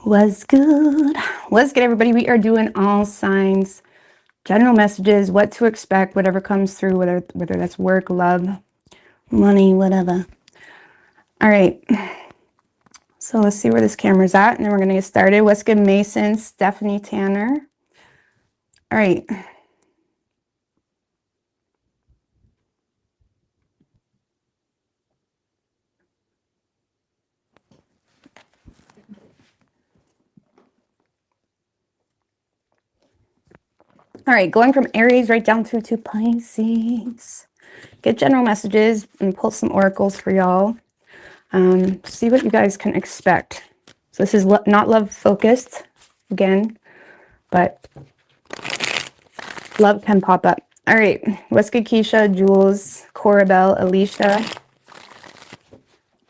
What's good? What's good, everybody? We are doing all signs, general messages, what to expect, whatever comes through, whether that's work, love, money, whatever. All right. So let's see where this camera's at, and then we're gonna get started. What's good, Mason, Stephanie, Tanner? All right. All right, going from Aries right down through to Pisces. Get general messages and pull some oracles for y'all. See what you guys can expect. So this is not love focused again, but love can pop up. All right, what's good, Keisha, Jules, Corabelle, Alicia?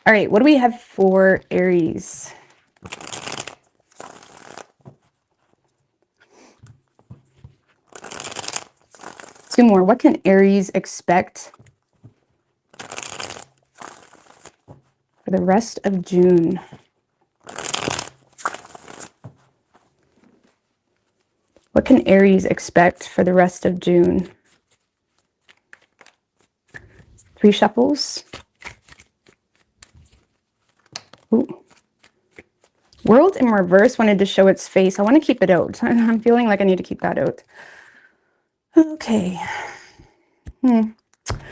All right, what do we have for Aries? Two more. What can Aries expect for the rest of June? What can Aries expect for the rest of June? 3 shuffles. Ooh. World in reverse wanted to show its face. I want to keep it out. I'm feeling like I need to keep that out. Okay.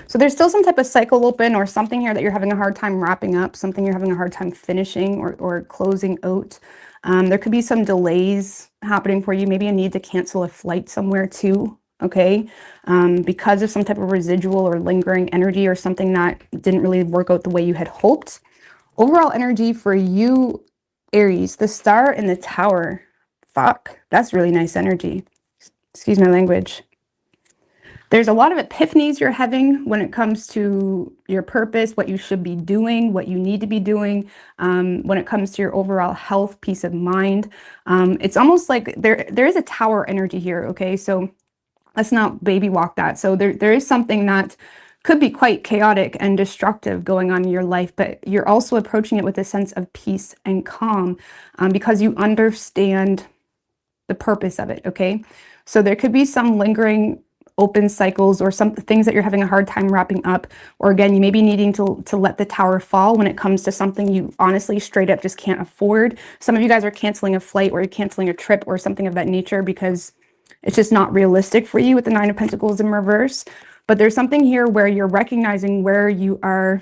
So there's still some type of cycle open or something here that you're having a hard time wrapping up, something you're having a hard time finishing or closing out. There could be some delays happening for you, maybe a need to cancel a flight somewhere too, okay? Because of some type of residual or lingering energy or something that didn't really work out the way you had hoped. Overall energy for you, Aries, the Star and the Tower. Fuck, that's really nice energy. Excuse my language. There's a lot of epiphanies you're having when it comes to your purpose, what you should be doing, what you need to be doing, when it comes to your overall health, peace of mind. It's almost like there is a tower energy here, okay? So let's not baby walk that. So there is something that could be quite chaotic and destructive going on in your life, but you're also approaching it with a sense of peace and calm because you understand the purpose of it, okay? So there could be some lingering open cycles or some things that you're having a hard time wrapping up, or again, you may be needing to let the tower fall when it comes to something you honestly straight up just can't afford. Some of you guys are canceling a flight or you're canceling a trip or something of that nature because it's just not realistic for you with the 9 of Pentacles in reverse. But there's something here where you're recognizing where you are,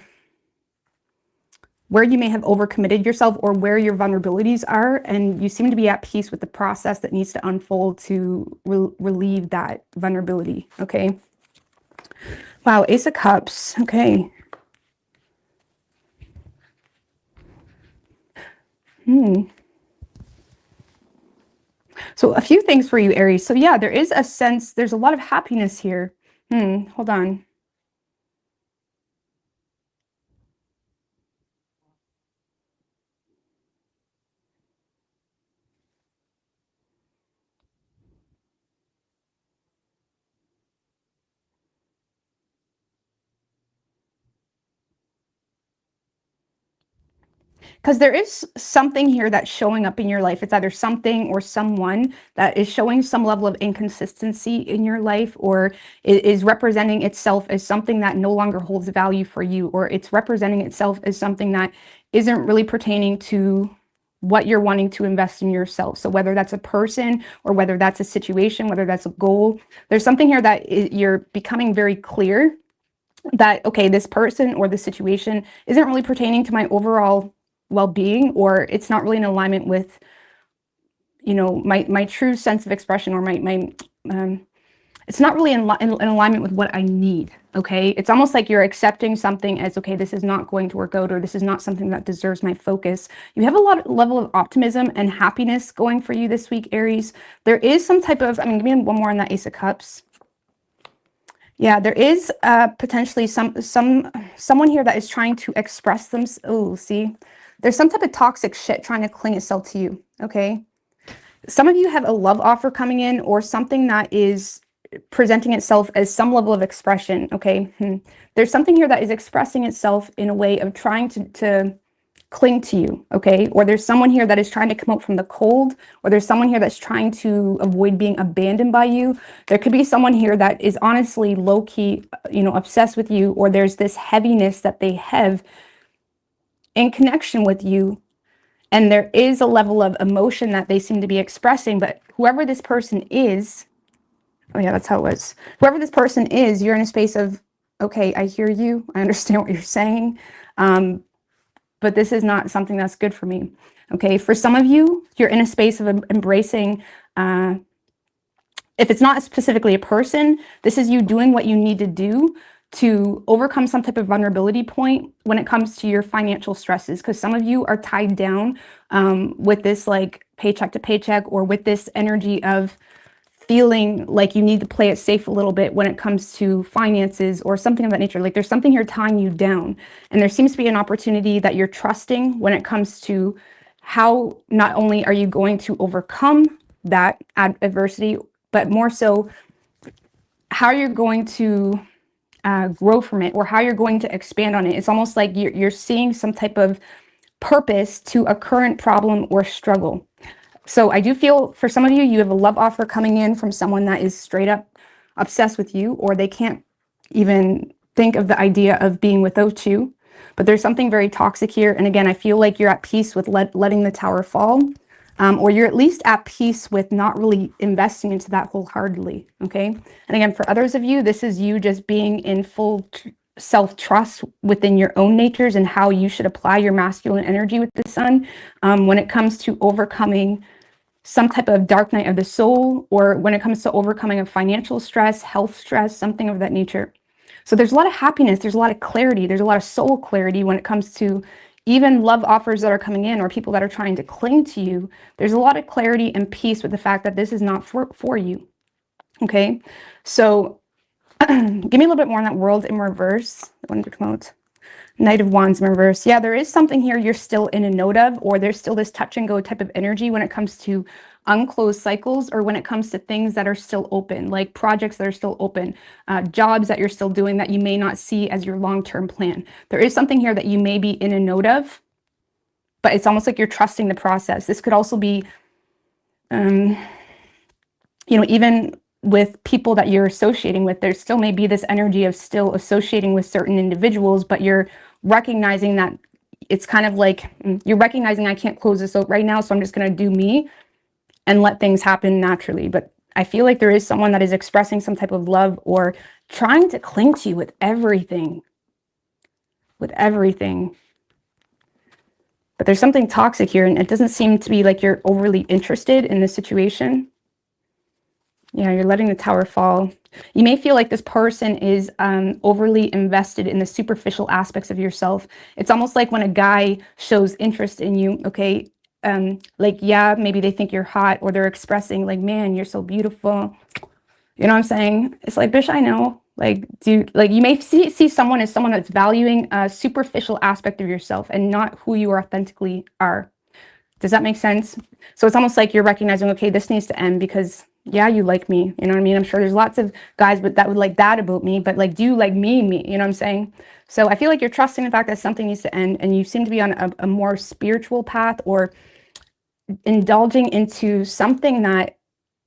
where you may have overcommitted yourself or where your vulnerabilities are, and you seem to be at peace with the process that needs to unfold to relieve that vulnerability, okay? Wow, Ace of Cups, okay. So a few things for you, Aries. So yeah, there is a sense, there's a lot of happiness here. Hold on. Because there is something here that's showing up in your life. It's either something or someone that is showing some level of inconsistency in your life, or it is representing itself as something that no longer holds value for you, or it's representing itself as something that isn't really pertaining to what you're wanting to invest in yourself. So whether that's a person or whether that's a situation, whether that's a goal, there's something here that you're becoming very clear that, okay, this person or this situation isn't really pertaining to my overall well-being, or it's not really in alignment with, you know, my true sense of expression, or it's not really in alignment with what I need, okay? It's almost like you're accepting something as, okay, this is not going to work out, or this is not something that deserves my focus. You have a level of optimism and happiness going for you this week, Aries. There is some type of, give me one more on that Ace of Cups. Yeah, there is potentially someone here that is trying to express them. Oh, see, there's some type of toxic shit trying to cling itself to you, okay? Some of you have a love offer coming in, or something that is presenting itself as some level of expression, okay? There's something here that is expressing itself in a way of trying to cling to you, okay? Or there's someone here that is trying to come out from the cold, or there's someone here that's trying to avoid being abandoned by you. There could be someone here that is honestly low-key, you know, obsessed with you, or there's this heaviness that they have in connection with you. And there is a level of emotion that they seem to be expressing, but whoever this person is, oh yeah, that's how it was. Whoever this person is, you're in a space of, okay, I hear you. I understand what you're saying. But this is not something that's good for me. Okay, for some of you, you're in a space of embracing, if it's not specifically a person, this is you doing what you need to do to overcome some type of vulnerability point when it comes to your financial stresses. Because some of you are tied down with this like paycheck to paycheck, or with this energy of feeling like you need to play it safe a little bit when it comes to finances or something of that nature. Like there's something here tying you down, and there seems to be an opportunity that you're trusting when it comes to how not only are you going to overcome that adversity, but more so how you're going to grow from it, or how you're going to expand on it. It's almost like you're seeing some type of purpose to a current problem or struggle. So I do feel for some of you, you have a love offer coming in from someone that is straight up obsessed with you, or they can't even think of the idea of being without you. But there's something very toxic here. And again, I feel like you're at peace with letting the tower fall, or you're at least at peace with not really investing into that wholeheartedly. Okay. And again, for others of you, this is you just being in full self-trust within your own natures and how you should apply your masculine energy with the sun when it comes to overcoming some type of dark night of the soul, or when it comes to overcoming a financial stress, health stress, something of that nature. So there's a lot of happiness, there's a lot of clarity, there's a lot of soul clarity when it comes to even love offers that are coming in, or people that are trying to cling to you. There's a lot of clarity and peace with the fact that this is not for you. Okay, so give me a little bit more on that World in reverse. I wanted to come out. Knight of Wands in reverse. Yeah, there is something here you're still in a note of, or there's still this touch and go type of energy when it comes to unclosed cycles, or when it comes to things that are still open, like projects that are still open, jobs that you're still doing that you may not see as your long-term plan. There is something here that you may be in a note of, but it's almost like you're trusting the process. This could also be, you know, even with people that you're associating with, there still may be this energy of still associating with certain individuals, but you're recognizing that it's kind of like you're recognizing I can't close this out right now, so I'm just going to do me and let things happen naturally. But I feel like there is someone that is expressing some type of love or trying to cling to you with everything. With everything. But there's something toxic here, and it doesn't seem to be like you're overly interested in this situation. Yeah, you're letting the tower fall. You may feel like this person is overly invested in the superficial aspects of yourself. It's almost like when a guy shows interest in you, okay? Like, yeah, maybe they think you're hot, or they're expressing like, man, you're so beautiful. You know what I'm saying? It's like, bitch, I know. Like, dude, like you may see someone as someone that's valuing a superficial aspect of yourself and not who you authentically are. Does that make sense? So it's almost like you're recognizing, okay, this needs to end because, yeah, you like me. You know what I mean? I'm sure there's lots of guys that would like that about me, but like, do you like me? You know what I'm saying? So I feel like you're trusting the fact that something needs to end, and you seem to be on a more spiritual path, or indulging into something that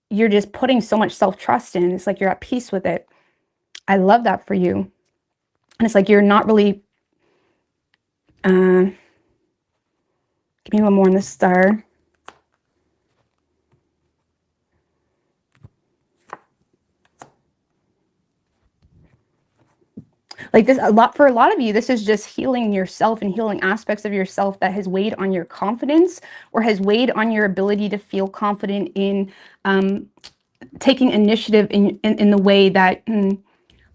you're just putting so much self-trust in. It's like you're at peace with it. I love that for you. And it's like you're not really, give me a little more on this star. Like this, for a lot of you, this is just healing yourself and healing aspects of yourself that has weighed on your confidence, or has weighed on your ability to feel confident in taking initiative in the way that,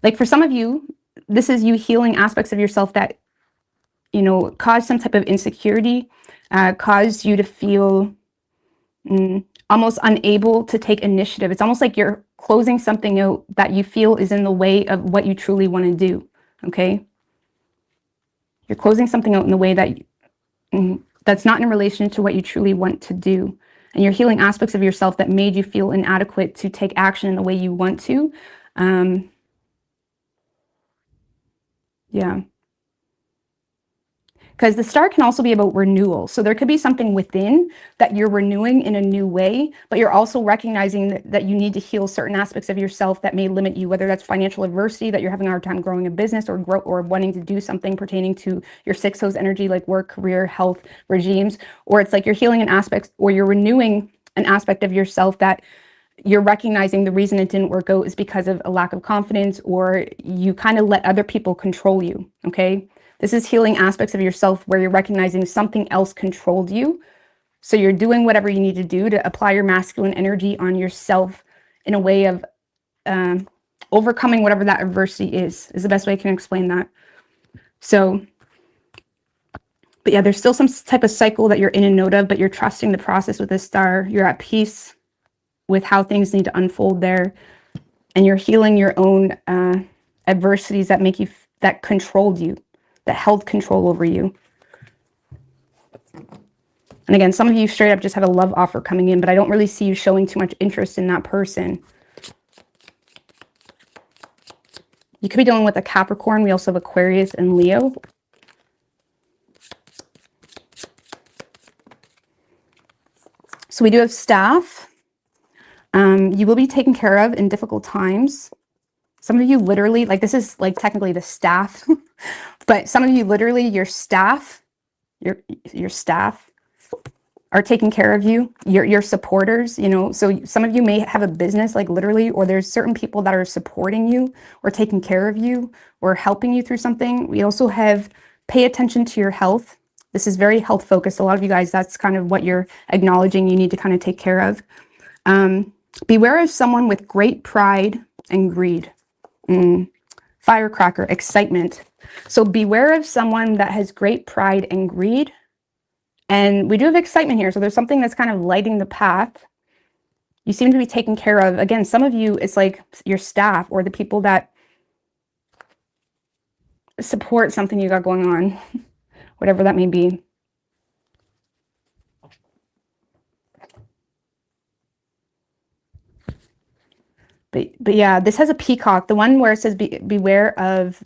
like for some of you, this is you healing aspects of yourself that, you know, cause some type of insecurity, cause you to feel almost unable to take initiative. It's almost like you're closing something out that you feel is in the way of what you truly want to do. Okay, you're closing something out in the way that that's not in relation to what you truly want to do, and you're healing aspects of yourself that made you feel inadequate to take action in the way you want to. Yeah, because the star can also be about renewal. So there could be something within that you're renewing in a new way, but you're also recognizing that you need to heal certain aspects of yourself that may limit you, whether that's financial adversity, that you're having a hard time growing a business, or wanting to do something pertaining to your sixth house energy, like work, career, health regimes, or it's like you're healing an aspect, or you're renewing an aspect of yourself that you're recognizing the reason it didn't work out is because of a lack of confidence, or you kind of let other people control you, okay? This is healing aspects of yourself where you're recognizing something else controlled you. So you're doing whatever you need to do to apply your masculine energy on yourself in a way of overcoming whatever that adversity is the best way I can explain that. So, but yeah, there's still some type of cycle that you're in and out of, but you're trusting the process with this star. You're at peace with how things need to unfold there. And you're healing your own adversities that make you, that controlled you, that held control over you. And again, some of you straight up just have a love offer coming in, but I don't really see you showing too much interest in that person. You could be dealing with a Capricorn. We also have Aquarius and Leo. So we do have staff. You will be taken care of in difficult times. Some of you literally, like this is like technically the staff, but some of you literally, your staff are taking care of you, your supporters, you know. So some of you may have a business, like literally, or there's certain people that are supporting you or taking care of you or helping you through something. We also have pay attention to your health. This is very health focused. A lot of you guys, that's kind of what you're acknowledging you need to kind of take care of. Beware of someone with great pride and greed. Firecracker, excitement. So beware of someone that has great pride and greed. And we do have excitement here. So there's something that's kind of lighting the path. You seem to be taken care of. Again, some of you, it's like your staff or the people that support something you got going on, whatever that may be. But yeah, this has a peacock. The one where it says beware of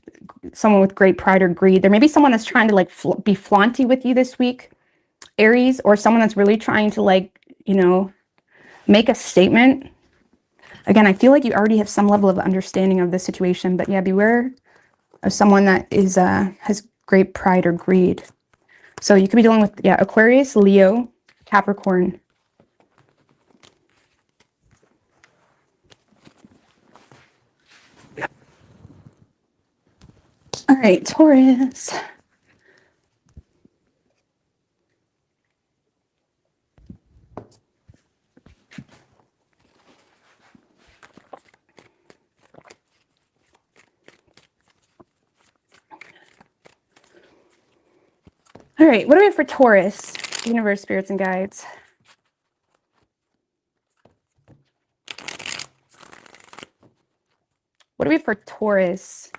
someone with great pride or greed. There may be someone that's trying to like be flaunty with you this week, Aries, or someone that's really trying to like, you know, make a statement. Again, I feel like you already have some level of understanding of this situation, but yeah, beware of someone that is has great pride or greed. So you could be dealing with, yeah, Aquarius, Leo, Capricorn. All right, Taurus. All right, what do we have for Taurus? Universe, spirits, and guides. What do we have for Taurus?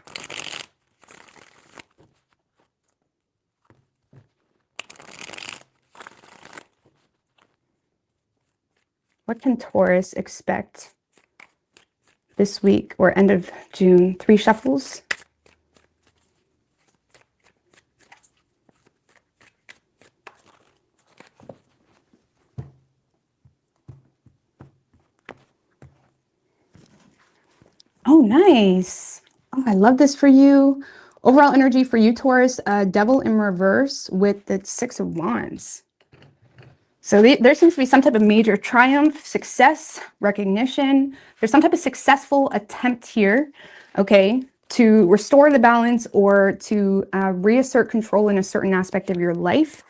What can Taurus expect this week or end of June? 3 shuffles. Oh, nice. Oh, I love this for you. Overall energy for you, Taurus, Devil in reverse with the 6 of Wands. So there seems to be some type of major triumph, success, recognition. There's some type of successful attempt here, okay, to restore the balance or to reassert control in a certain aspect of your life.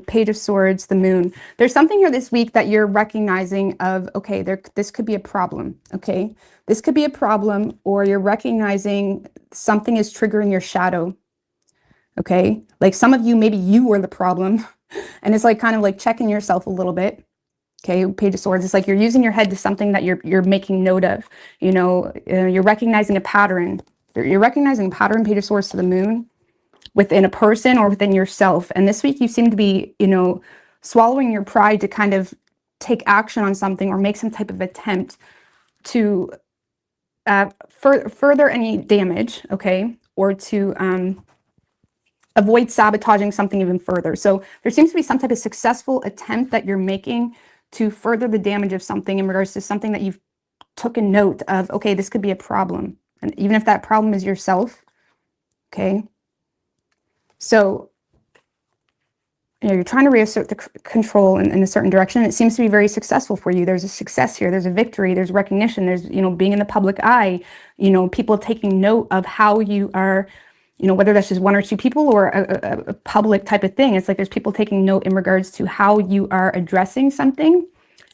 Page of Swords, the Moon. There's something here this week that you're recognizing of, okay, this could be a problem, okay? This could be a problem, or you're recognizing something is triggering your shadow, okay? Like some of you, maybe you were the problem, and it's like kind of like checking yourself a little bit, okay? Page of Swords, it's like you're using your head to something that you're making note of, you know, you're recognizing a pattern. You're recognizing a pattern, Page of Swords to the Moon, within a person or within yourself. And this week you seem to be, you know, swallowing your pride to kind of take action on something or make some type of attempt to further any damage, okay, or to avoid sabotaging something even further. So there seems to be some type of successful attempt that you're making to further the damage of something in regards to something that you've took a note of, okay, this could be a problem. And even if that problem is yourself, okay? So, you know, you're trying to reassert the control in a certain direction. It seems to be very successful for you. There's a success here. There's a victory. There's recognition. There's, you know, being in the public eye, you know, people taking note of how you are, you know, whether that's just one or two people or a public type of thing. It's like there's people taking note in regards to how you are addressing something.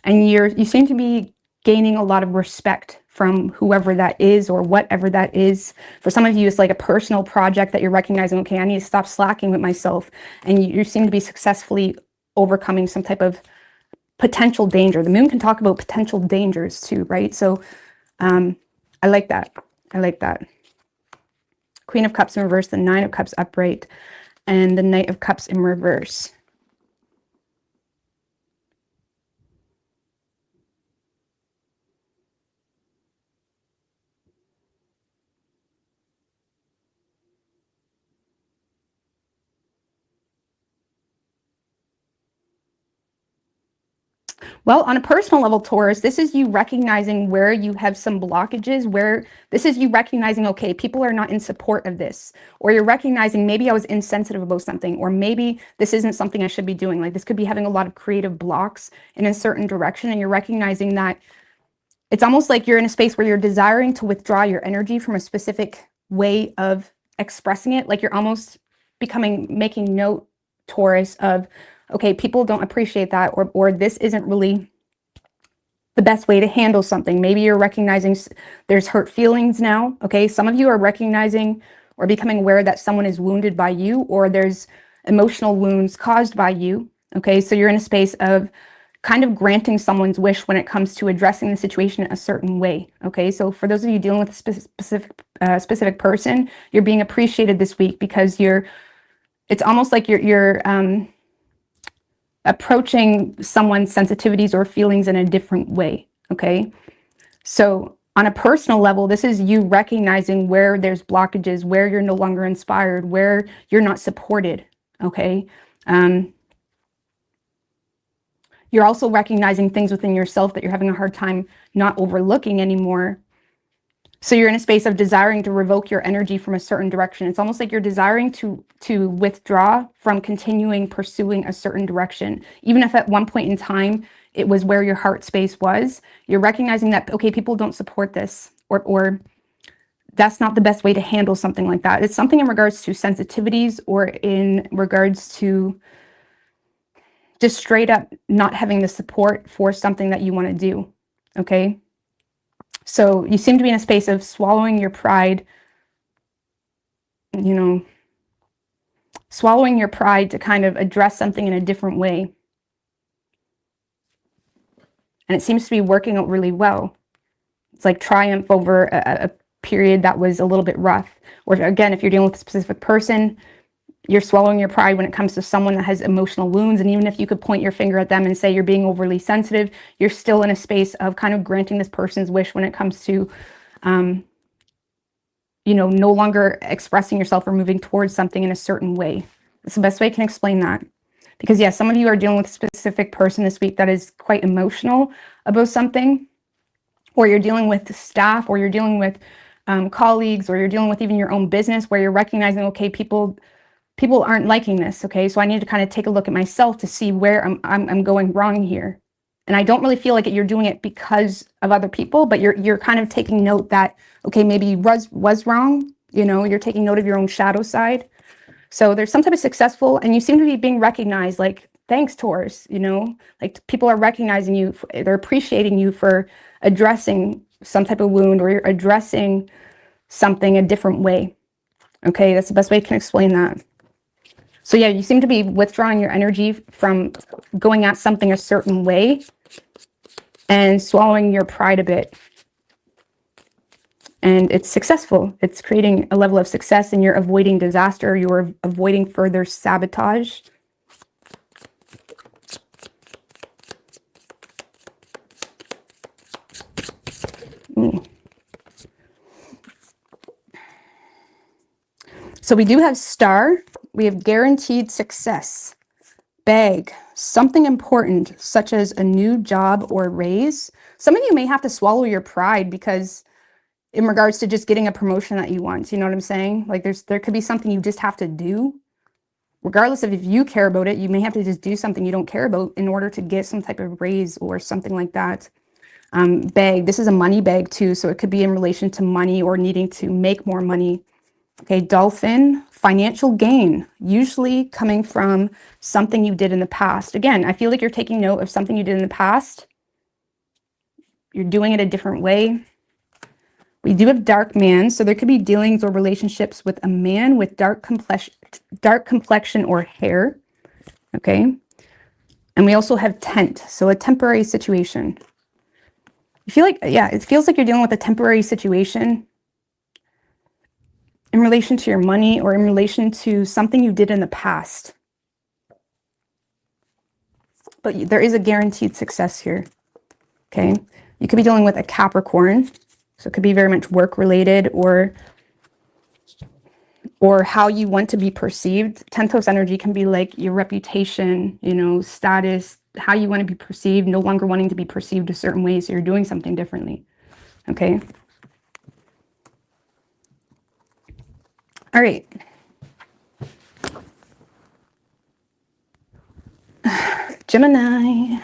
And you seem to be gaining a lot of respect from whoever that is or whatever that is. For some of you, it's like a personal project that you're recognizing, okay, I need to stop slacking with myself. And you seem to be successfully overcoming some type of potential danger. The moon can talk about potential dangers too, right? So I like that. I like that. Queen of Cups in reverse, the Nine of Cups upright, and the Knight of Cups in reverse. Well, on a personal level, Taurus, this is you recognizing where you have some blockages, where this is you recognizing, okay, people are not in support of this, or you're recognizing maybe I was insensitive about something, or maybe this isn't something I should be doing. Like this could be having a lot of creative blocks in a certain direction, and you're recognizing that it's almost like you're in a space where you're desiring to withdraw your energy from a specific way of expressing it. Like you're almost making note, Taurus, of, okay, people don't appreciate that, or this isn't really the best way to handle something. Maybe you're recognizing there's hurt feelings now, okay? Some of you are recognizing or becoming aware that someone is wounded by you, or there's emotional wounds caused by you, okay? So you're in a space of kind of granting someone's wish when it comes to addressing the situation a certain way, okay? So for those of you dealing with a specific person, you're being appreciated this week because it's almost like you're approaching someone's sensitivities or feelings in a different way, okay? So on a personal level, this is you recognizing where there's blockages, where you're no longer inspired, where you're not supported, okay? You're also recognizing things within yourself that you're having a hard time not overlooking anymore. So you're in a space of desiring to revoke your energy from a certain direction. It's almost like you're desiring to withdraw from continuing pursuing a certain direction. Even if at one point in time, it was where your heart space was, you're recognizing that, okay, people don't support this, or that's not the best way to handle something like that. It's something in regards to sensitivities, or in regards to just straight up not having the support for something that you want to do, okay? So you seem to be in a space of swallowing your pride, you know, swallowing your pride to kind of address something in a different way. And it seems to be working out really well. It's like triumph over a period that was a little bit rough. Or again, if you're dealing with a specific person, you're swallowing your pride when it comes to someone that has emotional wounds. And even if you could point your finger at them and say you're being overly sensitive, you're still in a space of kind of granting this person's wish when it comes to, you know, no longer expressing yourself or moving towards something in a certain way. That's the best way I can explain that. Because yeah, some of you are dealing with a specific person this week that is quite emotional about something, or you're dealing with staff, or you're dealing with colleagues, or you're dealing with even your own business, where you're recognizing, okay, people aren't liking this, okay? So I need to kind of take a look at myself to see where I'm going wrong here. And I don't really feel like you're doing it because of other people, but you're kind of taking note that, okay, maybe you was wrong, you know, you're taking note of your own shadow side. So there's some type of successful, and you seem to be being recognized, like, thanks, Taurus, you know, like people are recognizing you, they're appreciating you for addressing some type of wound, or you're addressing something a different way. Okay, that's the best way I can explain that. So yeah, you seem to be withdrawing your energy from going at something a certain way and swallowing your pride a bit. And it's successful. It's creating a level of success, and you're avoiding disaster. You're avoiding further sabotage. So we do have Star we have guaranteed success, bag, something important, such as a new job or raise. Some of you may have to swallow your pride because in regards to just getting a promotion that you want, you know what I'm saying? Like there could be something you just have to do. Regardless of if you care about it, you may have to just do something you don't care about in order to get some type of raise or something like that. Bag, this is a money bag too, so it could be in relation to money or needing to make more money. Okay, dolphin, financial gain, usually coming from something you did in the past. Again, I feel like you're taking note of something you did in the past. You're doing it a different way. We do have dark man, so there could be dealings or relationships with a man with dark complexion or hair. Okay, and we also have tent, so a temporary situation. You feel like, yeah, it feels like you're dealing with a temporary situation in relation to your money or in relation to something you did in the past. But there is a guaranteed success here. Okay, you could be dealing with a Capricorn. So it could be very much work related or how you want to be perceived. 10th house energy can be like your reputation, you know, status, how you want to be perceived, no longer wanting to be perceived a certain way. So you're doing something differently. Okay. All right. Gemini.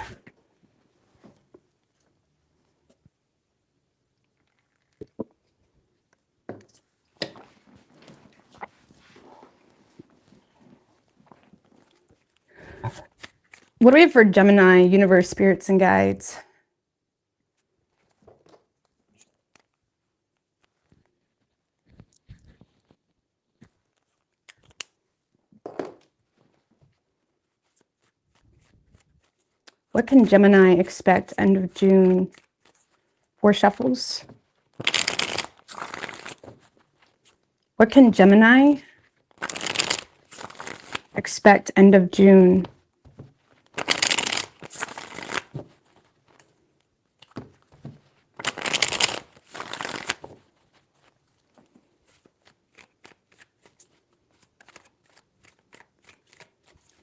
What do we have for Gemini, universe, spirits, and guides? What can Gemini expect end of June? 4 shuffles. What can Gemini expect end of June?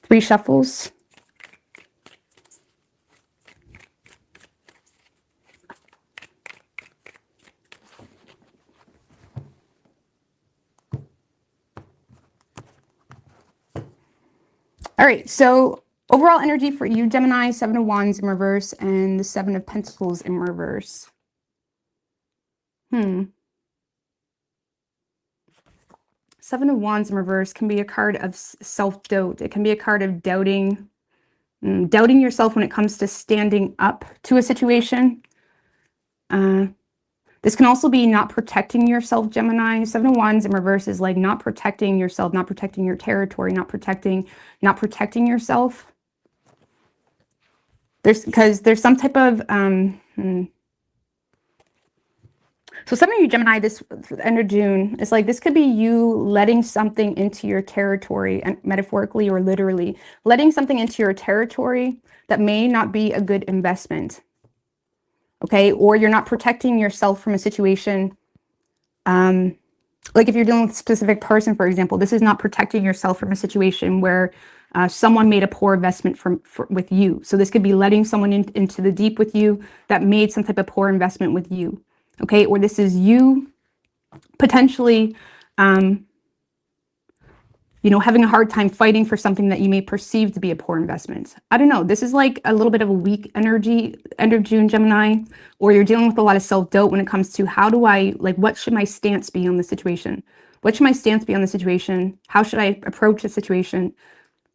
Three shuffles. All right, so overall energy for you, Gemini, 7 of Wands in reverse and the 7 of Pentacles in reverse. 7 of Wands in reverse can be a card of self-doubt. It can be a card of doubting yourself when it comes to standing up to a situation. This can also be not protecting yourself, Gemini. 7 of Wands in reverse is like not protecting yourself, not protecting your territory, not protecting yourself. Because there's some type of so some of you, Gemini, this end of June, it's like this could be you letting something into your territory, and metaphorically or literally, letting something into your territory that may not be a good investment. Okay, or you're not protecting yourself from a situation. Like if you're dealing with a specific person, for example, this is not protecting yourself from a situation where someone made a poor investment with you. So this could be letting someone into the deep with you that made some type of poor investment with you. Okay, or this is you potentially, you know, having a hard time fighting for something that you may perceive to be a poor investment. I don't know. This is like a little bit of a weak energy, end of June, Gemini, or you're dealing with a lot of self-doubt when it comes to how do I, like, what should my stance be on the situation? What should my stance be on the situation? How should I approach the situation?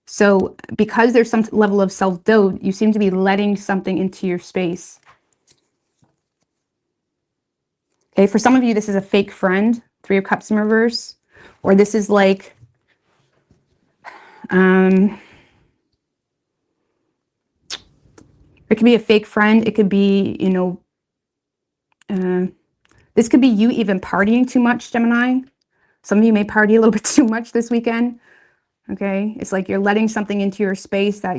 So because there's some level of self-doubt, you seem to be letting something into your space. Okay, for some of you, this is a fake friend, 3 of Cups in reverse, or this is like, it could be a fake friend. It could be, you know, this could be you even partying too much, Gemini. Some of you may party a little bit too much this weekend. Okay, it's like you're letting something into your space that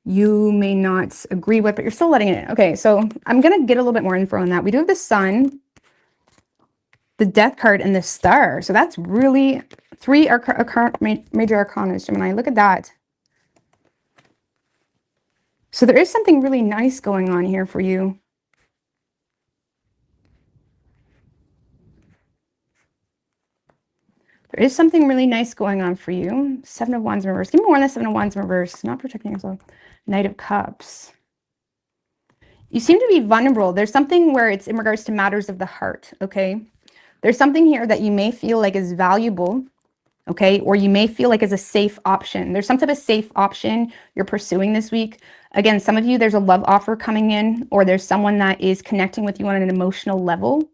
you may not agree with, but you're still letting it in. Okay, so I'm going to get a little bit more info on that. We do have the Sun. the Death card and the Star. So that's really 3 major arcana, Gemini. Look at that. So there is something really nice going on here for you. There is something really nice going on for you. 7 of Wands in reverse. Give me more on the 7 of Wands in reverse. Not protecting yourself. Knight of Cups. You seem to be vulnerable. There's something where it's in regards to matters of the heart, okay? There's something here that you may feel like is valuable, okay? Or you may feel like is a safe option. There's some type of safe option you're pursuing this week. Again, some of you, there's a love offer coming in, or there's someone that is connecting with you on an emotional level.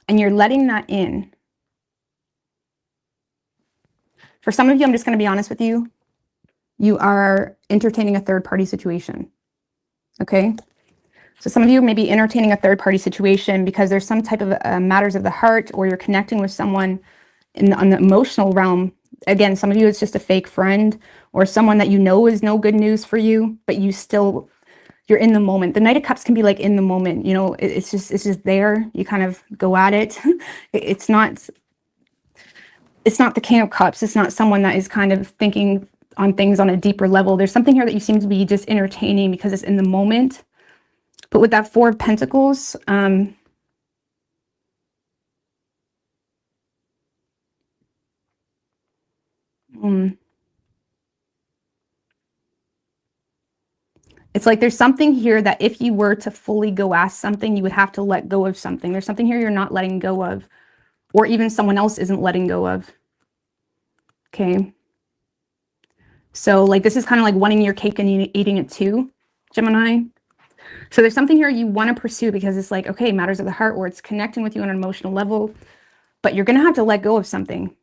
And you're letting that in. For some of you, I'm just going to be honest with you. You are entertaining a third-party situation, okay? So some of you may be entertaining a third-party situation because there's some type of matters of the heart, or you're connecting with someone on the emotional realm. Again, some of you, it's just a fake friend or someone that you know is no good news for you, but you're in the moment. The Knight of Cups can be like in the moment, you know, it's just there. You kind of go at it. It's not the King of Cups. It's not someone that is kind of thinking on things on a deeper level. There's something here that you seem to be just entertaining because it's in the moment. But with that 4 of Pentacles, it's like there's something here that if you were to fully go ask something, you would have to let go of something. There's something here you're not letting go of, or even someone else isn't letting go of. Okay. So like this is kind of like wanting your cake and eating it too, Gemini. So there's something here you want to pursue because it's like, okay, matters of the heart, or it's connecting with you on an emotional level, but you're going to have to let go of something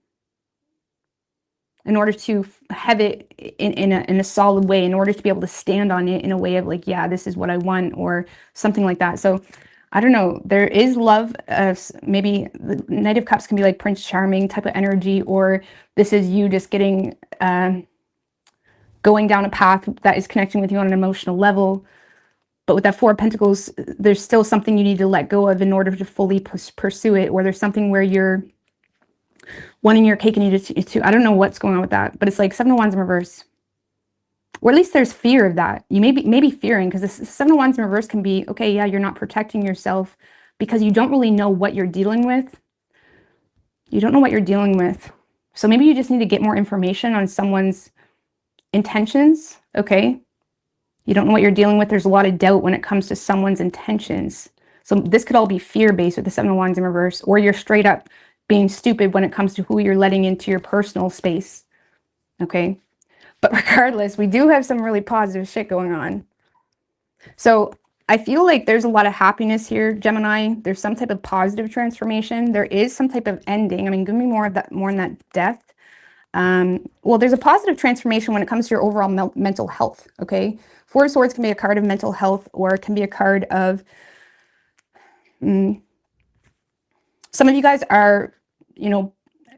in order to have it in a solid way, in order to be able to stand on it in a way of like, yeah, this is what I want, or something like that. So I don't know, there is love. Maybe the Knight of Cups can be like Prince Charming type of energy, or this is you just getting, going down a path that is connecting with you on an emotional level. But with that 4 of Pentacles, there's still something you need to let go of in order to fully pursue it, or there's something where you're wanting your cake and eat it too. I don't know what's going on with that, but it's like 7 of Wands in reverse. Or at least there's fear of that. You may be fearing, because the 7 of Wands in reverse can be, okay, yeah, you're not protecting yourself because you don't really know what you're dealing with. You don't know what you're dealing with. So maybe you just need to get more information on someone's intentions, okay? You don't know what you're dealing with. There's a lot of doubt when it comes to someone's intentions. So this could all be fear-based with the 7 of Wands in reverse, or you're straight up being stupid when it comes to who you're letting into your personal space, okay? But regardless, we do have some really positive shit going on. So I feel like there's a lot of happiness here, Gemini. There's some type of positive transformation. There is some type of ending. I mean, give me more of that, more on that death. Well, there's a positive transformation when it comes to your overall mental health, okay? 4 of Swords can be a card of mental health, or it can be a card of... some of you guys are, you know,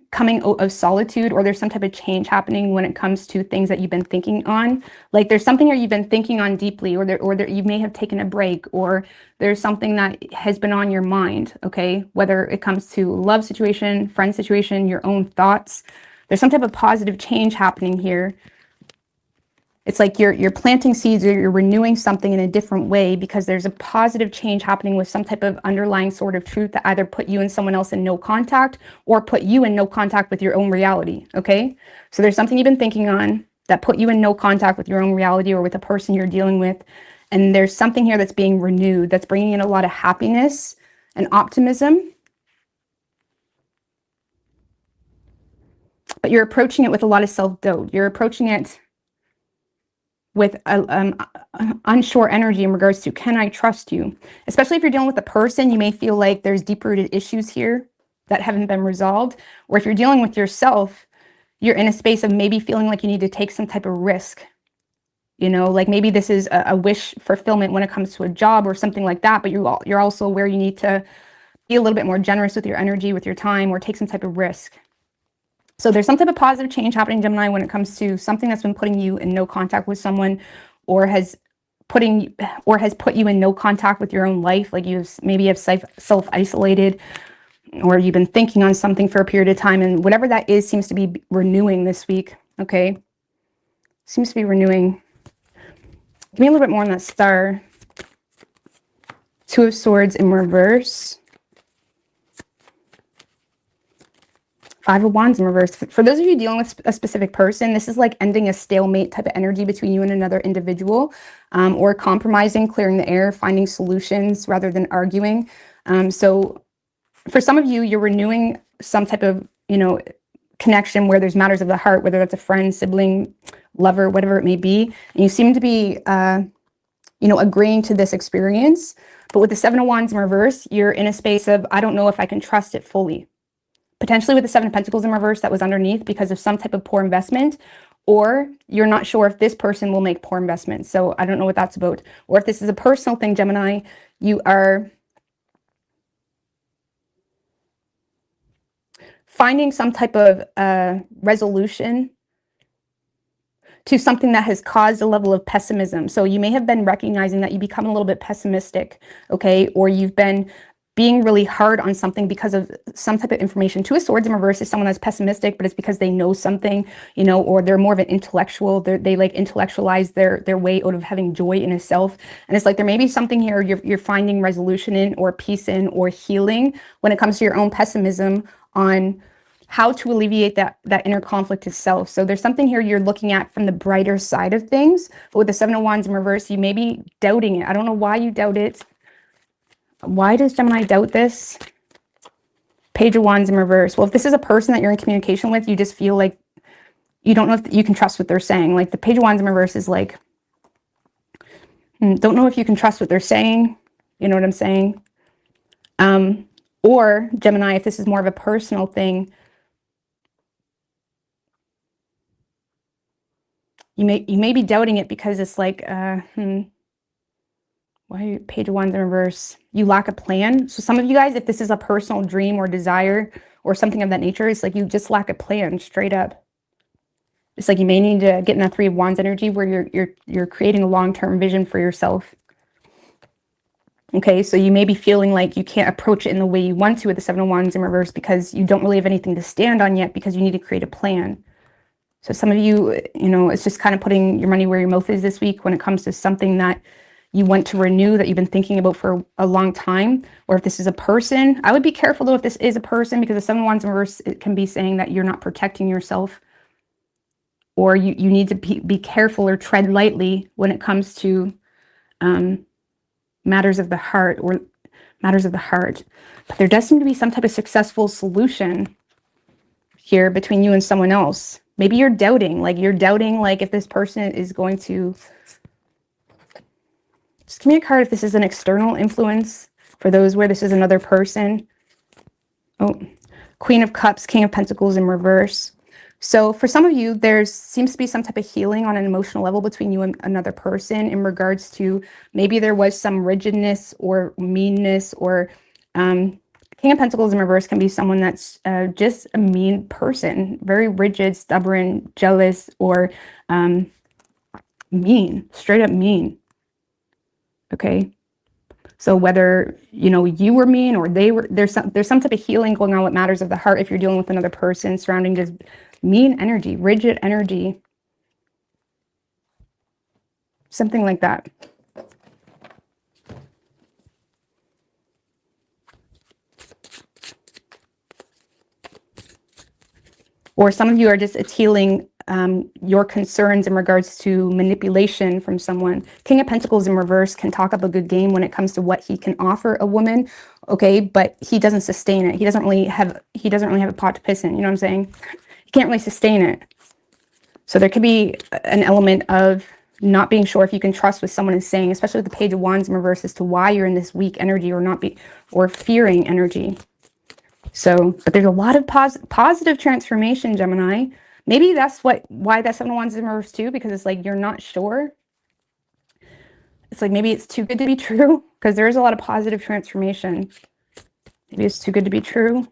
coming out of solitude, or there's some type of change happening when it comes to things that you've been thinking on. Like there's something here you've been thinking on deeply, or you may have taken a break, or there's something that has been on your mind, okay? Whether it comes to love situation, friend situation, your own thoughts, there's some type of positive change happening here. It's like you're planting seeds, or you're renewing something in a different way, because there's a positive change happening with some type of underlying sort of truth that either put you and someone else in no contact, or put you in no contact with your own reality, okay? So there's something you've been thinking on that put you in no contact with your own reality, or with the person you're dealing with. And there's something here that's being renewed, that's bringing in a lot of happiness and optimism. But you're approaching it with a lot of self-doubt. You're approaching it with unsure energy in regards to, can I trust you? Especially if you're dealing with a person, you may feel like there's deep-rooted issues here that haven't been resolved. Or if you're dealing with yourself, you're in a space of maybe feeling like you need to take some type of risk. You know, like maybe this is a wish fulfillment when it comes to a job or something like that, but you're also aware you need to be a little bit more generous with your energy, with your time, or take some type of risk. So there's some type of positive change happening, Gemini, when it comes to something that's been putting you in no contact with someone, or has putting or has put you in no contact with your own life. Like maybe you have self-isolated, or you've been thinking on something for a period of time, and whatever that is seems to be renewing this week. Okay, seems to be renewing. Give me a little bit more on that star. Two of Swords in reverse. Five of Wands in reverse. For those of you dealing with a specific person, this is like ending a stalemate type of energy between you and another individual, or compromising, clearing the air, finding solutions rather than arguing. So for some of you, you're renewing some type of, connection where there's matters of the heart, whether that's a friend, sibling, lover, whatever it may be. And you seem to be, agreeing to this experience. But with the Seven of Wands in reverse, you're in a space of, I don't know if I can trust it fully. Potentially with the Seven of Pentacles in reverse, that was underneath because of some type of poor investment, or you're not sure if this person will make poor investments. So I don't know what that's about. Or if this is a personal thing, Gemini, you are finding some type of resolution to something that has caused a level of pessimism. So you may have been recognizing that you become a little bit pessimistic, okay? Or you've been being really hard on something because of some type of information. Two of Swords in reverse is someone that's pessimistic, but it's because they know something, or they're more of an intellectual. They like intellectualize their way out of having joy in a self. And it's like there may be something here you're finding resolution in, or peace in, or healing when it comes to your own pessimism on how to alleviate that inner conflict itself. So there's something here you're looking at from the brighter side of things. But with the Seven of Wands in reverse, you may be doubting it. I don't know why you doubt it. Why does Gemini doubt this? Page of Wands in reverse. Well, if this is a person that you're in communication with, you just feel like you don't know if you can trust what they're saying. Like the Page of Wands in reverse is like, don't know if you can trust what they're saying. You know what I'm saying? Or Gemini, if this is more of a personal thing, you may be doubting it because it's like, why Page of Wands in reverse? You lack a plan. So some of you guys, if this is a personal dream or desire or something of that nature, it's like you just lack a plan straight up. It's like you may need to get in that Three of Wands energy where you're creating a long-term vision for yourself. Okay, so you may be feeling like you can't approach it in the way you want to with the Seven of Wands in reverse because you don't really have anything to stand on yet because you need to create a plan. So some of you, it's just kind of putting your money where your mouth is this week when it comes to something that you want to renew, that you've been thinking about for a long time. Or if this is a person, I would be careful though if this is a person, because the Seven of Wands in reverse, it can be saying that you're not protecting yourself, or you need to be careful or tread lightly when it comes to matters of the heart. But there does seem to be some type of successful solution here between you and someone else. Maybe you're doubting like if this person is going to. Just give me a card if this is an external influence for those where this is another person. Oh, Queen of Cups, King of Pentacles in reverse. So for some of you, there seems to be some type of healing on an emotional level between you and another person in regards to maybe there was some rigidness or meanness, or King of Pentacles in reverse can be someone that's just a mean person, very rigid, stubborn, jealous, or mean, straight up mean. Okay, so whether you were mean or they were, there's some type of healing going on with matters of the heart if you're dealing with another person surrounding just mean energy, rigid energy, something like that. Or some of you are just, it's healing your concerns in regards to manipulation from someone. King of Pentacles in reverse can talk up a good game when it comes to what he can offer a woman, okay, but he doesn't sustain it. He doesn't really have a pot to piss in, you know what I'm saying? He can't really sustain it. So there could be an element of not being sure if you can trust what someone is saying, especially with the Page of Wands in reverse, as to why you're in this weak energy or fearing energy. So, but there's a lot of positive transformation, Gemini. Maybe that's why that Seven of Wands is in reverse too, because it's like you're not sure. It's like maybe it's too good to be true, because there is a lot of positive transformation. Maybe it's too good to be true.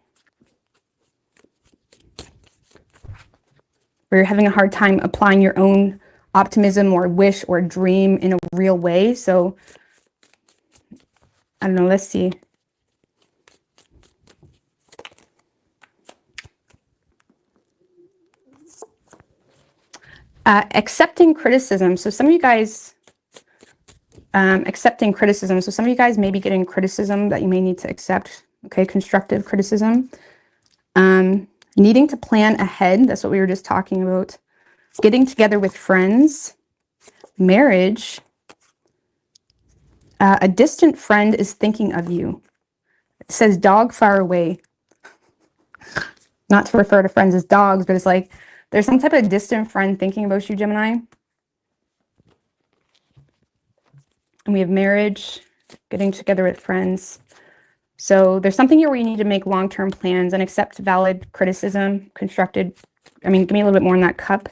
Or you're having a hard time applying your own optimism or wish or dream in a real way. So I don't know, let's see. Accepting criticism. So some of you guys, accepting criticism. So some of you guys may be getting criticism that you may need to accept. Okay, constructive criticism. Needing to plan ahead. That's what we were just talking about. Getting together with friends. Marriage. A distant friend is thinking of you. It says dog far away. Not to refer to friends as dogs, but it's like there's some type of distant friend thinking about you, Gemini. And we have marriage, getting together with friends. So there's something here where you need to make long-term plans and accept valid criticism, constructed. I mean, give me a little bit more on that cup.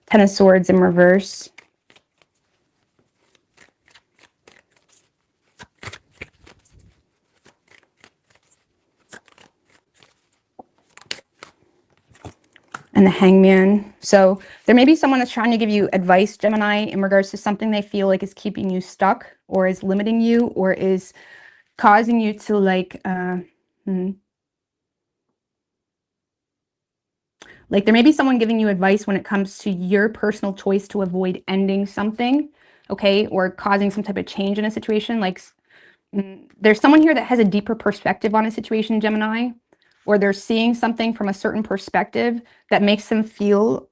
Ten of Swords in reverse. And the Hangman. So there may be someone that's trying to give you advice, Gemini, in regards to something they feel like is keeping you stuck or is limiting you or is causing you to like there may be someone giving you advice when it comes to your personal choice to avoid ending something, okay, or causing some type of change in a situation. Like there's someone here that has a deeper perspective on a situation, Gemini, or they're seeing something from a certain perspective that makes them feel,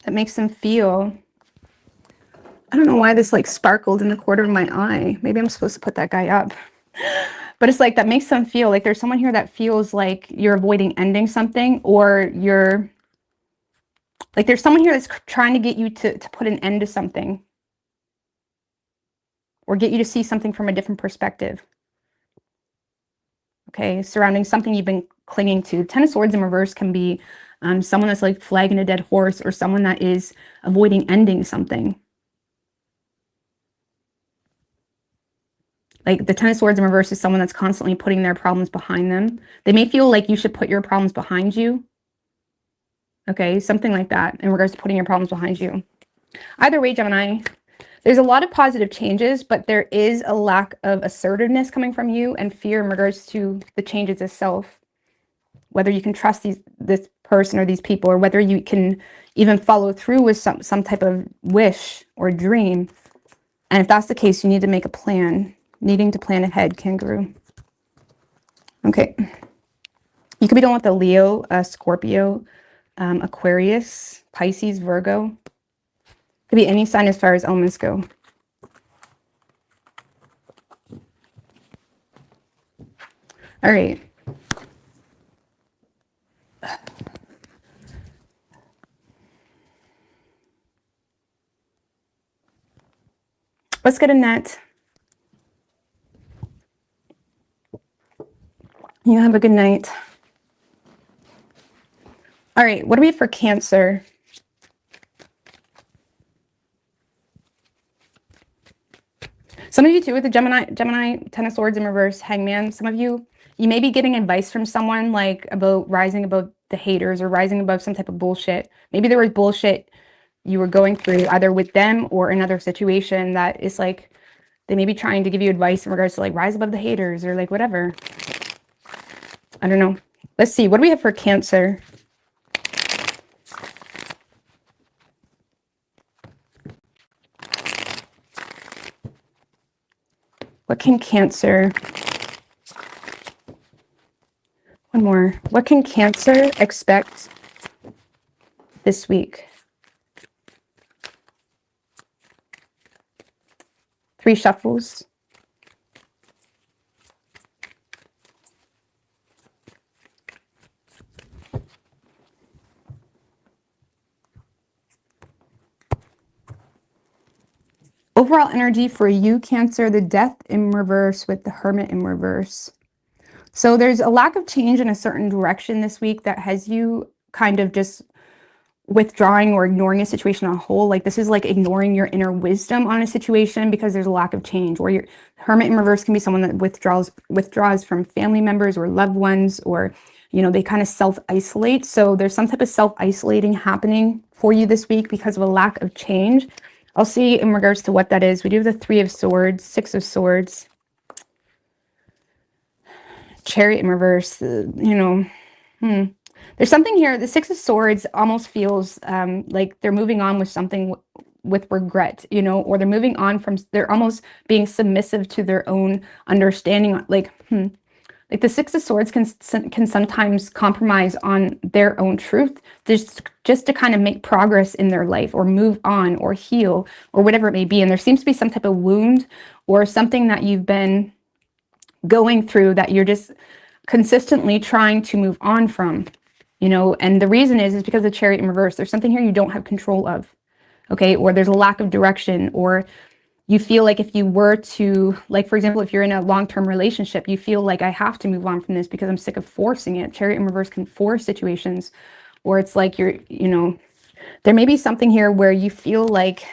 I don't know why this like sparkled in the corner of my eye. Maybe I'm supposed to put that guy up. But it's like that makes them feel like there's someone here that feels like you're avoiding ending something, or you're like there's someone here that's trying to get you to put an end to something, or get you to see something from a different perspective. Okay, surrounding something you've been clinging to. Ten of Swords in reverse can be someone that's like flagging a dead horse, or someone that is avoiding ending something. Like the Ten of Swords in reverse is someone that's constantly putting their problems behind them. They may feel like you should put your problems behind you. Okay, something like that in regards to putting your problems behind you. Either way, Gemini, there's a lot of positive changes, but there is a lack of assertiveness coming from you and fear in regards to the changes itself. Whether you can trust this person or these people, or whether you can even follow through with some type of wish or dream. And if that's the case, you need to make a plan. Needing to plan ahead, Kangaroo. Okay. You could be dealing with a Leo, a Scorpio, Aquarius, Pisces, Virgo. Could be any sign as far as elements go. All right. Let's get a net. You have a good night. All right, what do we have for Cancer? Some of you too with the Gemini, Ten of Swords in reverse, Hangman. Some of you may be getting advice from someone like about rising above the haters or rising above some type of bullshit. Maybe there was bullshit you were going through either with them or another situation that is like, they may be trying to give you advice in regards to like rise above the haters or like whatever. I don't know. Let's see. What do we have for Cancer? What can Cancer... One more. What can Cancer expect this week? 3 shuffles. Overall energy for you, Cancer, the Death in reverse with the Hermit in reverse. So there's a lack of change in a certain direction this week that has you kind of just withdrawing or ignoring a situation on a whole. Like this is like ignoring your inner wisdom on a situation because there's a lack of change. Or your Hermit in reverse can be someone that withdraws from family members or loved ones, or you know, they kind of self-isolate. So there's some type of self-isolating happening for you this week because of a lack of change. I'll see in regards to what that is. We do have the Three of Swords, Six of Swords, Chariot in reverse, you know. There's something here. The Six of Swords almost feels like they're moving on with something with regret, you know, or they're moving on from, they're almost being submissive to their own understanding. Like the Six of Swords can sometimes compromise on their own truth just to kind of make progress in their life or move on or heal or whatever it may be. And there seems to be some type of wound or something that you've been going through that you're just consistently trying to move on from, you know. And the reason is because of Chariot in reverse. There's something here you don't have control of, okay? Or there's a lack of direction, or you feel like if you were to, like, for example, if you're in a long-term relationship, you feel like I have to move on from this because I'm sick of forcing it. Chariot in reverse can force situations, or it's like you're, you know, there may be something here where you feel like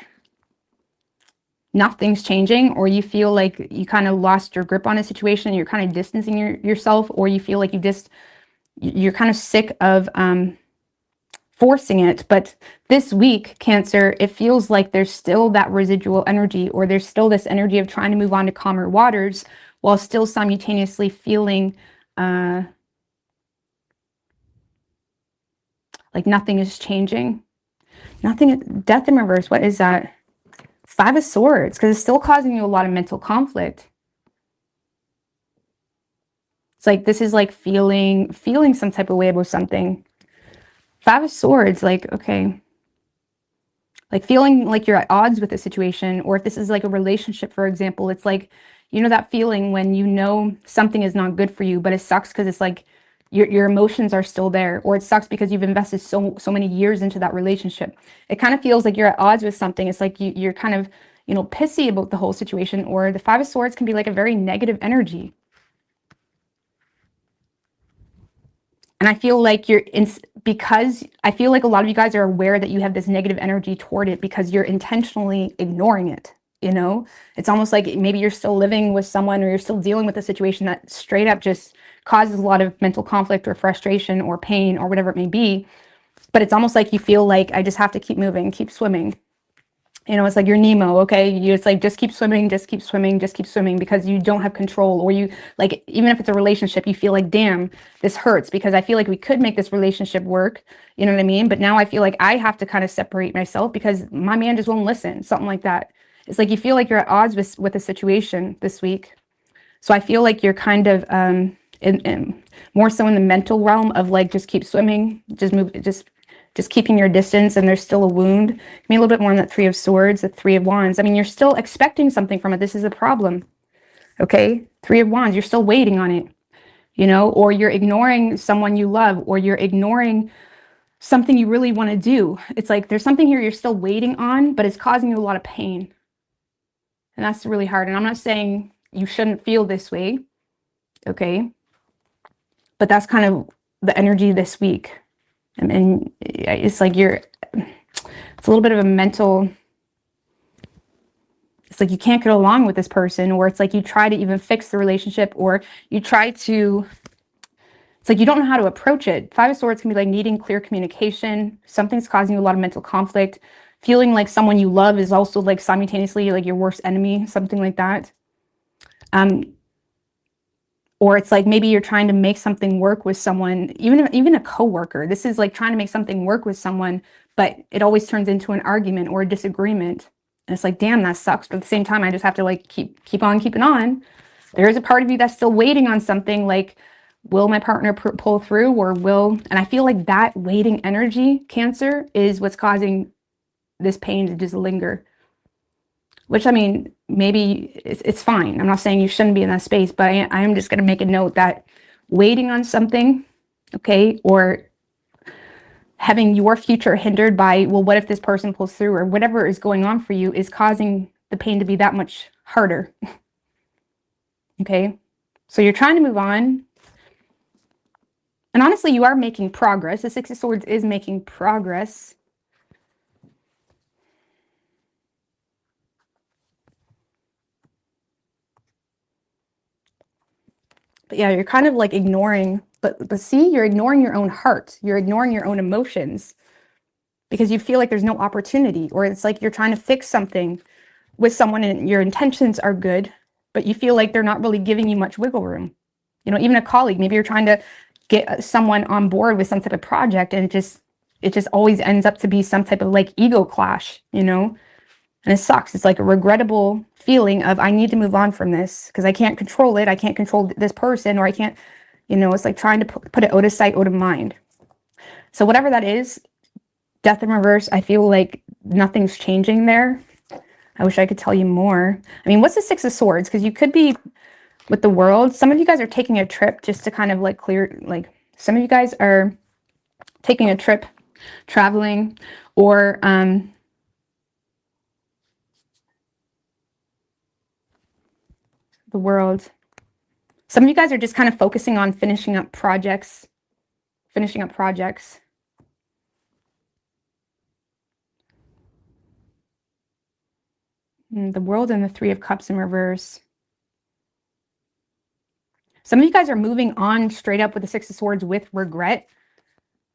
nothing's changing, or you feel like you kind of lost your grip on a situation, you're kind of distancing yourself, or you feel like you're kind of sick of forcing it. But this week, Cancer, it feels like there's still that residual energy, or there's still this energy of trying to move on to calmer waters while still simultaneously feeling like nothing is changing. Nothing. Death in reverse, what is that? Five of Swords, because it's still causing you a lot of mental conflict. It's like this is like feeling some type of way about something. Five of Swords, like, okay, like feeling like you're at odds with the situation. Or if this is like a relationship, for example, it's like, you know, that feeling when you know something is not good for you, but it sucks because it's like your emotions are still there, or it sucks because you've invested so many years into that relationship. It kind of feels like you're at odds with something. It's like you're kind of, you know, pissy about the whole situation. Or the Five of Swords can be like a very negative energy. And I feel like because I feel like a lot of you guys are aware that you have this negative energy toward it because you're intentionally ignoring it. You know, it's almost like maybe you're still living with someone, or you're still dealing with a situation that straight up just causes a lot of mental conflict or frustration or pain or whatever it may be. But it's almost like you feel like I just have to keep moving, keep swimming. You know, it's like you're Nemo, okay? It's like, just keep swimming, just keep swimming, just keep swimming, because you don't have control. Or you, like, even if it's a relationship, you feel like, damn, this hurts because I feel like we could make this relationship work. You know what I mean? But now I feel like I have to kind of separate myself because my man just won't listen, something like that. It's like you feel like you're at odds with a situation this week. So I feel like you're kind of in more so in the mental realm of like, just keep swimming, just move, just keeping your distance, and there's still a wound. Give me a little bit more on that Three of Swords, the Three of Wands. I mean, you're still expecting something from it. This is a problem, okay? Three of Wands, you're still waiting on it, you know, or you're ignoring someone you love, or you're ignoring something you really want to do. It's like there's something here you're still waiting on, but it's causing you a lot of pain. And that's really hard. And I'm not saying you shouldn't feel this way, okay? But that's kind of the energy this week. And it's like it's a little bit of a mental, it's like you can't get along with this person, or it's like you try to even fix the relationship, or you try to, it's like you don't know how to approach it. Five of Swords can be like needing clear communication. Something's causing you a lot of mental conflict. Feeling like someone you love is also like simultaneously like your worst enemy, something like that. Or it's like maybe you're trying to make something work with someone, even a coworker. This is like trying to make something work with someone, but it always turns into an argument or a disagreement. And it's like, damn, that sucks. But at the same time, I just have to like keep on keeping on. There is a part of you that's still waiting on something, like, will my partner pull through, or will, and I feel like that waiting energy, Cancer, is what's causing this pain to just linger. Which, I mean, maybe it's fine. I'm not saying you shouldn't be in that space, but I am just going to make a note that waiting on something, okay, or having your future hindered by, well, what if this person pulls through, or whatever is going on for you, is causing the pain to be that much harder. Okay, so you're trying to move on. And honestly, you are making progress. The Six of Swords is making progress. But yeah, you're kind of like ignoring But see, you're ignoring your own heart. You're ignoring your own emotions because you feel like there's no opportunity, or it's like you're trying to fix something with someone and your intentions are good, but you feel like they're not really giving you much wiggle room. You know, even a colleague, maybe you're trying to get someone on board with some type of project, and it just always ends up to be some type of like ego clash, you know? And it sucks. It's like a regrettable feeling of, I need to move on from this because I can't control it. I can't control this person, or I can't, you know, it's like trying to put it out of sight, out of mind. So whatever that is, death in reverse, I feel like nothing's changing there. I wish I could tell you more. I mean, what's the Six of Swords? Because you could be with the World. Some of you guys are taking a trip just to kind of like clear, like some of you guys are taking a trip, traveling, or the World. Some of you guys are just kind of focusing on finishing up projects. The World and the Three of Cups in reverse. Some of you guys are moving on straight up with the Six of Swords with regret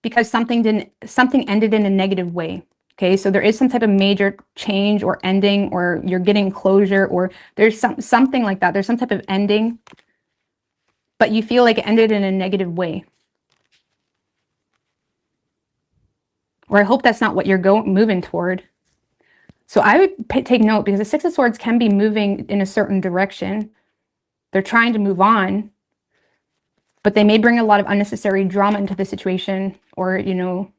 because something ended in a negative way. Okay, so there is some type of major change or ending, or you're getting closure, or there's something like that. There's some type of ending, but you feel like it ended in a negative way. Or I hope that's not what you're moving toward. So I would take note, because the Six of Swords can be moving in a certain direction. They're trying to move on, but they may bring a lot of unnecessary drama into the situation. Or, you know,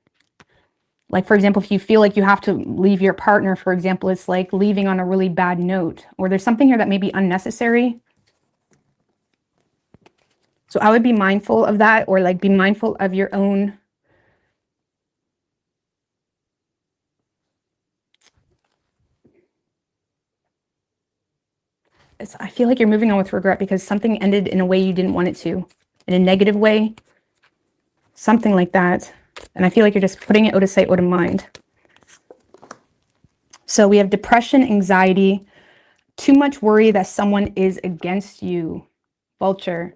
like, for example, if you feel like you have to leave your partner, for example, it's like leaving on a really bad note, or there's something here that may be unnecessary. So I would be mindful of that, or like be mindful of your own. I feel like you're moving on with regret because something ended in a way you didn't want it to, in a negative way, something like that. And I feel like you're just putting it out of sight, out of mind. So we have depression, anxiety, too much worry that someone is against you, Vulture.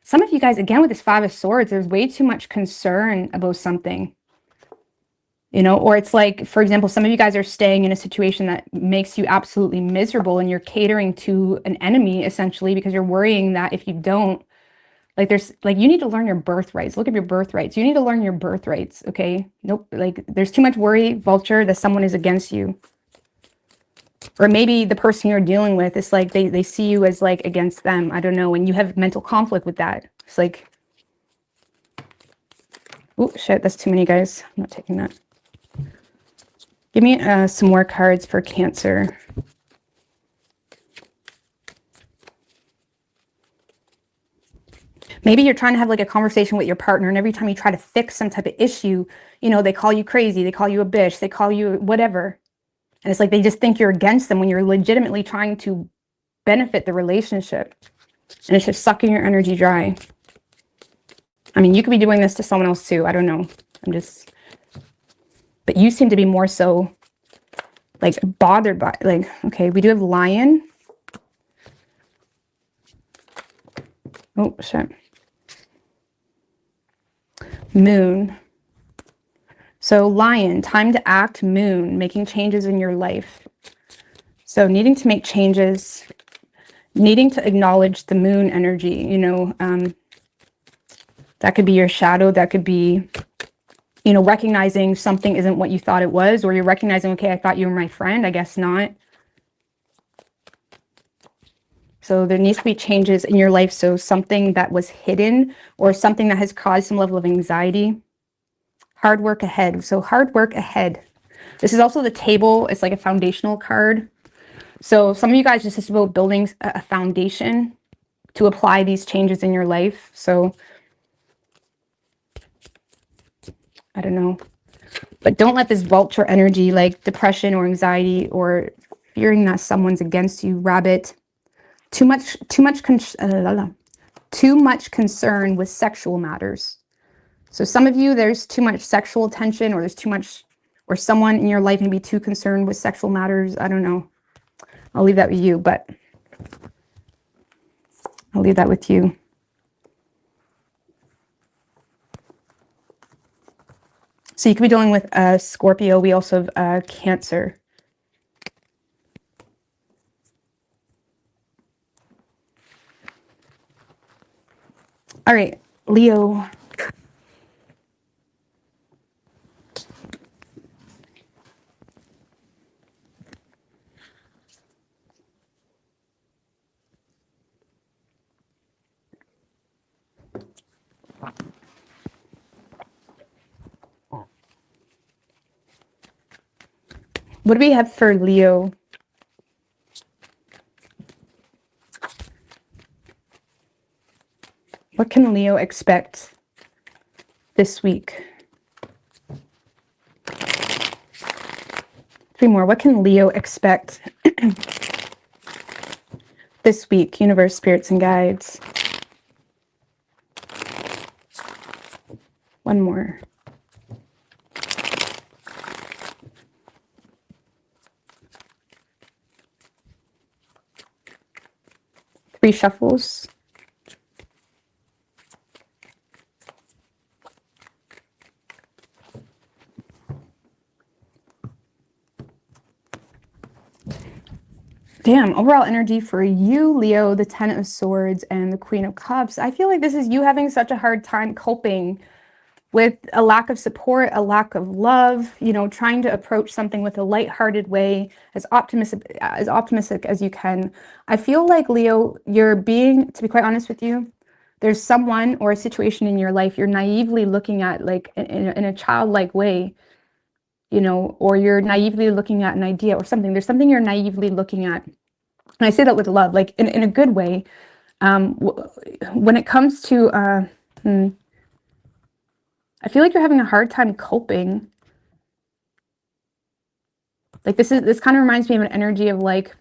Some of you guys, again, with this Five of Swords, there's way too much concern about something. You know, or it's like, for example, some of you guys are staying in a situation that makes you absolutely miserable, and you're catering to an enemy, essentially, because you're worrying that if you don't, like, there's, like, you need to learn your birthrights. Look at your birthrights. You need to learn your birthrights, okay? Nope, like, there's too much worry, Vulture, that someone is against you. Or maybe the person you're dealing with is like, they see you as, like, against them. I don't know, and you have mental conflict with that. It's like, oh, shit, that's too many, guys. I'm not taking that. Give me some more cards for Cancer. Maybe you're trying to have like a conversation with your partner, and every time you try to fix some type of issue, you know, they call you crazy, they call you a bitch, they call you whatever. And it's like they just think you're against them when you're legitimately trying to benefit the relationship. And it's just sucking your energy dry. I mean, you could be doing this to someone else too. I don't know. But you seem to be more so like bothered by, like, okay, we do have Lion. Oh, shit. Moon. So Lion, time to act. Moon, making changes in your life. So needing to make changes, needing to acknowledge the moon energy, you know, that could be your shadow. That could be, you know, recognizing something isn't what you thought it was, or you're recognizing, okay, I thought you were my friend, I guess not. So there needs to be changes in your life. So something that was hidden, or something that has caused some level of anxiety. Hard work ahead. So hard work ahead. This is also the Table. It's like a foundational card. So some of you guys, just is about building a foundation to apply these changes in your life. So I don't know. But don't let this Vulture energy, like depression or anxiety or fearing that someone's against you, Rabbit. Too much concern with sexual matters. So some of you, there's too much sexual tension, or there's too much, or someone in your life may be too concerned with sexual matters. I don't know. I'll leave that with you, but I'll leave that with you. So you could be dealing with Scorpio. We also have Cancer. All right, Leo. What do we have for Leo? What can Leo expect this week? 3 more. What can Leo expect this week? Universe, spirits, and guides. 1 more. Three shuffles. Damn, overall energy for you, Leo, the 10 of Swords and the Queen of Cups. I feel like this is you having such a hard time coping with a lack of support, a lack of love, you know, trying to approach something with a lighthearted way, as optimistic as you can. I feel like, Leo, you're being, to be quite honest with you, there's someone or a situation in your life you're naively looking at, like in a childlike way, you know, or you're naively looking at an idea or something. There's something you're naively looking at. And I say that with love, like in a good way. When it comes to, I feel like you're having a hard time coping. Like this kind of reminds me of an energy of like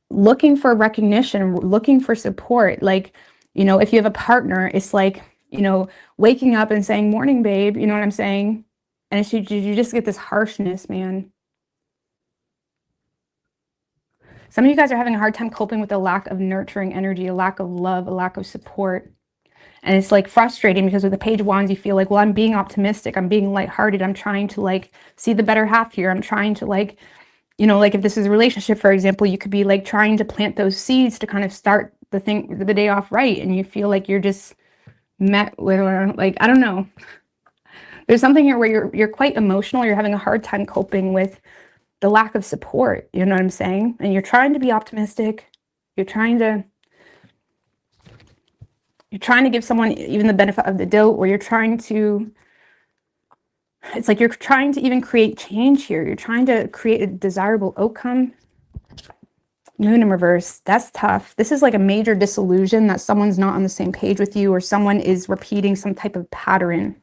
looking for recognition, looking for support. Like, you know, if you have a partner, it's like, you know, waking up and saying, morning, babe, you know what I'm saying? And it's, you just get this harshness, man. Some of you guys are having a hard time coping with a lack of nurturing energy, a lack of love, a lack of support. And it's like frustrating because with the Page of Wands, you feel like, well, I'm being optimistic. I'm being lighthearted. I'm trying to like see the better half here. I'm trying to like, you know, like if this is a relationship, for example, you could be like trying to plant those seeds to kind of start the day off right. And you feel like you're just met with, like, I don't know. There's something here where you're quite emotional. You're having a hard time coping with the lack of support. You know what I'm saying? And you're trying to be optimistic. You're trying to give someone even the benefit of the doubt, or you're trying to, it's like you're trying to even create change here. You're trying to create a desirable outcome. Moon in reverse. That's tough. This is like a major disillusion that someone's not on the same page with you, or someone is repeating some type of pattern.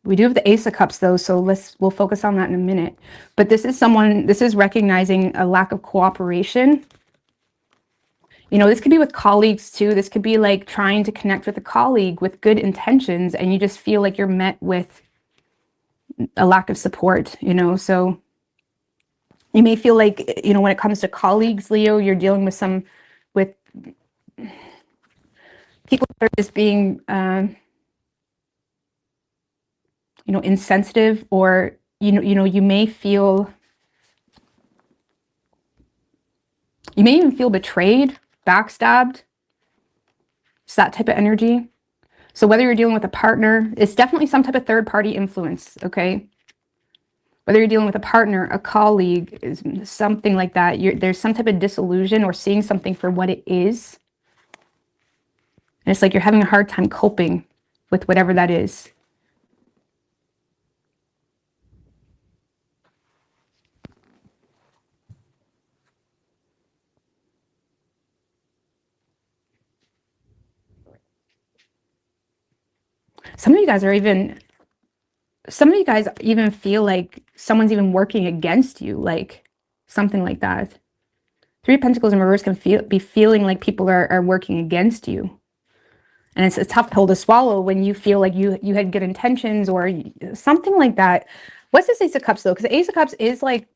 We do have the Ace of Cups though, so we'll focus on that in a minute. But this is recognizing a lack of cooperation. You know, this could be with colleagues too. This could be like trying to connect with a colleague with good intentions, and you just feel like you're met with a lack of support, you know. So you may feel like, you know, when it comes to colleagues, Leo, you're dealing with people that are just being, you know, insensitive, or, you know, you may even feel betrayed, backstabbed. It's that type of energy. So whether you're dealing with a partner, it's definitely some type of third-party influence, okay? Whether you're dealing with a partner, a colleague, is something like that. There's some type of disillusion or seeing something for what it is. And it's like you're having a hard time coping with whatever that is. Some of you guys even feel like someone's even working against you, like something like that. 3 of Pentacles in reverse can be feeling like people are working against you. And it's a tough pill to swallow when you feel like you had good intentions or something like that. What's this Ace of Cups though? Because the Ace of Cups is like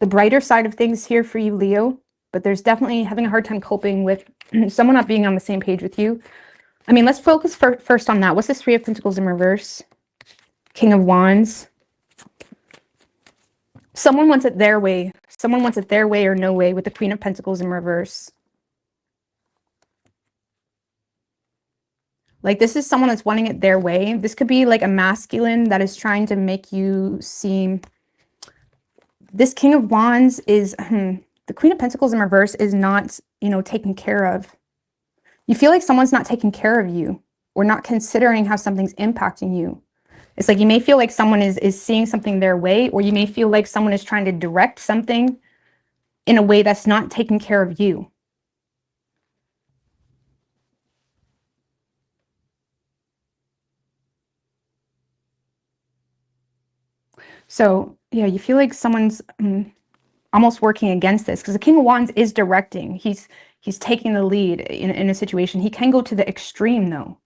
the brighter side of things here for you, Leo. But there's definitely having a hard time coping with someone not being on the same page with you. I mean, let's focus first on that. What's this Three of Pentacles in reverse? King of Wands. Someone wants it their way. Someone wants it their way or no way with the Queen of Pentacles in reverse. Like, this is someone that's wanting it their way. This could be like a masculine that is trying to make you seem... This King of Wands is... the Queen of Pentacles in reverse is not, you know, taken care of. You feel like someone's not taking care of you or not considering how something's impacting you. It's like you may feel like someone is seeing something their way, or you may feel like someone is trying to direct something in a way that's not taking care of you. So, yeah, you feel like someone's almost working against this, because the King of Wands is directing. He's taking the lead in a situation. He can go to the extreme, though.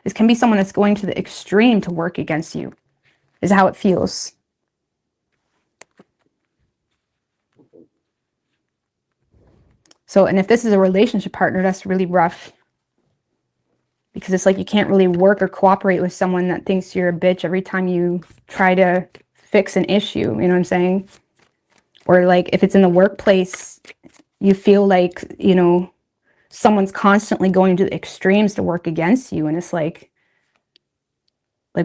This can be someone that's going to the extreme to work against you, is how it feels. So, and if this is a relationship partner, that's really rough. Because it's like you can't really work or cooperate with someone that thinks you're a bitch every time you try to fix an issue. You know what I'm saying? Or like if it's in the workplace, you feel like, you know, someone's constantly going to the extremes to work against you. And it's like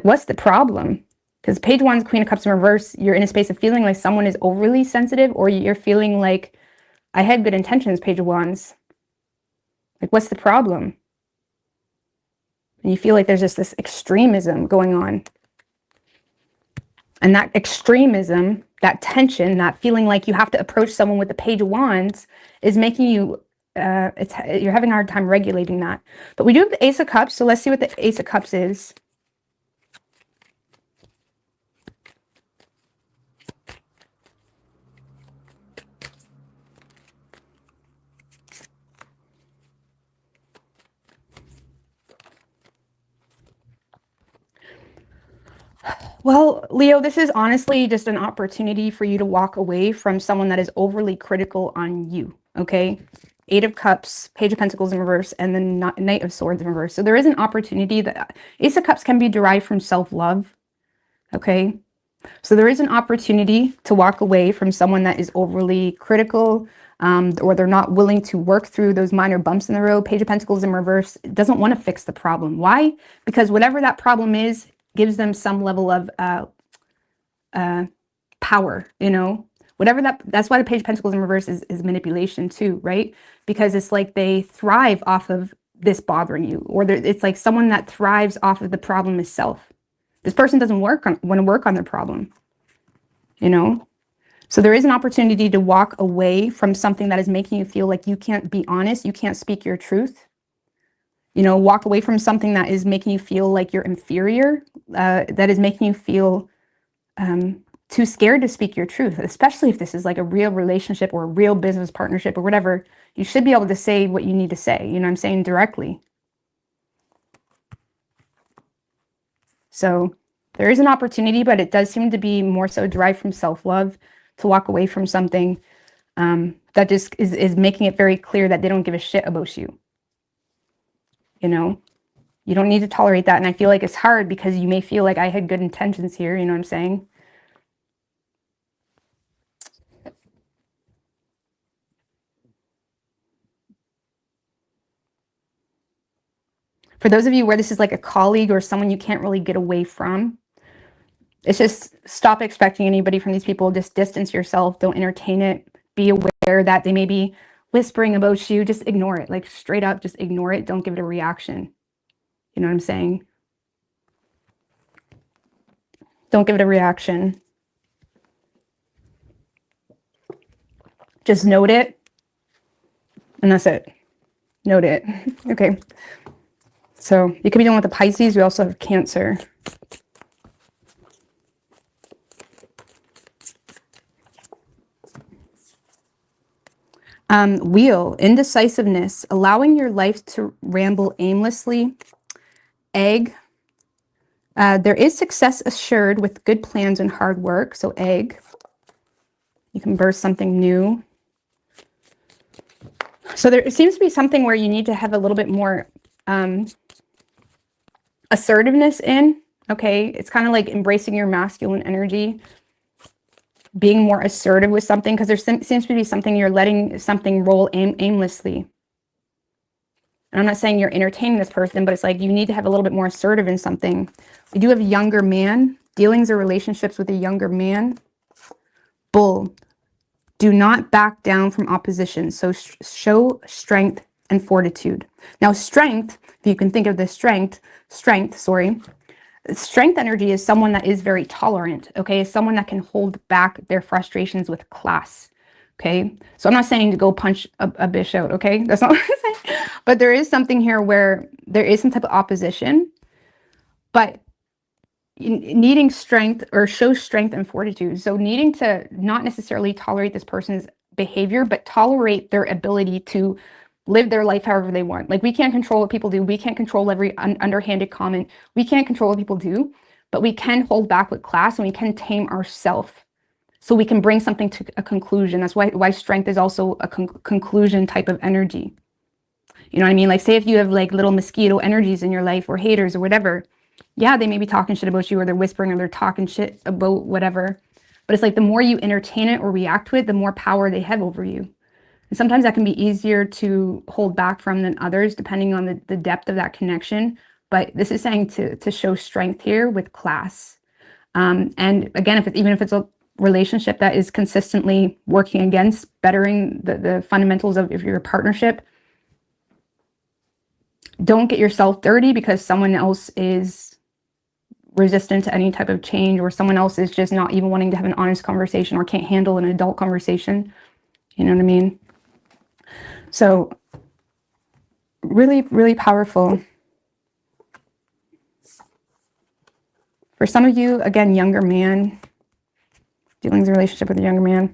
what's the problem? Because Page of Wands, Queen of Cups in reverse, you're in a space of feeling like someone is overly sensitive, or you're feeling like, I had good intentions, Page of Wands. Like, what's the problem? And you feel like there's just this extremism going on. And that extremism, that tension, that feeling like you have to approach someone with the Page of Wands is making you, you're having a hard time regulating that. But we do have the Ace of Cups, so let's see what the Ace of Cups is. Well, Leo, this is honestly just an opportunity for you to walk away from someone that is overly critical on you, okay? Eight of Cups, Page of Pentacles in reverse, and then Knight of Swords in reverse. So there is an opportunity that Ace of Cups can be derived from self-love, okay? So there is an opportunity to walk away from someone that is overly critical, or they're not willing to work through those minor bumps in the road. Page of Pentacles in reverse doesn't want to fix the problem. Why? Because whatever that problem is, gives them some level of power, you know, whatever that's why the Page of Pentacles in reverse is manipulation too, right? Because it's like they thrive off of this bothering you, or it's like someone that thrives off of the problem itself. This person doesn't want to work on their problem, you know? So there is an opportunity to walk away from something that is making you feel like you can't be honest, you can't speak your truth. You know, walk away from something that is making you feel like you're inferior, that is making you feel too scared to speak your truth, especially if this is like a real relationship or a real business partnership or whatever. You should be able to say what you need to say, you know what I'm saying, directly. So there is an opportunity, but it does seem to be more so derived from self-love, to walk away from something that just is making it very clear that they don't give a shit about you. You know, you don't need to tolerate that. And I feel like it's hard because you may feel like I had good intentions here. You know what I'm saying? For those of you where this is like a colleague or someone you can't really get away from, it's just stop expecting anybody from these people. Just distance yourself. Don't entertain it. Be aware that they may be whispering about you. Just ignore it. Like straight up, just ignore it. Don't give it a reaction. You know what I'm saying? Don't give it a reaction. Just note it. And that's it. Note it. Okay. So you could be dealing with the Pisces. We also have Cancer. Wheel, indecisiveness, allowing your life to ramble aimlessly. Egg, there is success assured with good plans and hard work. So egg, you can birth something new. So there seems to be something where you need to have a little bit more assertiveness in, okay? It's kind of like embracing your masculine energy, being more assertive with something, because there seems to be something you're letting something roll aimlessly. And I'm not saying you're entertaining this person, but it's like you need to have a little bit more assertive in something. We do have a younger man, dealings or relationships with a younger man. Bull. Do not back down from opposition. So show strength and fortitude. Now, strength, if you can think of the strength energy is someone that is very tolerant, okay? Someone that can hold back their frustrations with class, okay? So I'm not saying to go punch a bitch out, okay? That's not what I'm saying. But there is something here where there is some type of opposition, but needing strength or show strength and fortitude. So needing to not necessarily tolerate this person's behavior, but tolerate their ability to live their life however they want. Like, we can't control what people do. We can't control every underhanded comment. We can't control what people do, but we can hold back with class, and we can tame ourselves so we can bring something to a conclusion. That's why strength is also a conclusion type of energy. You know what I mean? Like, say if you have like little mosquito energies in your life, or haters or whatever, yeah, they may be talking shit about you, or they're whispering, or they're talking shit about whatever. But it's like the more you entertain it or react to it, the more power they have over you. And sometimes that can be easier to hold back from than others, depending on the depth of that connection. But this is saying to show strength here with class. And again, even if it's a relationship that is consistently working against bettering the fundamentals of your partnership, don't get yourself dirty because someone else is resistant to any type of change, or someone else is just not even wanting to have an honest conversation, or can't handle an adult conversation. You know what I mean? So really, really powerful. For some of you, again, younger man, dealings in a relationship with a younger man.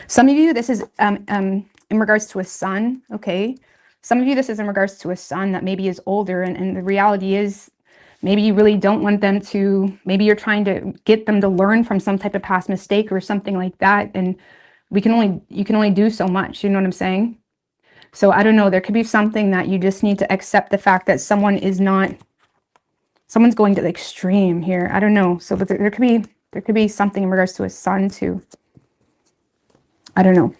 Some of you, this is in regards to a son, okay? Some of you, this is in regards to a son that maybe is older, and the reality is maybe you really don't want them to, maybe you're trying to get them to learn from some type of past mistake or something like that, and you can only do so much, you know what I'm saying? So I don't know, there could be something that you just need to accept the fact that someone's going to the extreme here. I don't know. So but there could be something in regards to a son too. I don't know.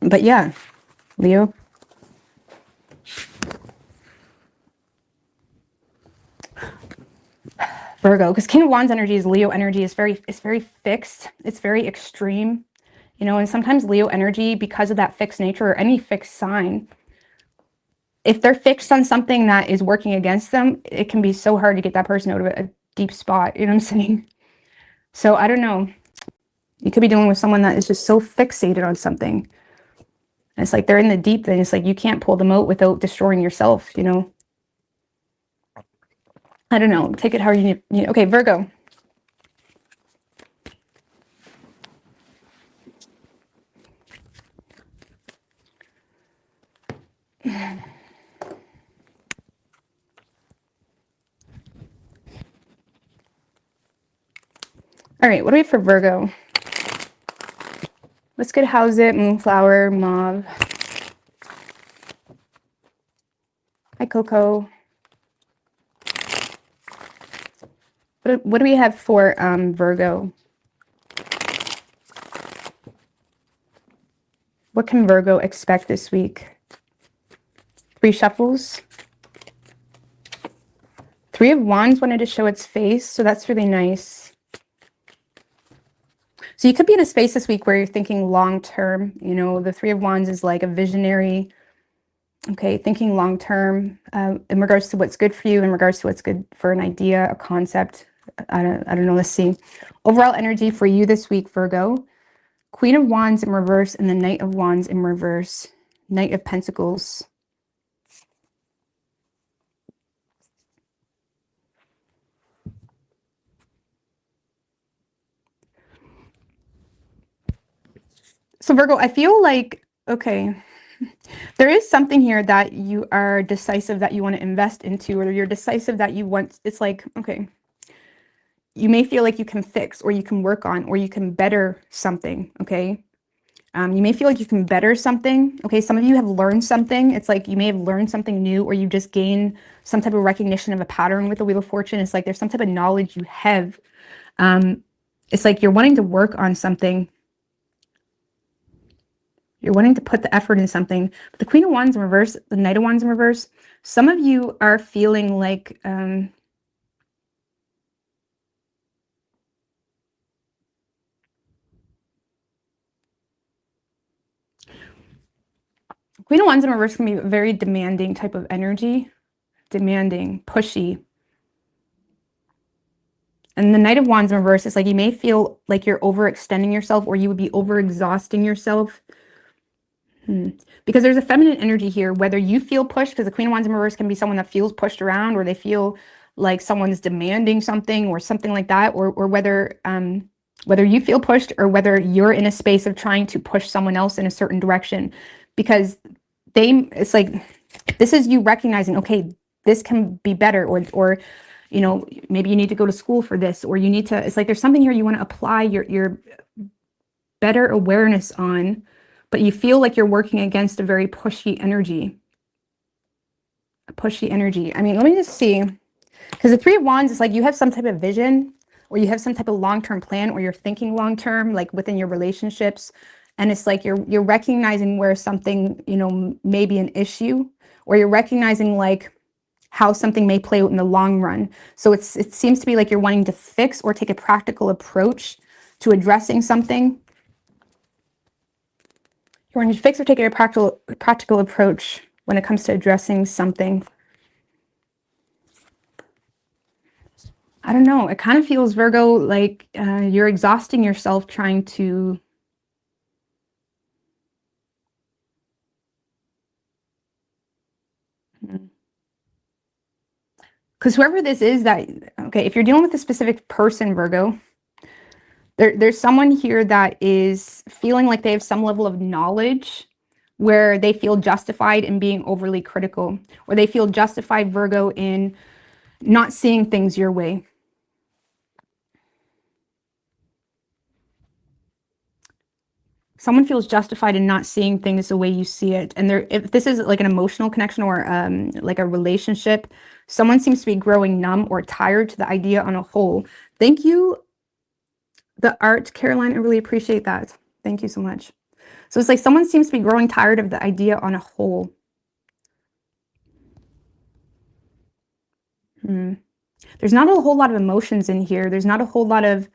But yeah, Leo. Virgo, because King of Wands energy is Leo energy. It's very fixed. It's very extreme, you know. And sometimes Leo energy, because of that fixed nature, or any fixed sign, if they're fixed on something that is working against them, it can be so hard to get that person out of a deep spot. You know what I'm saying? So I don't know. You could be dealing with someone that is just so fixated on something. And it's like they're in the deep end. It's like you can't pull them out without destroying yourself, you know. I don't know. Take it how you need. Okay, Virgo. All right, what do we have for Virgo? Let's get How's It, Moonflower, Mauve. Hi, Coco. What do we have for Virgo? What can Virgo expect this week? 3 shuffles. 3 of Wands wanted to show its face, so that's really nice. So you could be in a space this week where you're thinking long term. You know, the 3 of Wands is like a visionary. Okay, thinking long term in regards to what's good for you, in regards to what's good for an idea, a concept. I don't know. Let's see. Overall energy for you this week, Virgo. Queen of Wands in reverse and the Knight of Wands in reverse. Knight of Pentacles. So Virgo, I feel like, okay, there is something here that you are decisive that you want to invest into, or you're decisive that you want, it's like, okay, you may feel like you can fix, or you can work on, or you can better something, okay? You may feel like you can better something. Okay, some of you have learned something. It's like you may have learned something new, or you just gain some type of recognition of a pattern with the Wheel of Fortune. It's like there's some type of knowledge you have. It's like you're wanting to work on something. You're wanting to put the effort in something. But the Queen of Wands in reverse, the Knight of Wands in reverse, some of you are feeling like Queen of Wands in reverse can be a very demanding type of energy. Demanding, pushy. And the Knight of Wands in reverse is like you may feel like you're overextending yourself, or you would be overexhausting yourself. Because there's a feminine energy here, whether you feel pushed, because the Queen of Wands in reverse can be someone that feels pushed around, or they feel like someone's demanding something or something like that, or whether you feel pushed, or whether you're in a space of trying to push someone else in a certain direction. Because it's like, this is you recognizing, okay, this can be better, or you know, maybe you need to go to school for this, or you need to, it's like there's something here you want to apply your better awareness on, but you feel like you're working against a very pushy energy. A pushy energy. I mean, let me just see. Because the Three of Wands is like you have some type of vision, or you have some type of long-term plan, or you're thinking long-term, like within your relationships. And it's like you're recognizing where something, you know, may be an issue, or you're recognizing like how something may play out in the long run. So it seems to be like you're wanting to fix or take a practical approach to addressing something. You're wanting to fix or take a practical approach when it comes to addressing something. I don't know. It kind of feels, Virgo, like you're exhausting yourself trying to because whoever this is that, okay, if you're dealing with a specific person, Virgo, there's someone here that is feeling like they have some level of knowledge where they feel justified in being overly critical, or they feel justified, Virgo, in not seeing things your way. Someone feels justified in not seeing things the way you see it. And if this is like an emotional connection, or like a relationship, someone seems to be growing numb or tired to the idea on a whole. Thank you, the art, Caroline. I really appreciate that. Thank you so much. So it's like someone seems to be growing tired of the idea on a whole. There's not a whole lot of emotions in here. There's not a whole lot of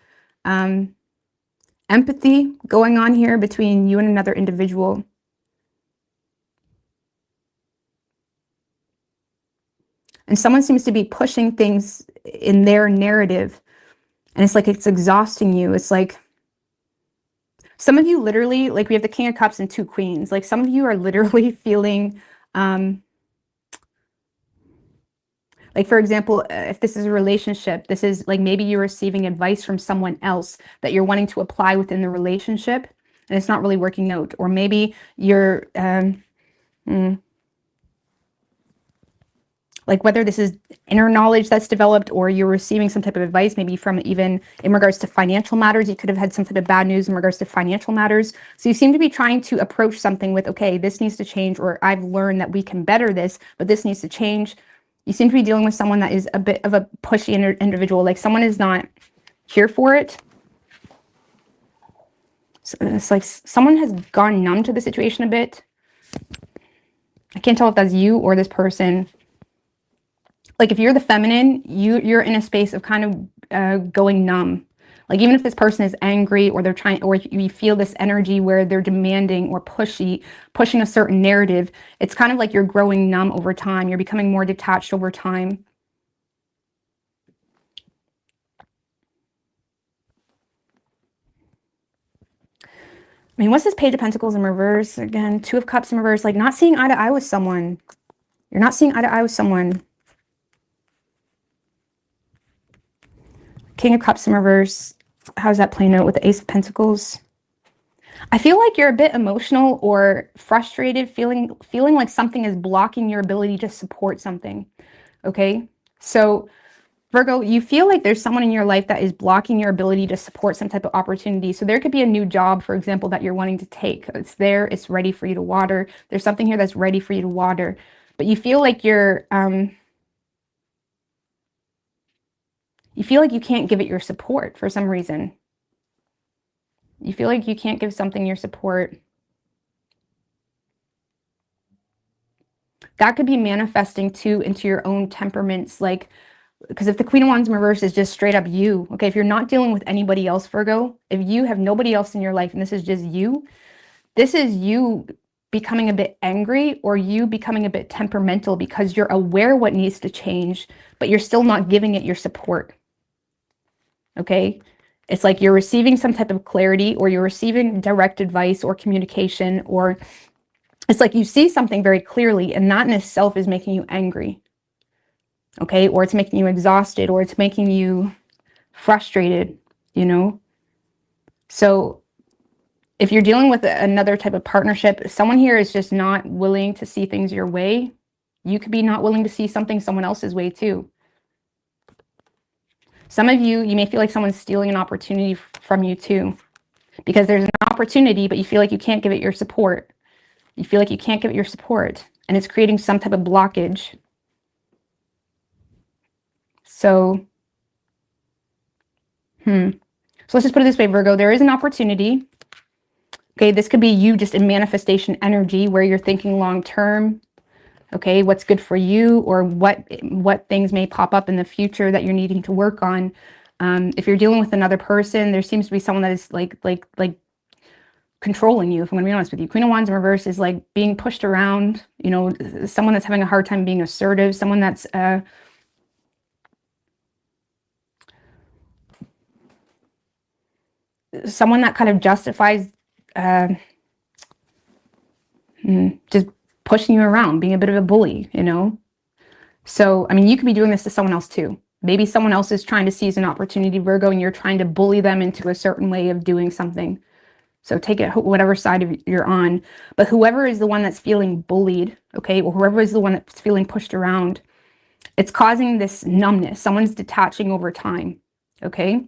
empathy going on here between you and another individual. And someone seems to be pushing things in their narrative. And it's like it's exhausting you. It's like some of you literally, like we have the King of Cups and two Queens. Like some of you are literally feeling, like, for example, if this is a relationship, this is like maybe you're receiving advice from someone else that you're wanting to apply within the relationship, and it's not really working out. Or maybe you're, like whether this is inner knowledge that's developed, or you're receiving some type of advice, maybe from even in regards to financial matters. You could have had some type of bad news in regards to financial matters. So you seem to be trying to approach something with, okay, this needs to change, or I've learned that we can better this, but this needs to change. You seem to be dealing with someone that is a bit of a pushy individual, like someone is not here for it. So it's like someone has gone numb to the situation a bit. I can't tell if that's you or this person. Like if you're the feminine, you're in a space of kind of going numb. Like even if this person is angry, or they're trying, or you feel this energy where they're demanding or pushing a certain narrative, it's kind of like you're growing numb over time. You're becoming more detached over time. I mean, what's this Page of Pentacles in reverse? Again, Two of Cups in reverse, like not seeing eye to eye with someone. You're not seeing eye to eye with someone. King of Cups in reverse. How's that playing out with the Ace of Pentacles? I feel like you're a bit emotional or frustrated, feeling like something is blocking your ability to support something. Okay, so Virgo, you feel like there's someone in your life that is blocking your ability to support some type of opportunity. So there could be a new job, for example, that you're wanting to take. It's there, it's ready for you to water. There's something here that's ready for you to water. But you feel like you feel like you can't give it your support for some reason. You feel like you can't give something your support. That could be manifesting too into your own temperaments, like, because if the Queen of Wands in reverse is just straight up you, okay, if you're not dealing with anybody else, Virgo, if you have nobody else in your life and this is just you, this is you becoming a bit angry or you becoming a bit temperamental because you're aware what needs to change, but you're still not giving it your support, okay? It's like you're receiving some type of clarity or you're receiving direct advice or communication, or it's like you see something very clearly and that in itself is making you angry. Okay, or it's making you exhausted, or it's making you frustrated, you know? So if you're dealing with another type of partnership, someone here is just not willing to see things your way. You could be not willing to see something someone else's way too. Some of you, you may feel like someone's stealing an opportunity from you too, because there's an opportunity, but you feel like you can't give it your support. You feel like you can't give it your support, and it's creating some type of blockage. So, so let's just put it this way, Virgo, there is an opportunity. Okay, this could be you just in manifestation energy where you're thinking long term. Okay, what's good for you, or what things may pop up in the future that you're needing to work on. If you're dealing with another person, there seems to be someone that is like controlling you, if I'm going to be honest with you. Queen of Wands in reverse is like being pushed around, you know, someone that's having a hard time being assertive, someone that's someone that kind of justifies just pushing you around, being a bit of a bully, you know? So, I mean, you could be doing this to someone else too. Maybe someone else is trying to seize an opportunity, Virgo, and you're trying to bully them into a certain way of doing something. So take it whatever side you're on. But whoever is the one that's feeling bullied, okay, or whoever is the one that's feeling pushed around, it's causing this numbness. Someone's detaching over time, okay?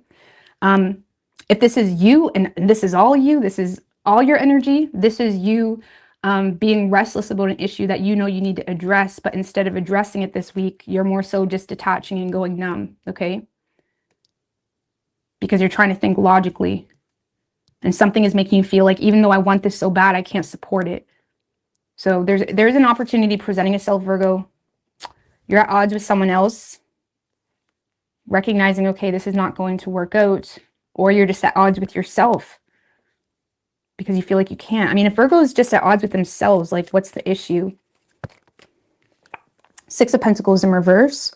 If this is you, and this is all you, this is all your energy, this is you being restless about an issue that you know you need to address, but instead of addressing it this week, you're more so just detaching and going numb, okay? Because you're trying to think logically. And something is making you feel like, even though I want this so bad, I can't support it. So there's an opportunity presenting itself, Virgo. You're at odds with someone else, recognizing, okay, this is not going to work out, or you're just at odds with yourself because you feel like you can't. I mean, if Virgo is just at odds with themselves, like, what's the issue? Six of Pentacles in reverse.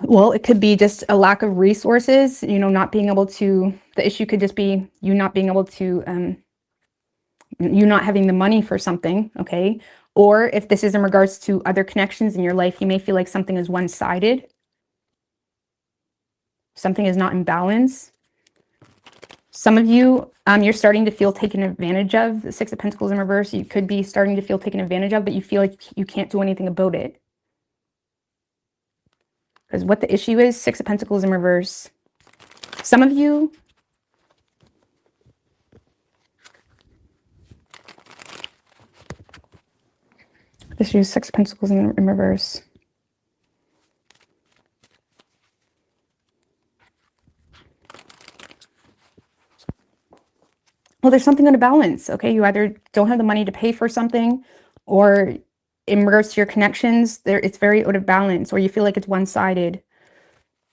Well, it could be just a lack of resources, you know, not being able to, the issue could just be you not being able to, you not having the money for something, okay? Or if this is in regards to other connections in your life, you may feel like something is one-sided. Something is not in balance. Some of you, you're starting to feel taken advantage of. The Six of Pentacles in reverse, you could be starting to feel taken advantage of, but you feel like you can't do anything about it. Because what the issue is, Six of Pentacles in reverse. Some of you, this is Six of Pentacles in reverse. Well, there's something out of balance, okay? You either don't have the money to pay for something, or in regards to your connections, it's very out of balance, or you feel like it's one-sided,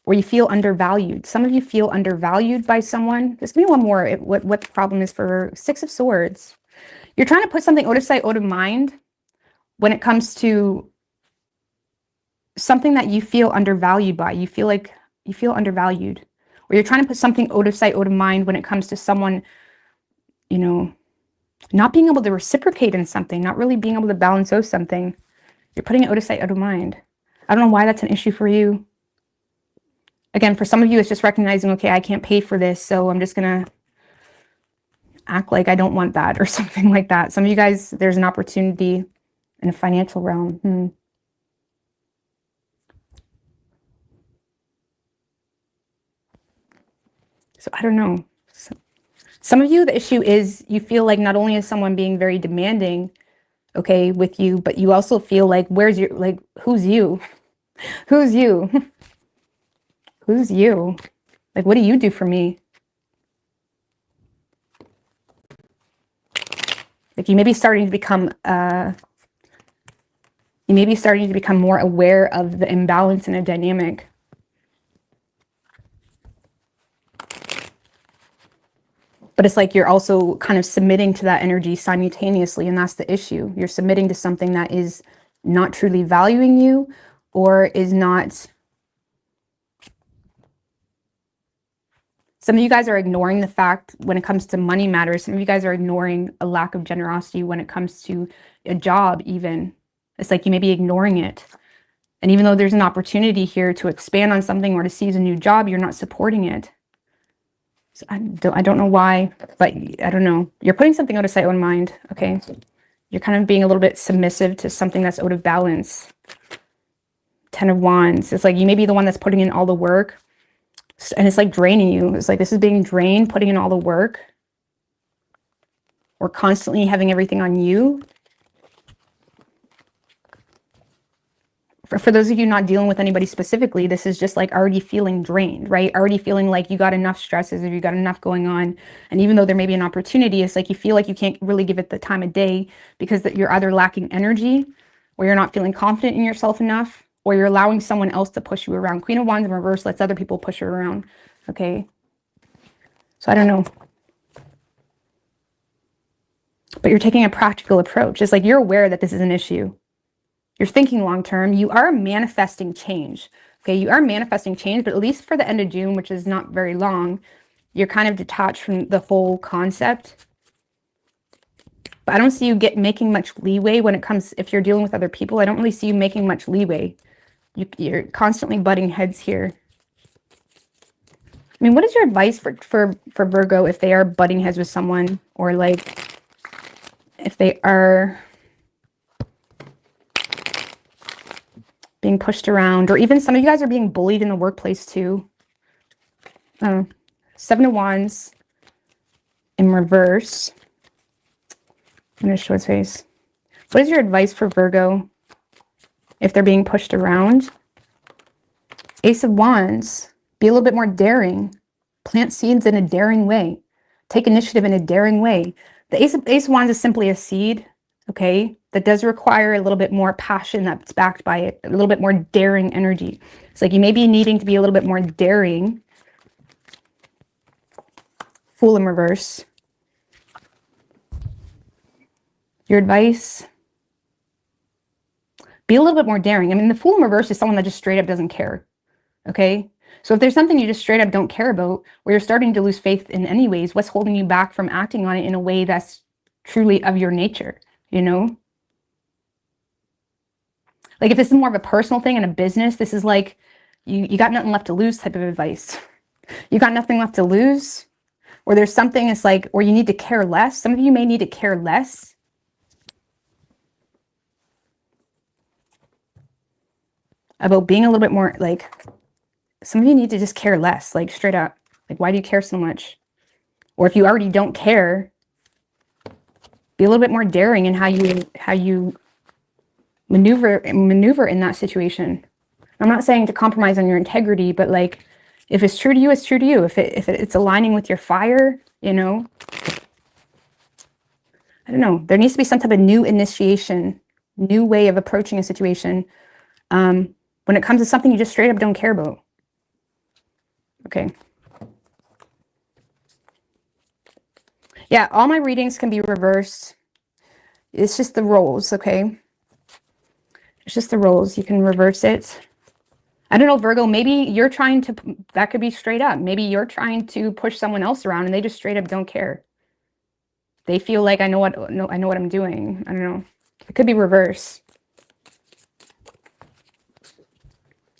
or you feel undervalued. Some of you feel undervalued by someone. Just give me one more, what the problem is for Six of Swords. You're trying to put something out of sight, out of mind when it comes to something that you feel undervalued by. You feel like you feel undervalued, or you're trying to put something out of sight, out of mind when it comes to someone, you know, not being able to reciprocate in something, not really being able to balance out something. You're putting it out of sight, out of mind. I don't know why that's an issue for you. Again, for some of you, it's just recognizing, okay, I can't pay for this, so I'm just going to act like I don't want that or something like that. Some of you guys, there's an opportunity in a financial realm. So I don't know. Some of you, the issue is you feel like not only is someone being very demanding, okay, with you, but you also feel like, where's your, like, who's you? Who's you? Who's you? Like, what do you do for me? Like, you may be starting to become, more aware of the imbalance in a dynamic. But it's like you're also kind of submitting to that energy simultaneously, and that's the issue. You're submitting to something that is not truly valuing you, or is not. Some of you guys are ignoring the fact when it comes to money matters. Some of you guys are ignoring a lack of generosity when it comes to a job even. It's like you may be ignoring it. And even though there's an opportunity here to expand on something or to seize a new job, you're not supporting it. So I don't know why, but I don't know. You're putting something out of sight, out of mind, okay? You're kind of being a little bit submissive to something that's out of balance. 10 of Wands. It's like you may be the one that's putting in all the work, and it's like draining you. It's like this is being drained, putting in all the work, or constantly having everything on you. For those of you not dealing with anybody specifically, this is just like already feeling drained, right? Already feeling like you got enough stresses or you got enough going on. And even though there may be an opportunity, it's like you feel like you can't really give it the time of day because that you're either lacking energy, or you're not feeling confident in yourself enough, or you're allowing someone else to push you around. Queen of Wands in reverse lets other people push her around, okay? So I don't know. But you're taking a practical approach. It's like you're aware that this is an issue. You're thinking long-term. You are manifesting change. Okay, you are manifesting change, but at least for the end of June, which is not very long, you're kind of detached from the whole concept. But I don't see you making much leeway when it comes, if you're dealing with other people, I don't really see you making much leeway. You're constantly butting heads here. I mean, what is your advice for Virgo if they are butting heads with someone, or like if they are being pushed around, or even some of you guys are being bullied in the workplace too. 7 of Wands in reverse. I'm going to show his face. What is your advice for Virgo if they're being pushed around? Ace of Wands. Be a little bit more daring. Plant seeds in a daring way. Take initiative in a daring way. The Ace of Wands is simply a seed, okay? That does require a little bit more passion that's backed by it, a little bit more daring energy. It's like you may be needing to be a little bit more daring. Fool in reverse. Your advice? Be a little bit more daring. I mean, the Fool in reverse is someone that just straight up doesn't care, okay? So if there's something you just straight up don't care about, or you're starting to lose faith in anyways, what's holding you back from acting on it in a way that's truly of your nature, you know? Like if this is more of a personal thing and a business, this is like you got nothing left to lose type of advice. You got nothing left to lose, or there's something, it's like, or you need to care less. Some of you may need to care less. About being a little bit more like, some of you need to just care less, like straight up. Like, why do you care so much? Or if you already don't care, be a little bit more daring in how you maneuver in that situation. I'm not saying to compromise on your integrity, but like, if it's true to you, it's true to you. If it's aligning with your fire, you know, I don't know. There needs to be some type of new initiation, new way of approaching a situation. When it comes to something you just straight up don't care about. Okay. Yeah, all my readings can be reversed. It's just the roles, okay? It's just the roles. You can reverse it. I don't know, Virgo, maybe you're trying to, that could be straight up. Maybe you're trying to push someone else around and they just straight up don't care. They feel like I know what I'm doing. I don't know. It could be reverse.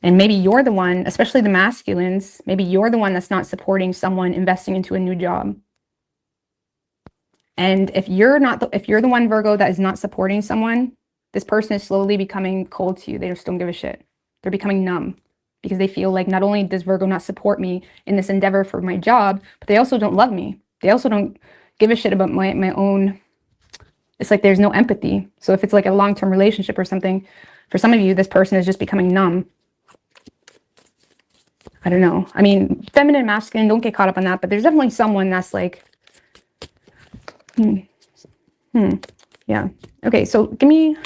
And maybe you're the one, especially the masculines, maybe you're the one that's not supporting someone investing into a new job. And if you're the one, Virgo, that is not supporting someone, this person is slowly becoming cold to you. They just don't give a shit. They're becoming numb. because they feel like not only does Virgo not support me in this endeavor for my job, but they also don't love me. They also don't give a shit about my own. It's like there's no empathy. So if it's like a long-term relationship or something, for some of you, this person is just becoming numb. I don't know. I mean, feminine, masculine, don't get caught up on that, but there's definitely someone that's like, yeah. Okay, so give me...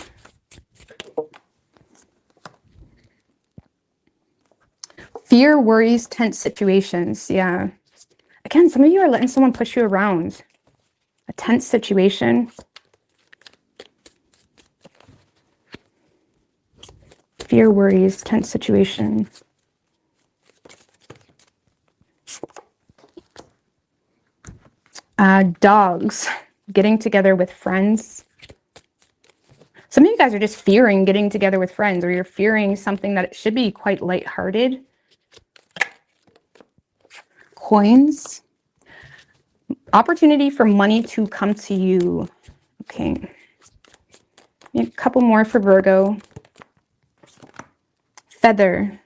Fear, worries, tense situations. Yeah. Again, some of you are letting someone push you around. A tense situation. Fear, worries, tense situation. Dogs. Getting together with friends. Some of you guys are just fearing getting together with friends, or you're fearing something that should be quite lighthearted. Coins. Opportunity for money to come to you. Okay. A couple more for Virgo. Feather.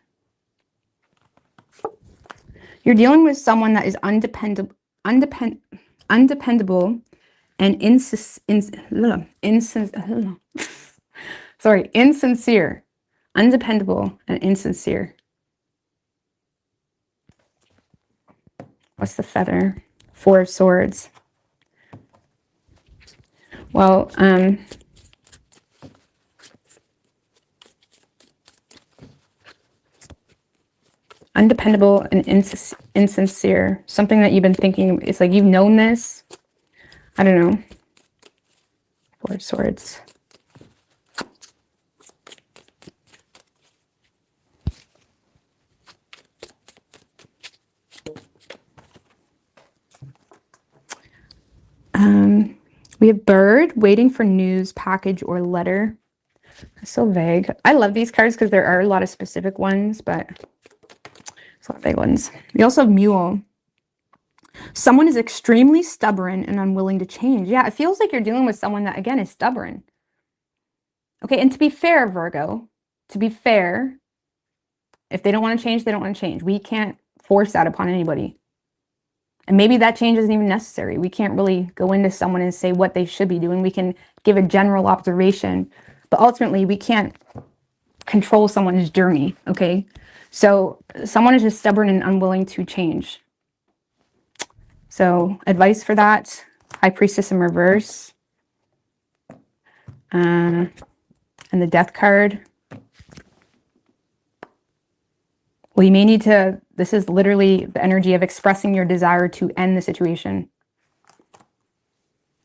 You're dealing with someone that is undependable and insincere. Undependable and insincere. What's the feather? Four of Swords. Well, undependable and insincere. Something that you've been thinking, it's like you've known this. I don't know. Four of Swords. We have bird, waiting for news, package, or letter. It's so vague. I love these cards because there are a lot of specific ones, but it's a lot of vague ones. We also have mule. Someone is extremely stubborn and unwilling to change. Yeah, it feels like you're dealing with someone that, again, is stubborn. Okay, and to be fair, Virgo, to be fair, if they don't want to change, they don't want to change. We can't force that upon anybody. And maybe that change isn't even necessary. We can't really go into someone and say what they should be doing. We can give a general observation, but ultimately we can't control someone's journey, okay? So someone is just stubborn and unwilling to change. So advice for that, High Priestess in reverse. And the Death card. Well, you may need to, this is literally the energy of expressing your desire to end the situation.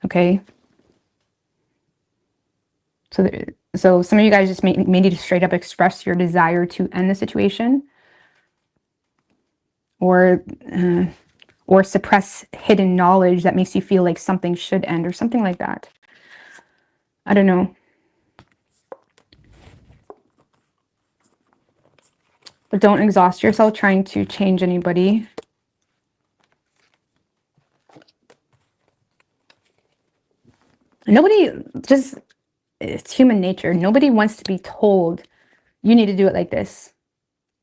Okay? So some of you guys just may need to straight up express your desire to end the situation. Or suppress hidden knowledge that makes you feel like something should end or something like that. I don't know. But don't exhaust yourself trying to change anybody. Nobody, just, it's human nature. Nobody wants to be told, you need to do it like this.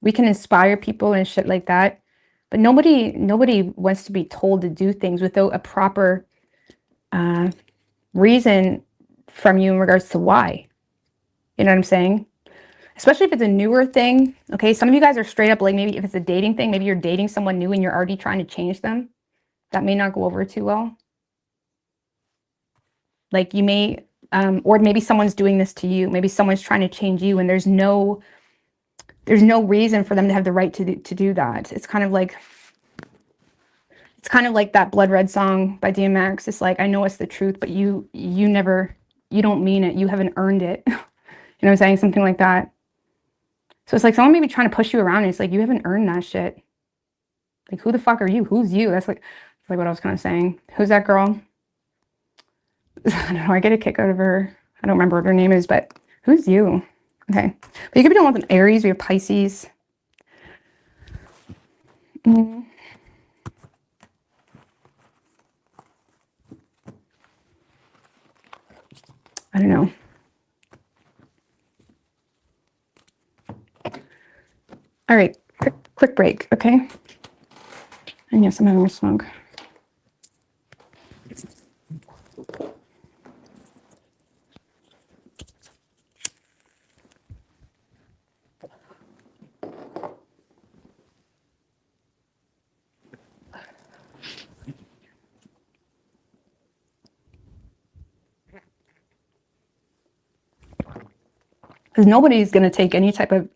We can inspire people and shit like that. But nobody wants to be told to do things without a proper reason from you in regards to why. You know what I'm saying? Especially if it's a newer thing. Okay, some of you guys are straight up like, maybe if it's a dating thing, maybe you're dating someone new and you're already trying to change them. That may not go over too well. Like you may, or maybe someone's doing this to you. Maybe someone's trying to change you and there's no reason for them to have the right to do that. It's kind of like that Blood Red song by DMX. It's like, I know it's the truth, but you don't mean it. You haven't earned it. You know what I'm saying? Something like that. So it's like someone may be trying to push you around and it's like, you haven't earned that shit. Like, who the fuck are you? Who's you? That's like what I was kind of saying. Who's that girl? I don't know. I get a kick out of her. I don't remember what her name is, but who's you? Okay. But you could be dealing with an Aries. We have Pisces. I don't know. All right, quick break, okay? And yes, I'm having a smoke. Because nobody's going to take any type of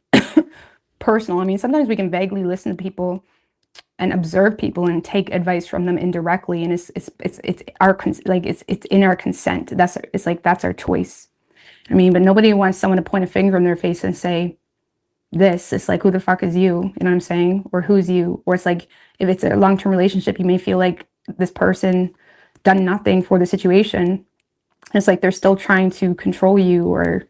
personal. I mean, sometimes we can vaguely listen to people and observe people and take advice from them indirectly, and it's our it's in our consent. That's our choice. I mean, but nobody wants someone to point a finger in their face and say this. It's like, who the fuck is you? You know what I'm saying? Or who's you? Or it's like, if it's a long-term relationship, you may feel like this person done nothing for the situation. It's like they're still trying to control you or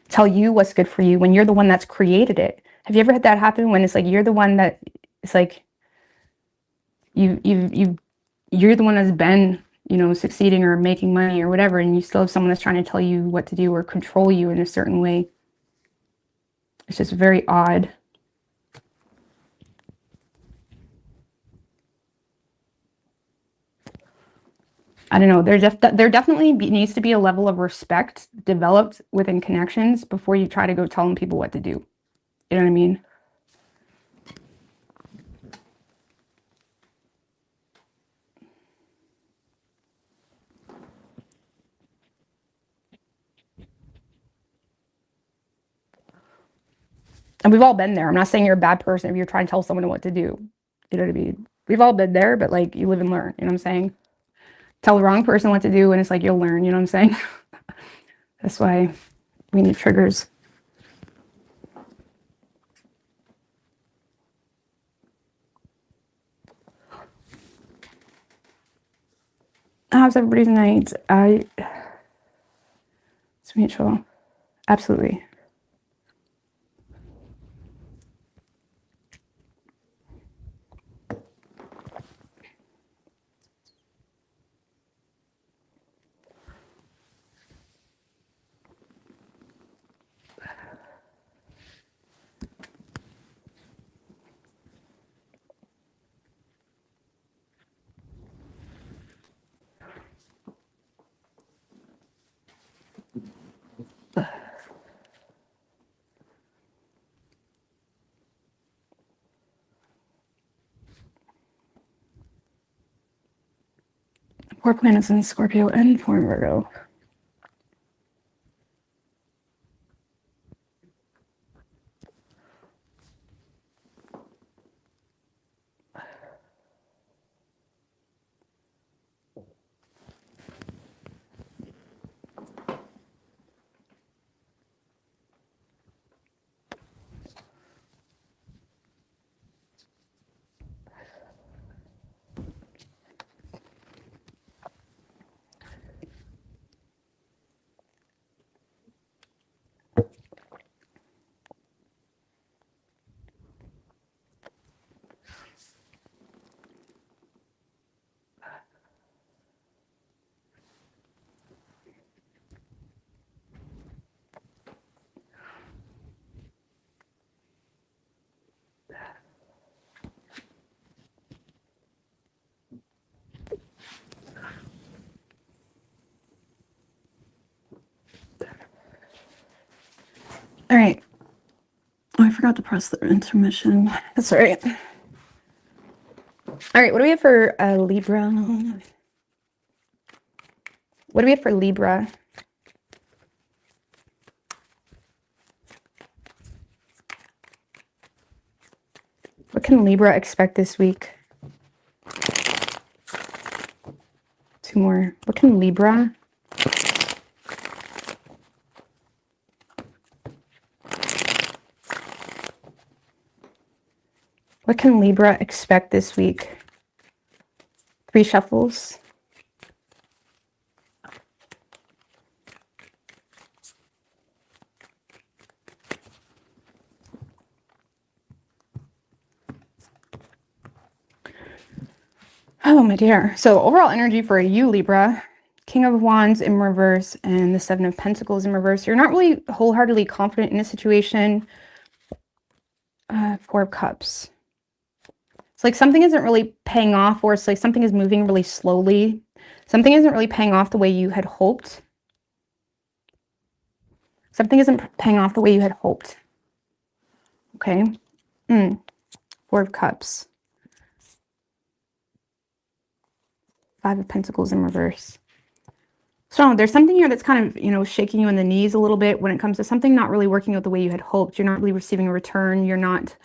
tell you what's good for you when you're the one that's created it. Have you ever had that happen when it's like you're the one that, it's like you're the one that's been, you know, succeeding or making money or whatever, and you still have someone that's trying to tell you what to do or control you in a certain way? It's just very odd. I don't know. There definitely needs to be a level of respect developed within connections before you try to go telling people what to do. You know what I mean? And we've all been there. I'm not saying you're a bad person if you're trying to tell someone what to do. You know what I mean? We've all been there, but like, you live and learn. You know what I'm saying? Tell the wrong person what to do, and it's like, you'll learn. You know what I'm saying? That's why we need triggers. How's everybody's night? It's mutual. Absolutely. Four planets in Scorpio and four in Virgo. All right. Oh, I forgot to press the intermission. That's all right. All right, what do we have for Libra? What do we have for Libra? What can Libra expect this week? Two more. What can Libra? What can Libra expect this week? 3 shuffles. Oh, my dear. So overall energy for you, Libra, King of Wands in reverse and the Seven of Pentacles in reverse. You're not really wholeheartedly confident in a situation. Four of Cups. It's like something isn't really paying off, or it's like something is moving really slowly. Something isn't really paying off the way you had hoped. Something isn't paying off the way you had hoped. Okay. Four of Cups. Five of Pentacles in reverse. So there's something here that's kind of, you know, shaking you in the knees a little bit when it comes to something not really working out the way you had hoped. You're not really receiving a return. You're not,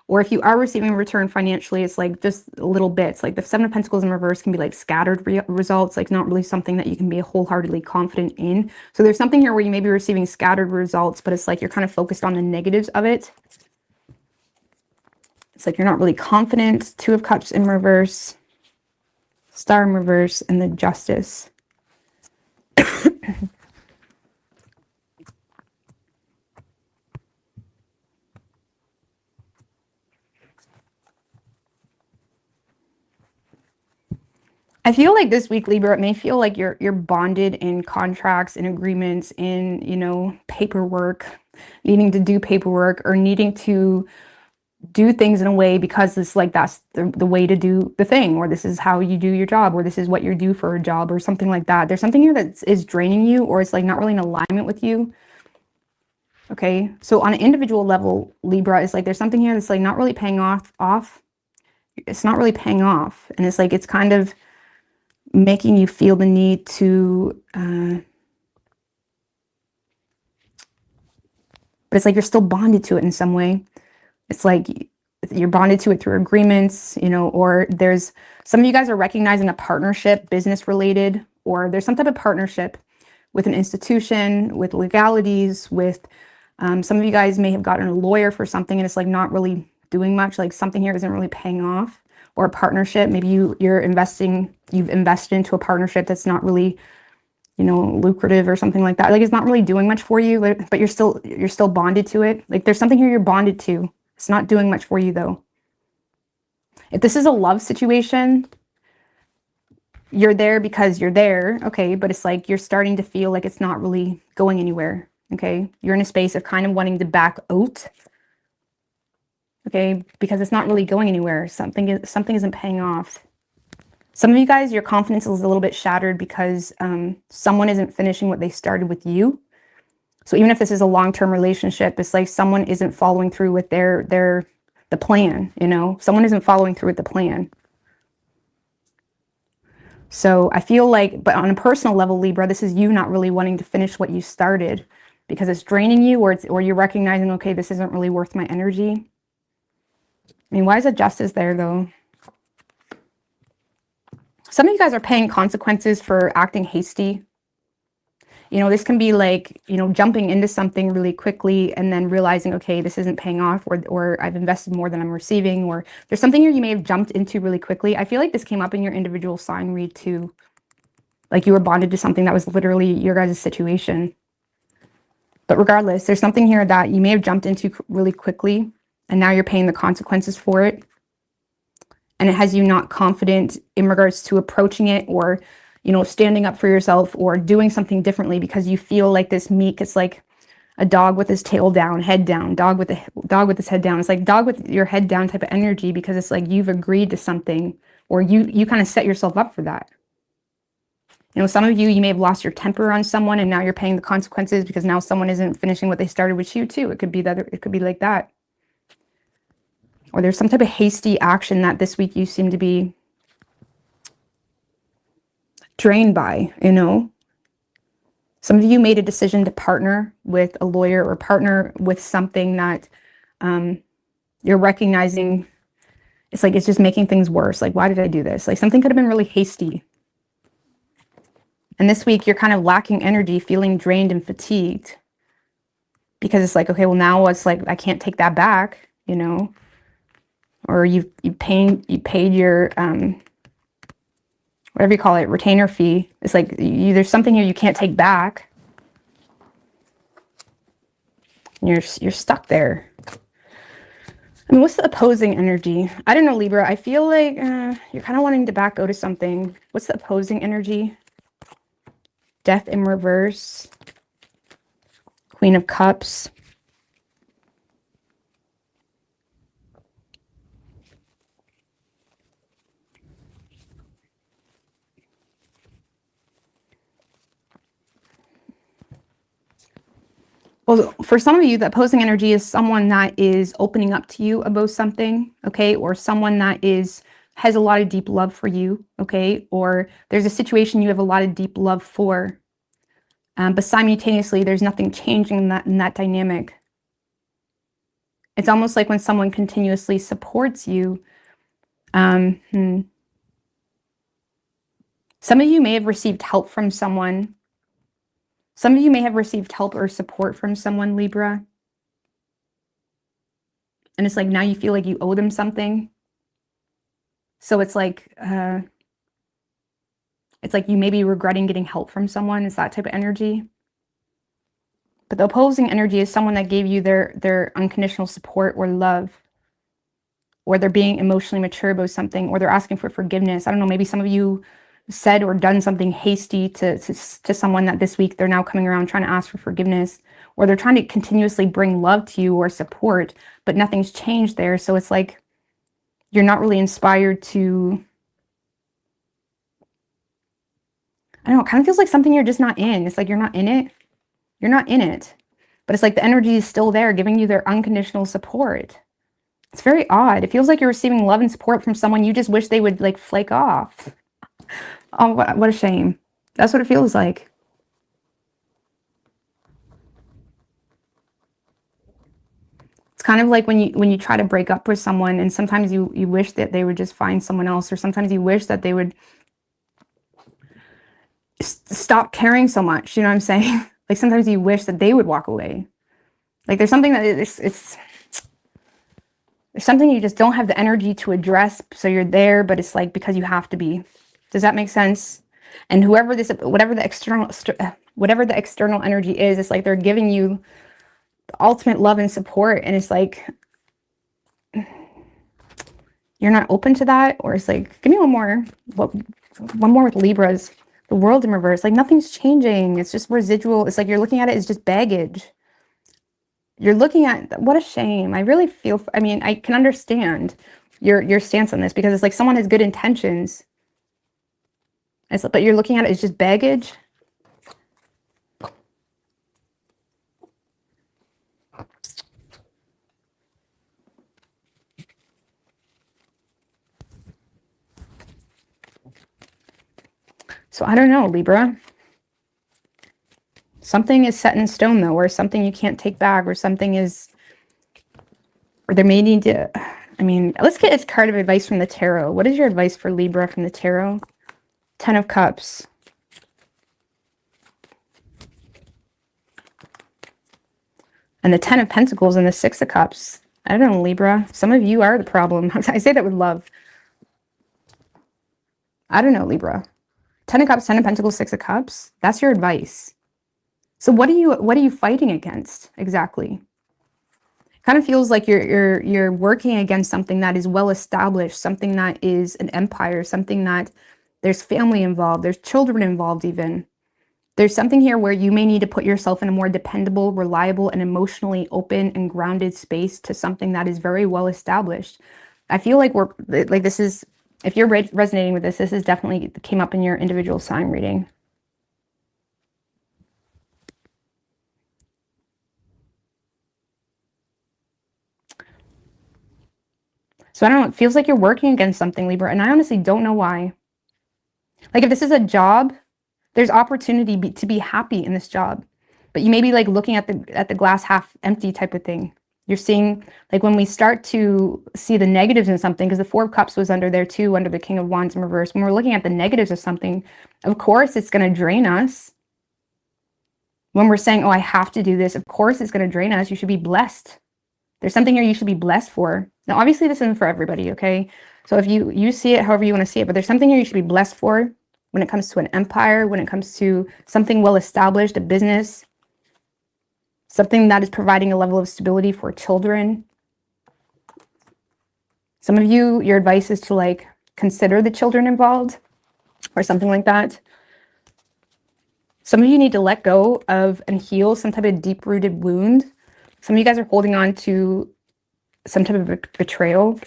or if you are receiving a return financially, it's like just little bits. Like the Seven of Pentacles in reverse can be like scattered results, like not really something that you can be wholeheartedly confident in. So there's something here where you may be receiving scattered results, but it's like you're kind of focused on the negatives of it. It's like you're not really confident. Two of Cups in reverse, Star in reverse, and the Justice. I feel like this week, Libra, it may feel like you're bonded in contracts and agreements, in, you know, paperwork, needing to do paperwork or needing to do things in a way because it's like that's the way to do the thing, or this is how you do your job, or this is what you're due for a job, or something like that. There's something here that is draining you, or it's like not really in alignment with you. Okay, so on an individual level, Libra, it's like there's something here that's like not really paying off. It's not really paying off, and it's like it's kind of making you feel the need to but it's like you're still bonded to it in some way. It's like you're bonded to it through agreements, you know, or there's some of you guys are recognizing a partnership, business related, or there's some type of partnership with an institution, with legalities, with some of you guys may have gotten a lawyer for something and it's like not really doing much, like something here isn't really paying off. Or a partnership, maybe you've invested into a partnership that's not really, you know, lucrative or something like that. Like it's not really doing much for you, but you're still bonded to it. Like there's something here you're bonded to. It's not doing much for you though. If this is a love situation, you're there because you're there, okay, but it's like you're starting to feel like it's not really going anywhere, okay? You're in a space of kind of wanting to back out, okay, because it's not really going anywhere. Something isn't paying off. Some of you guys, your confidence is a little bit shattered because someone isn't finishing what they started with you. So even if this is a long-term relationship, it's like someone isn't following through with the plan, you know? Someone isn't following through with the plan. So I feel like, but on a personal level, Libra, this is you not really wanting to finish what you started because it's draining you, or you're recognizing, okay, this isn't really worth my energy. I mean, why is a Justice there though? Some of you guys are paying consequences for acting hasty. You know, this can be like, you know, jumping into something really quickly and then realizing, okay, this isn't paying off, or I've invested more than I'm receiving, or there's something here you may have jumped into really quickly. I feel like this came up in your individual sign read too. Like you were bonded to something that was literally your guys' situation. But regardless, there's something here that you may have jumped into really quickly and now you're paying the consequences for it. And it has you not confident in regards to approaching it, or, you know, standing up for yourself or doing something differently because you feel like this meek, it's like a dog with his tail down, head down, dog with his head down. It's like dog with your head down type of energy, because it's like you've agreed to something, or you kind of set yourself up for that. You know, some of you may have lost your temper on someone and now you're paying the consequences because now someone isn't finishing what they started with you too. It could be that, it could be like that. Or there's some type of hasty action that this week you seem to be drained by, you know. Some of you made a decision to partner with a lawyer or partner with something that you're recognizing it's like it's just making things worse. Like, why did I do this? Like something could have been really hasty. And this week you're kind of lacking energy, feeling drained and fatigued. Because it's like, okay, well now it's like I can't take that back, you know. Or you paid your whatever you call it, retainer fee. It's like there's something here you can't take back. You're stuck there. I mean, what's the opposing energy? I don't know, Libra. I feel like you're kind of wanting to back out of something. What's the opposing energy? Death in reverse. Queen of Cups. Well, for some of you, the opposing energy is someone that is opening up to you about something, okay? Or someone that has a lot of deep love for you, okay? Or there's a situation you have a lot of deep love for, but simultaneously, there's nothing changing in that dynamic. It's almost like when someone continuously supports you. Some of you may have received help from someone. Some of you may have received help or support from someone, Libra. And it's like now you feel like you owe them something. So it's like you may be regretting getting help from someone. It's that type of energy. But the opposing energy is someone that gave you their unconditional support or love, or they're being emotionally mature about something, or they're asking for forgiveness. I don't know, maybe some of you said or done something hasty to someone that this week they're now coming around trying to ask for forgiveness, or they're trying to continuously bring love to you or support, but nothing's changed there. So it's like you're not really inspired to, I don't know, it kind of feels like something you're just not in. It's like you're not in it. You're not in it. But it's like the energy is still there, giving you their unconditional support. It's very odd. It feels like you're receiving love and support from someone you just wish they would like flake off. Oh, what a shame. That's what it feels like. It's kind of like when you try to break up with someone, and sometimes you wish that they would just find someone else, or sometimes you wish that they would stop caring so much. You know what I'm saying? Like sometimes you wish that they would walk away. Like there's something that there's something you just don't have the energy to address, so you're there, but it's like because you have to be. Does that make sense? And whatever the external energy is, it's like they're giving you the ultimate love and support, and it's like you're not open to that, or it's like, give me one more with Libras. The World in reverse, like nothing's changing. It's just residual. It's like you're looking at it as just baggage. You're looking at, what a shame. I really feel, I mean, I can understand your stance on this, because it's like someone has good intentions. But you're looking at it as just baggage. So I don't know, Libra. Something is set in stone, though, or something you can't take back, or something is, or there may need to, I mean, let's get a card of advice from the tarot. What is your advice for Libra from the tarot? 10 of Cups. And the 10 of Pentacles and the 6 of Cups. I don't know, Libra. Some of you are the problem. I say that with love. I don't know, Libra. 10 of Cups, 10 of Pentacles, 6 of Cups. That's your advice. So what are you fighting against exactly? Kind of feels like you're working against something that is well established, something that is an empire, something that there's family involved, there's children involved even. There's something here where you may need to put yourself in a more dependable, reliable, and emotionally open and grounded space to something that is very well established. I feel like this is, if you're resonating with this is definitely came up in your individual sign reading. So I don't know, it feels like you're working against something, Libra, and I honestly don't know why. Like if this is a job, there's opportunity to be happy in this job, but you may be like looking at the glass half empty type of thing. You're seeing, like when we start to see the negatives in something, because the 4 of Cups was under there too, under the King of Wands in reverse. When we're looking at the negatives of something, of course it's going to drain us. When we're saying, oh, I have to do this, of course it's going to drain us. You should be blessed. There's something here you should be blessed for. Now, obviously this isn't for everybody, okay? So if you see it however you want to see it, but there's something here you should be blessed for. When it comes to an empire, when it comes to something well established, a business, something that is providing a level of stability for children. Some of you, your advice is to like consider the children involved or something like that. Some of you need to let go of and heal some type of deep-rooted wound. Some of you guys are holding on to some type of betrayal.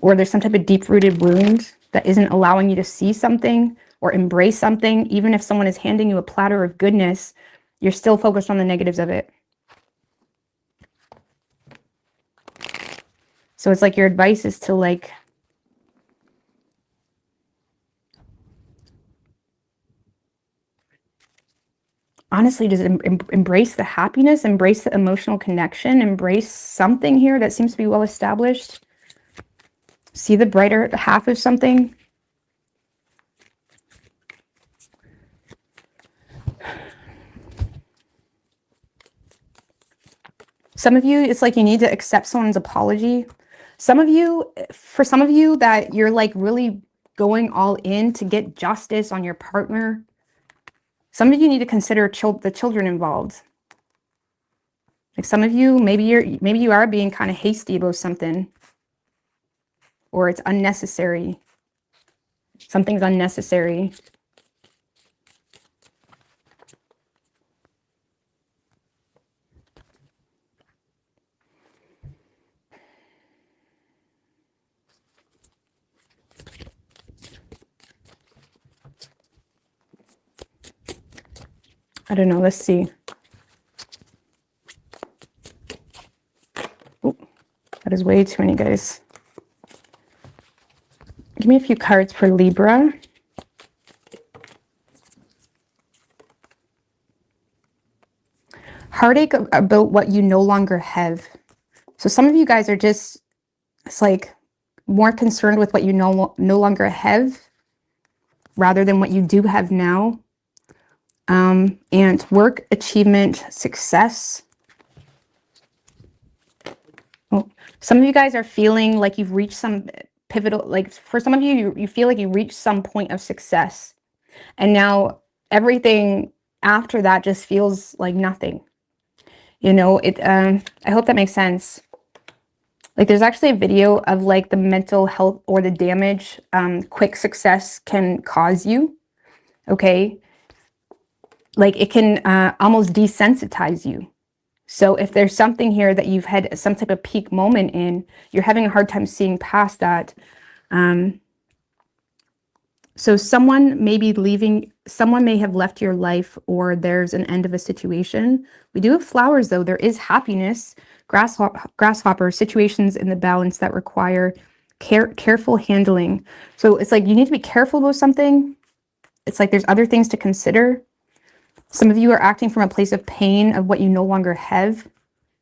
Or there's some type of deep-rooted wound that isn't allowing you to see something or embrace something. Even if someone is handing you a platter of goodness, you're still focused on the negatives of it. So it's like your advice is to like honestly just embrace the happiness, embrace the emotional connection, embrace something here that seems to be well established. See the brighter half of something. Some of you, it's like you need to accept someone's apology. Some of you, for some of you that you're like really going all in to get justice on your partner. Some of you need to consider the children involved. Like some of you, maybe you are being kind of hasty about something, or it's unnecessary. Something's unnecessary. I don't know. Let's see. Oh, that is way too many, guys. Give me a few cards for Libra. Heartache about what you no longer have. So some of you guys are just, it's like more concerned with what you no longer have rather than what you do have now. And work, achievement, success. Oh, some of you guys are feeling like you've reached some pivotal, like for some of you, you feel like you reached some point of success. And now everything after that just feels like nothing. You know, I hope that makes sense. Like there's actually a video of like the mental health or the damage quick success can cause you. Okay. Like it can almost desensitize you. So if there's something here that you've had some type of peak moment in, you're having a hard time seeing past that. So someone may be leaving, someone may have left your life, or there's an end of a situation. We do have flowers though. There is happiness, grasshopper, situations in the balance that require careful handling. So it's like you need to be careful about something. It's like there's other things to consider. Some of you are acting from a place of pain of what you no longer have,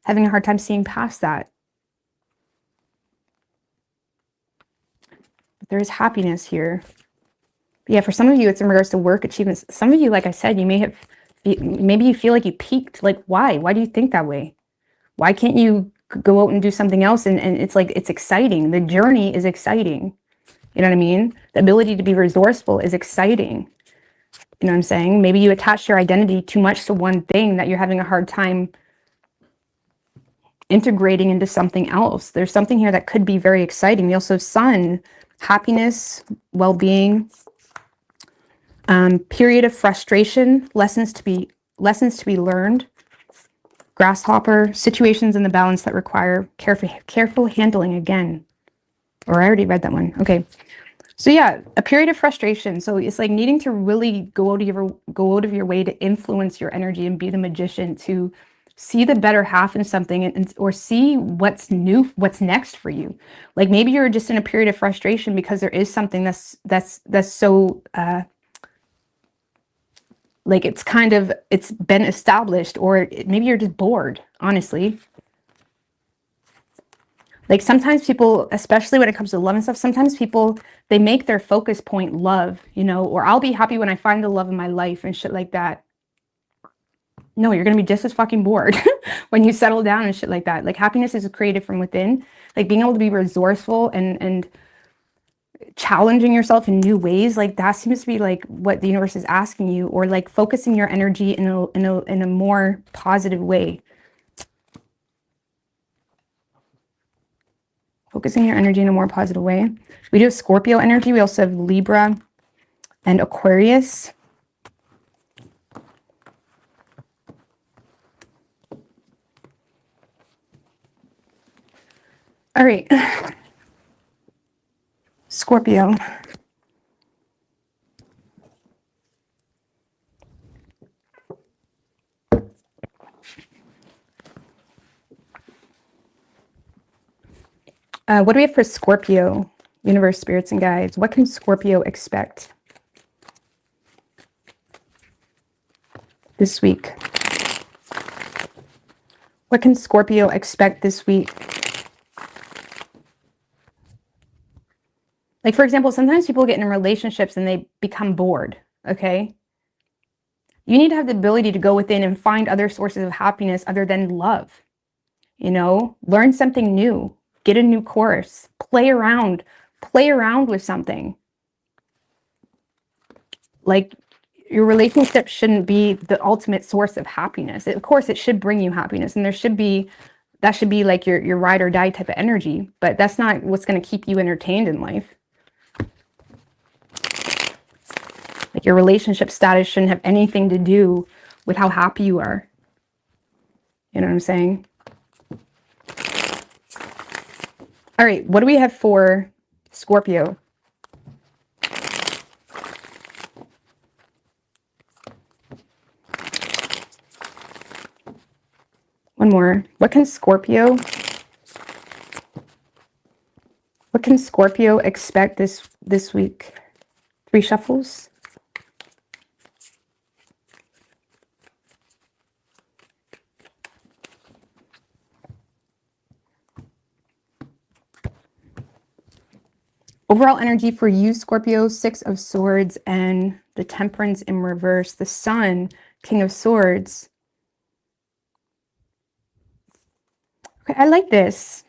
having a hard time seeing past that. But there is happiness here. But yeah, for some of you, it's in regards to work achievements. Some of you, like I said, you may have, maybe you feel like you peaked. Like, why? Why do you think that way? Why can't you go out and do something else? And it's like, it's exciting. The journey is exciting. You know what I mean? The ability to be resourceful is exciting. You know what I'm saying? Maybe you attach your identity too much to one thing that you're having a hard time integrating into something else. There's something here that could be very exciting. We also have sun, happiness, well-being, period of frustration, lessons to be learned, grasshopper, situations in the balance that require careful handling again. Or I already read that one. Okay. So yeah, a period of frustration. So it's like needing to really go out of your way to influence your energy and be the magician, to see the better half in something, or see what's new, what's next for you. Like maybe you're just in a period of frustration because there is something that's so like it's been established, or maybe you're just bored, honestly. Like sometimes people, especially when it comes to love and stuff, sometimes people, they make their focus point love, you know, or I'll be happy when I find the love of my life and shit like that. No, you're going to be just as fucking bored when you settle down and shit like that. Like happiness is created from within. Like being able to be resourceful and challenging yourself in new ways, like that seems to be like what the universe is asking you, or like focusing your energy in a more positive way. Focusing your energy in a more positive way. We do have Scorpio energy. We also have Libra and Aquarius. All right. Scorpio. What do we have for Scorpio? Universe, spirits, and guides. What can Scorpio expect this week? What can Scorpio expect this week? Like, for example, sometimes people get in relationships and they become bored, okay? You need to have the ability to go within and find other sources of happiness other than love. You know, learn something new, get a new course, play around with something. Like, your relationship shouldn't be the ultimate source of happiness. Of course, it should bring you happiness, and that should be like your ride or die type of energy, but that's not what's going to keep you entertained in life. Like, your relationship status shouldn't have anything to do with how happy you are. You know what I'm saying? All right, what do we have for Scorpio? One more. What can Scorpio expect this week? 3 shuffles. Overall energy for you, Scorpio, 6 of Swords and the Temperance in reverse. The Sun, King of Swords. Okay, I like this.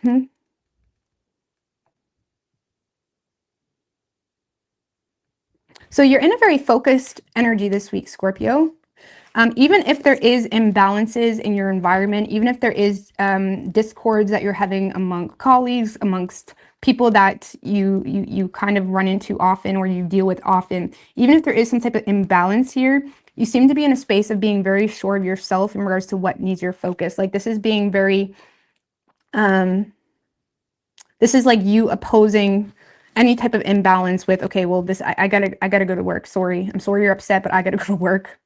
So you're in a very focused energy this week, Scorpio. Even if there is imbalances in your environment, even if there is discords that you're having among colleagues, amongst people that you kind of run into often or you deal with often, even if there is some type of imbalance here, you seem to be in a space of being very sure of yourself in regards to what needs your focus. Like, this is being very, this is like you opposing any type of imbalance with, okay, well, this, I gotta go to work. Sorry. I'm sorry you're upset, but I gotta go to work.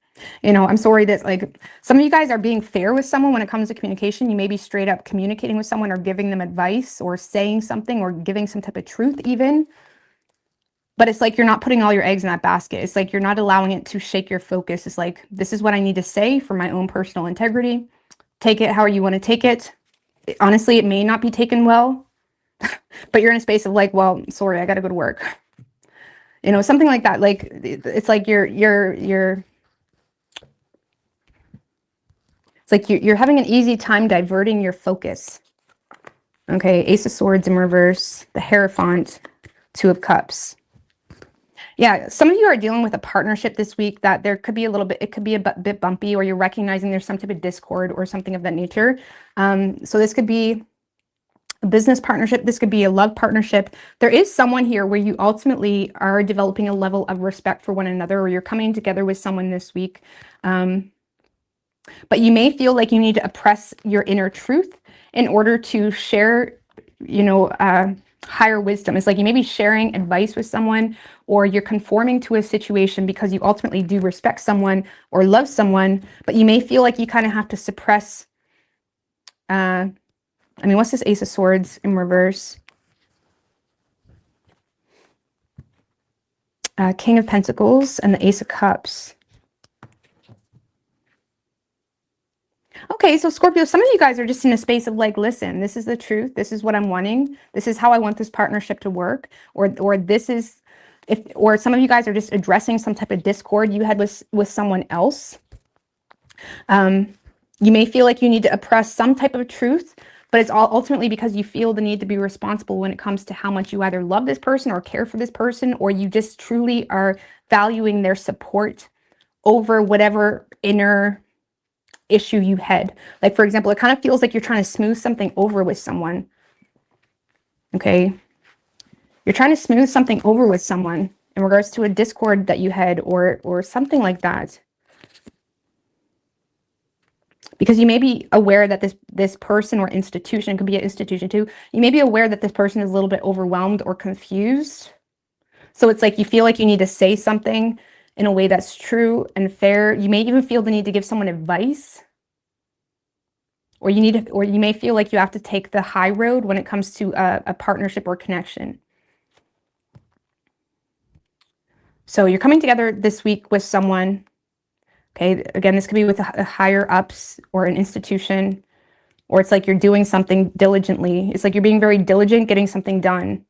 You know, I'm sorry that, like, some of you guys are being fair with someone when it comes to communication. You may be straight up communicating with someone or giving them advice or saying something or giving some type of truth even. But it's like you're not putting all your eggs in that basket. It's like you're not allowing it to shake your focus. It's like, this is what I need to say for my own personal integrity. Take it how you want to take it. Honestly, it may not be taken well, but you're in a space of like, well, sorry, I got to go to work. You know, something like that. Like, it's like it's like you're having an easy time diverting your focus. Okay, Ace of Swords in reverse, the Hierophant, 2 of Cups. Yeah, some of you are dealing with a partnership this week that there could be a little bit, it could be a bit bumpy, or you're recognizing there's some type of discord or something of that nature. So this could be a business partnership. This could be a love partnership. There is someone here where you ultimately are developing a level of respect for one another, or you're coming together with someone this week. But you may feel like you need to oppress your inner truth in order to share, you know, higher wisdom. It's like you may be sharing advice with someone, or you're conforming to a situation because you ultimately do respect someone or love someone, but you may feel like you kind of have to suppress. I mean, what's this Ace of Swords in reverse? King of Pentacles and the Ace of Cups. Okay, so Scorpio, some of you guys are just in a space of like, listen, this is the truth. This is what I'm wanting. This is how I want this partnership to work. Or this is, or some of you guys are just addressing some type of discord you had with someone else. You may feel like you need to oppress some type of truth, but it's all ultimately because you feel the need to be responsible when it comes to how much you either love this person or care for this person, or you just truly are valuing their support over whatever inner issue you had. Like, for example, it kind of feels like you're trying to smooth something over with someone. Okay. You're trying to smooth something over with someone in regards to a discord that you had, or something like that. Because you may be aware that this person or institution, could be an institution too, you may be aware that this person is a little bit overwhelmed or confused. So it's like you feel like you need to say something in a way that's true and fair. You may even feel the need to give someone advice. or or you may feel like you have to take the high road when it comes to a partnership or connection. So you're coming together this week with someone. Okay, again, this could be with a higher ups or an institution, or it's like you're doing something diligently. It's like you're being very diligent, getting something done.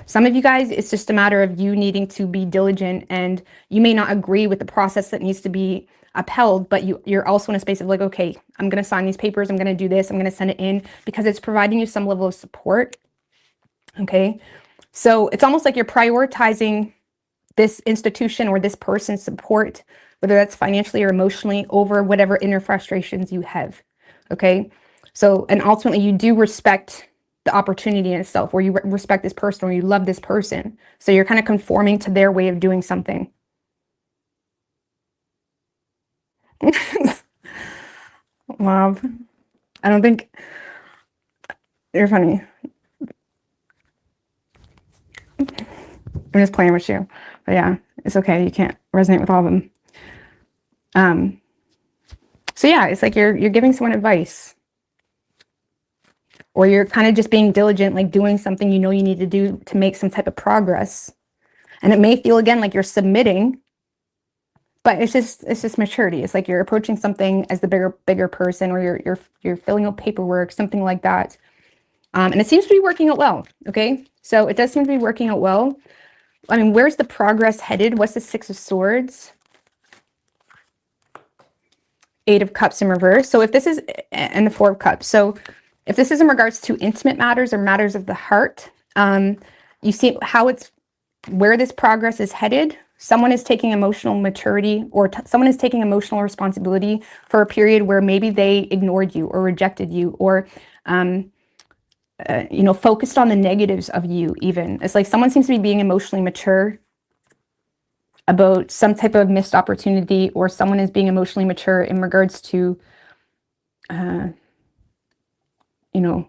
Some of you guys, it's just a matter of you needing to be diligent, and you may not agree with the process that needs to be upheld, but you're also in a space of like, okay, I'm going to sign these papers. I'm going to do this. I'm going to send it in because it's providing you some level of support. Okay. So it's almost like you're prioritizing this institution or this person's support, whether that's financially or emotionally, over whatever inner frustrations you have. Okay. So, and ultimately you do respect the opportunity in itself, or you respect this person, or you love this person. So you're kind of conforming to their way of doing something. Love. I don't think you're funny. I'm just playing with you. But yeah, it's okay. You can't resonate with all of them. So yeah, it's like you're giving someone advice. Or you're kind of just being diligent, like doing something you know you need to do to make some type of progress. And it may feel again like you're submitting, but it's just maturity. It's like you're approaching something as the bigger person, or you're filling out paperwork, something like that. And it seems to be working out well. Okay, so it does seem to be working out well. I mean, where's the progress headed? What's the Six of Swords? Eight of Cups in reverse. So if this is, and the Four of Cups. So if this is in regards to intimate matters or matters of the heart, you see where this progress is headed. Someone is taking emotional maturity, or someone is taking emotional responsibility for a period where maybe they ignored you or rejected you, or focused on the negatives of you even. It's like someone seems to be being emotionally mature about some type of missed opportunity, or someone is being emotionally mature in regards to,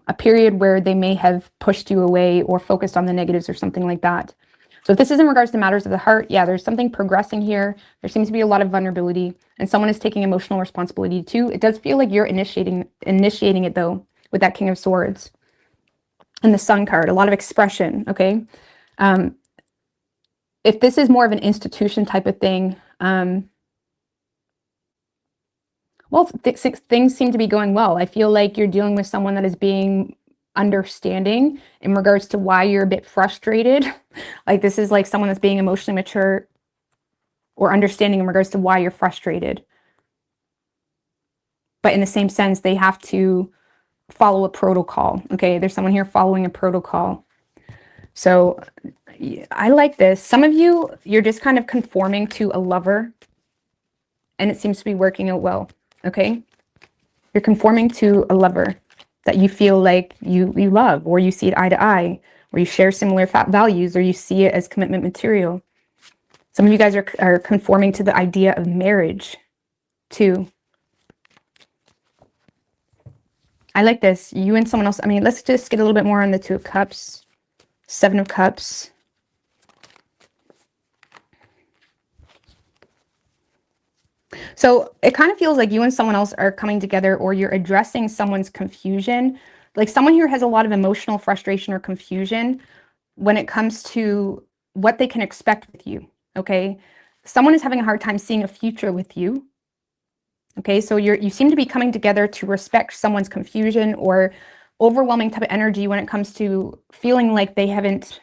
a period where they may have pushed you away or focused on the negatives or something like that. So if this is in regards to matters of the heart, yeah, there's something progressing here. There seems to be a lot of vulnerability, and someone is taking emotional responsibility too. It does feel like you're initiating it though, with that King of Swords. And the Sun card, a lot of expression, okay? If this is more of an institution type of thing, well, things seem to be going well. I feel like you're dealing with someone that is being understanding in regards to why you're a bit frustrated. Like this is like someone that's being emotionally mature or understanding in regards to why you're frustrated. But in the same sense, they have to follow a protocol. Okay, there's someone here following a protocol. So I like this. Some of you, you're just kind of conforming to a lover, and it seems to be working out well. Okay, you're conforming to a lover that you feel like you love, or you see it eye to eye, or you share similar values, or you see it as commitment material. Some of you guys are conforming to the idea of marriage too. I like this. You and someone else. I mean, let's just get a little bit more on the Two of Cups, Seven of Cups. So it kind of feels like you and someone else are coming together, or you're addressing someone's confusion. Like someone here has a lot of emotional frustration or confusion when it comes to what they can expect with you. Okay. Someone is having a hard time seeing a future with you. Okay, so you seem to be coming together to respect someone's confusion or overwhelming type of energy when it comes to feeling like they haven't,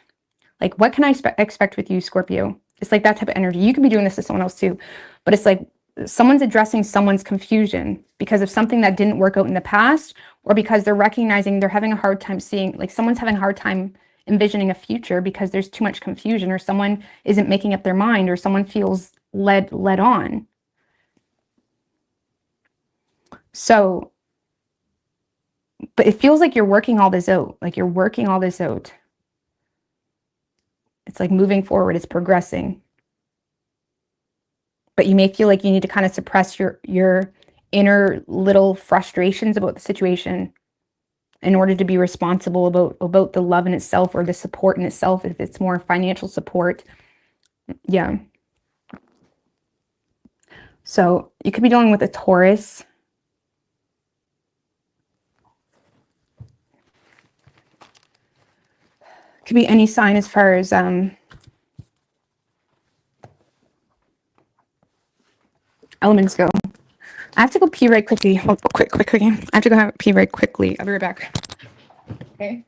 like, what can I expect with you, Scorpio? It's like that type of energy. You could be doing this to someone else too, but it's like someone's addressing someone's confusion because of something that didn't work out in the past, or because they're recognizing they're having a hard time seeing, like someone's having a hard time envisioning a future because there's too much confusion, or someone isn't making up their mind, or someone feels led on. So, but it feels like you're working all this out. Like you're working all this out. It's like moving forward. It's progressing. But you may feel like you need to kind of suppress your inner little frustrations about the situation in order to be responsible about the love in itself, or the support in itself, if it's more financial support. Yeah. So you could be dealing with a Taurus. Could be any sign as far as elements go. I have to go pee right quickly. Oh, quickly. I have to go pee right quickly. I'll be right back. Okay.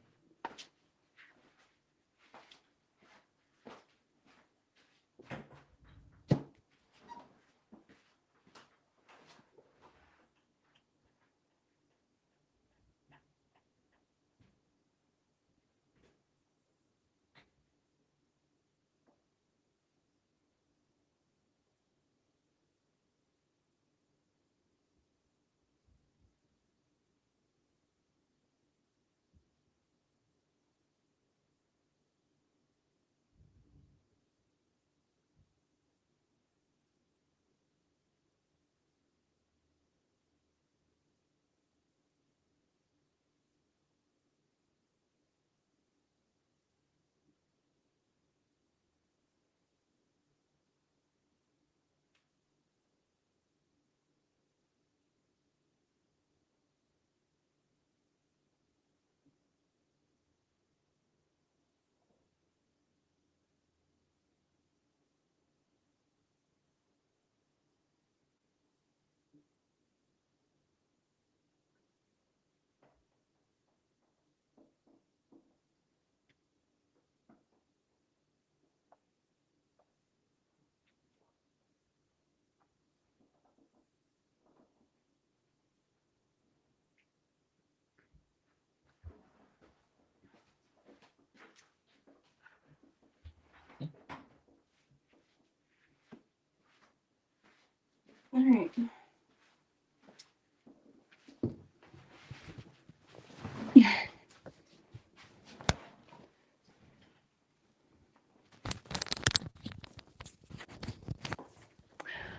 All right.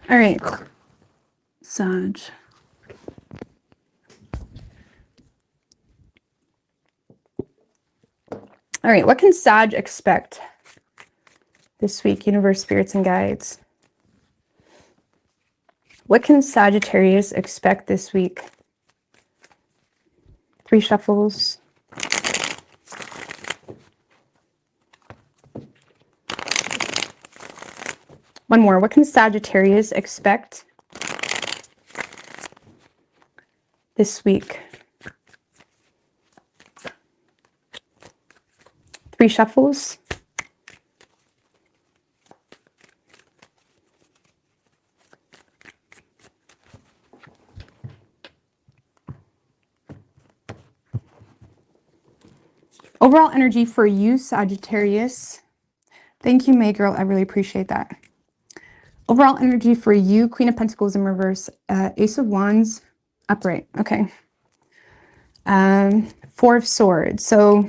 All right. Sag. All right. What can Sag expect this week, universe, spirits, and guides? What can Sagittarius expect this week? 3 shuffles. One more. What can Sagittarius expect this week? 3 shuffles. Overall energy for you, Sagittarius. Thank you, May Girl. I really appreciate that. Overall energy for you, Queen of Pentacles in reverse, Ace of Wands, upright. Okay. 4 of Swords. So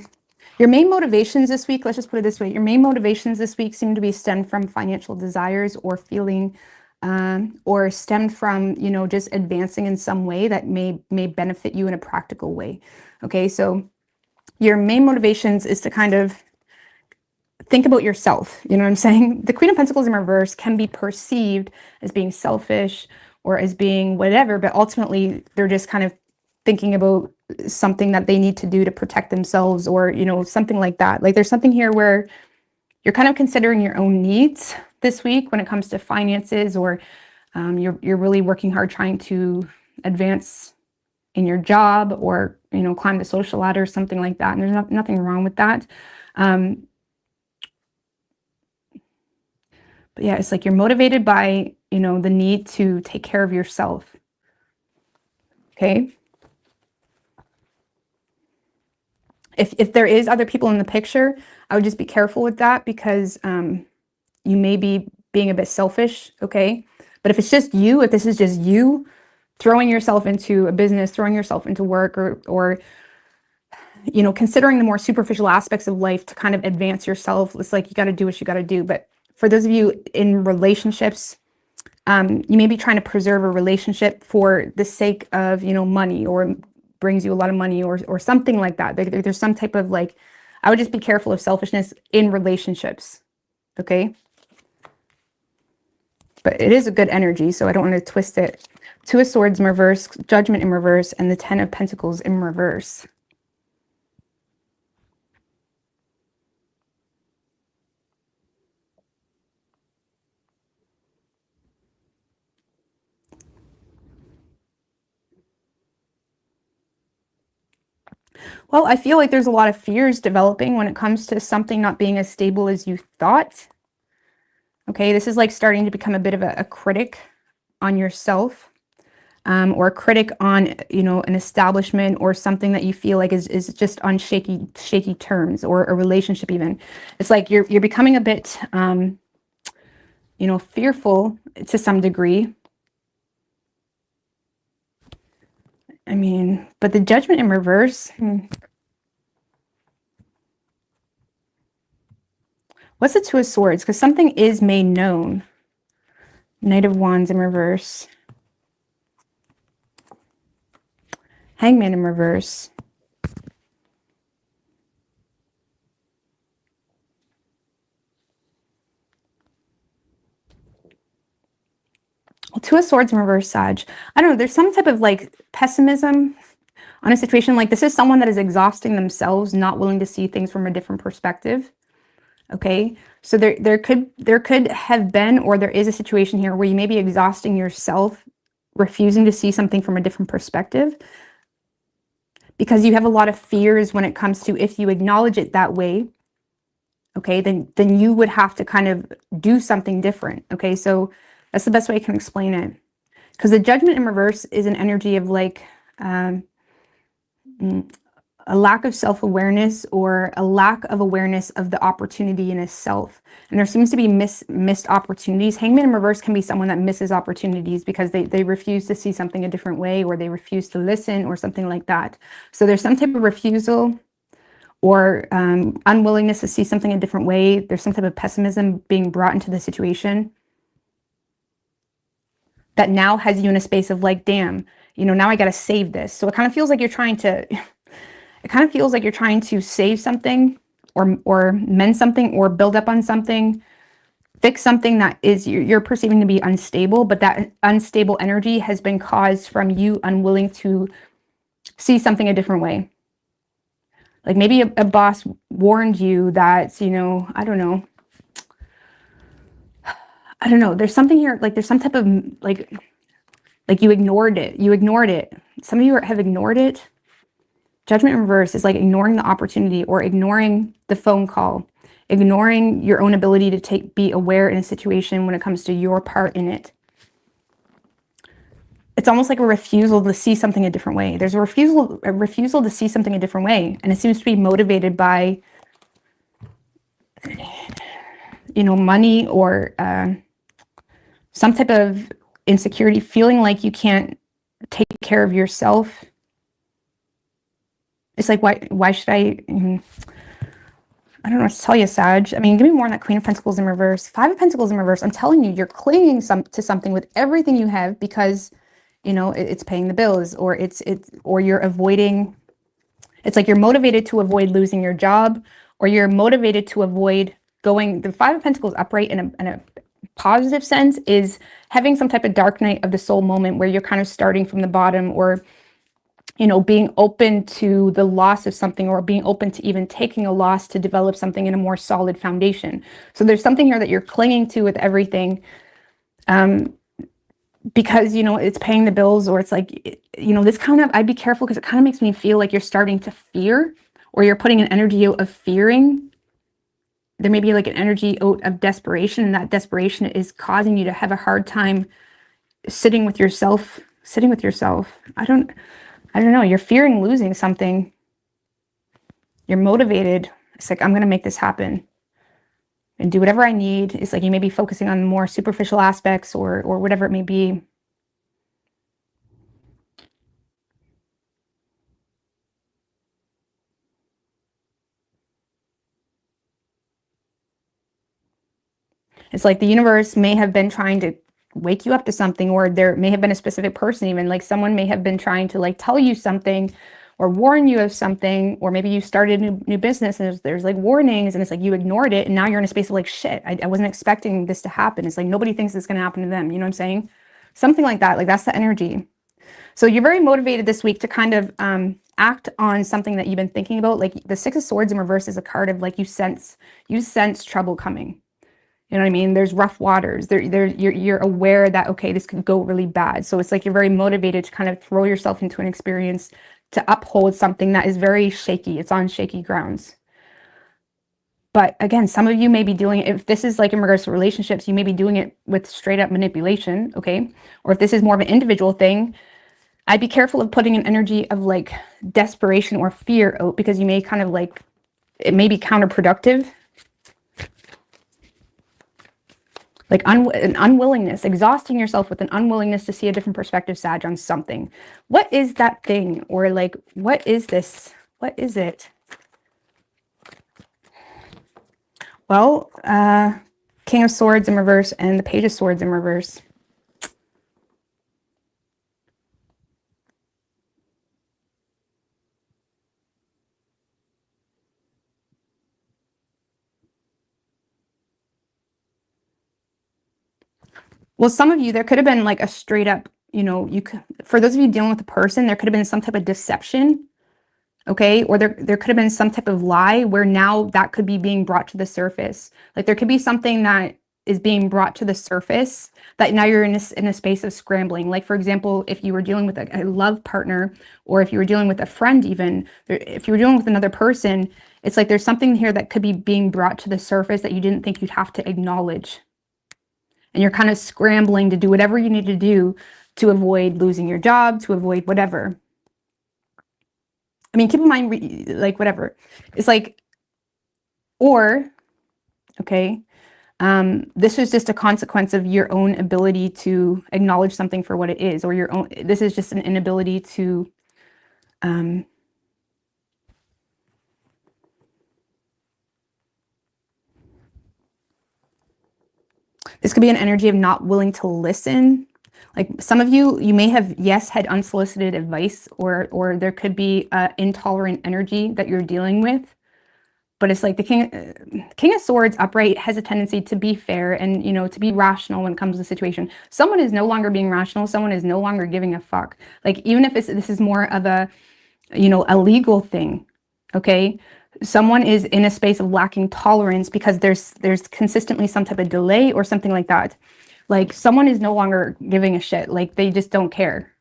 your main motivations this week, let's just put it this way. Your main motivations this week seem to be stemmed from financial desires or feeling, or stemmed from, you know, just advancing in some way that may benefit you in a practical way. Okay. So your main motivations is to kind of think about yourself. You know what I'm saying? The Queen of Pentacles in reverse can be perceived as being selfish or as being whatever, but ultimately they're just kind of thinking about something that they need to do to protect themselves, or, you know, something like that. Like there's something here where you're kind of considering your own needs this week when it comes to finances, or you're really working hard trying to advance in your job, or, you know, climb the social ladder, something like that. And there's nothing wrong with that. But yeah, it's like you're motivated by, you know, the need to take care of yourself. Okay. If there is other people in the picture, I would just be careful with that, because you may be being a bit selfish. Okay. But if it's just you, if this is just you throwing yourself into a business, throwing yourself into work, or you know, considering the more superficial aspects of life to kind of advance yourself, it's like you got to do what you got to do. But for those of you in relationships, you may be trying to preserve a relationship for the sake of, you know, money, or brings you a lot of money, or something like that. There's some type of, like, I would just be careful of selfishness in relationships. Okay. but it is a good energy, so I don't want to twist it. Two of Swords in reverse, Judgment in reverse, and the Ten of Pentacles in reverse. Well, I feel like there's a lot of fears developing when it comes to something not being as stable as you thought. Okay, this is like starting to become a bit of a critic on yourself, or a critic on, you know, an establishment or something that you feel like is just on shaky terms, or a relationship even. It's like you're becoming a bit, you know, fearful to some degree. I mean, but the Judgment in reverse, what's the Two of Swords? Because something is made known. Knight of Wands in reverse. Hangman in reverse. Well, Two of Swords in reverse, Sag. I don't know, there's some type of like pessimism on a situation. Like this is someone that is exhausting themselves, not willing to see things from a different perspective. Okay, so there could have been, or there is a situation here where you may be exhausting yourself, refusing to see something from a different perspective, because you have a lot of fears when it comes to, if you acknowledge it that way, okay, then you would have to kind of do something different. Okay, so that's the best way I can explain it. Because the Judgment in reverse is an energy of like a lack of self-awareness, or a lack of awareness of the opportunity in itself. And there seems to be missed opportunities. Hangman in reverse can be someone that misses opportunities because they refuse to see something a different way, or they refuse to listen, or something like that. So there's some type of refusal, or unwillingness to see something a different way. There's some type of pessimism being brought into the situation that now has you in a space of like, damn, you know, now I got to save this. So it kind of feels like you're trying to, it kind of feels like you're trying to save something, or mend something, or build up on something, fix something that is you're perceiving to be unstable, but that unstable energy has been caused from you unwilling to see something a different way. Like maybe a boss warned you that, you know, I don't know. There's something here, like there's some type of like you ignored it. You ignored it. Some of you have ignored it. Judgment in reverse is like ignoring the opportunity, or ignoring the phone call, ignoring your own ability to be aware in a situation when it comes to your part in it. It's almost like a refusal to see something a different way. There's a refusal to see something a different way. And it seems to be motivated by, you know, money, or some type of insecurity, feeling like you can't take care of yourself. It's like, why should I don't know what to tell you, Sag. I mean, give me more on that Queen of Pentacles in reverse. Five of Pentacles in reverse. I'm telling you, you're clinging to something with everything you have because, you know, it's paying the bills, or or you're avoiding. It's like you're motivated to avoid losing your job, or you're motivated to avoid going. The Five of Pentacles upright in a positive sense is having some type of dark night of the soul moment where you're kind of starting from the bottom, or, you know, being open to the loss of something, or being open to even taking a loss to develop something in a more solid foundation. So there's something here that you're clinging to with everything, because, you know, it's paying the bills, or it's like, you know, this kind of, I'd be careful, because it kind of makes me feel like you're starting to fear, or you're putting an energy out of fearing. There may be like an energy out of desperation, and that desperation is causing you to have a hard time sitting with yourself. I don't know. You're fearing losing something. You're motivated. It's like, I'm going to make this happen and do whatever I need. It's like you may be focusing on more superficial aspects, or whatever it may be. It's like the universe may have been trying to wake you up to something, or there may have been a specific person, even like someone may have been trying to like tell you something, or warn you of something, or maybe you started a new business and there's like warnings and it's like you ignored it and now you're in a space of like, shit, I wasn't expecting this to happen. It's like nobody thinks it's going to happen to them. You know what I'm saying? Something like that. Like that's the energy. So you're very motivated this week to kind of act on something that you've been thinking about. Like the Six of Swords in reverse is a card of like you sense trouble coming. You know what I mean? There's rough waters. You're aware that, okay, this could go really bad. So it's like you're very motivated to kind of throw yourself into an experience to uphold something that is very shaky. It's on shaky grounds. But again, some of you may be doing it, if this is like in regards to relationships, you may be doing it with straight up manipulation, okay? Or if this is more of an individual thing, I'd be careful of putting an energy of like desperation or fear out, because you may kind of like, it may be counterproductive. Like an unwillingness, exhausting yourself with an unwillingness to see a different perspective, Sag, on something. What is that thing? Or like, what is this? What is it? Well, King of Swords in reverse and the Page of Swords in reverse. Well, some of you, there could have been like a straight up, you know, you could, for those of you dealing with a person, there could have been some type of deception, okay? Or there could have been some type of lie where now that could be being brought to the surface. Like there could be something that is being brought to the surface that now you're in a space of scrambling. Like for example, if you were dealing with a love partner, or if you were dealing with a friend even, if you were dealing with another person, it's like there's something here that could be being brought to the surface that you didn't think you'd have to acknowledge. And you're kind of scrambling to do whatever you need to do to avoid losing your job, to avoid whatever. I mean, keep in mind, like whatever. It's like, or, okay, this is just a consequence of your own ability to acknowledge something for what it is, or your own, this is just an inability to, this could be an energy of not willing to listen. Like some of you, you may have, yes, had unsolicited advice, or there could be intolerant energy that you're dealing with. But it's like the King of Swords upright has a tendency to be fair and, you know, to be rational when it comes to the situation. Someone is no longer being rational. Someone is no longer giving a fuck. Like even if this is more of a, you know, a legal thing, okay? Someone is in a space of lacking tolerance because there's consistently some type of delay or something like that. Like someone is no longer giving a shit. Like they just don't care.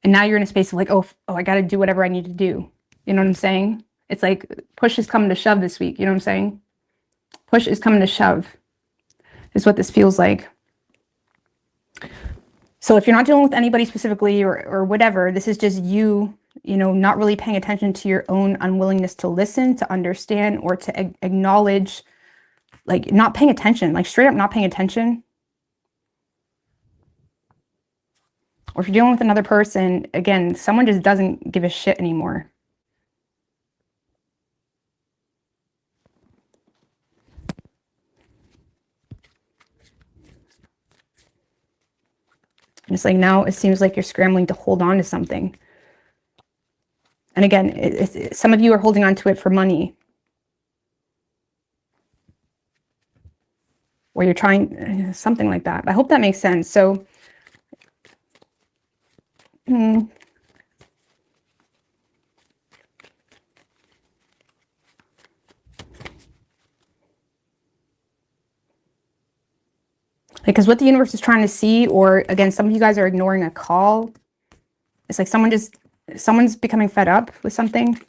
And now you're in a space of like, oh, I got to do whatever I need to do. You know what I'm saying? It's like push is coming to shove this week. You know what I'm saying? Push is coming to shove is what this feels like. So if you're not dealing with anybody specifically or whatever, this is just you, you know, not really paying attention to your own unwillingness to listen, to understand, or to acknowledge, like not paying attention, like straight up not paying attention. Or if you're dealing with another person, again, someone just doesn't give a shit anymore. And it's like now it seems like you're scrambling to hold on to something. And again, some of you are holding on to it for money. Or you're trying something like that. I hope that makes sense. So, because what the universe is trying to see, or again, some of you guys are ignoring a call. It's like someone's becoming fed up with something.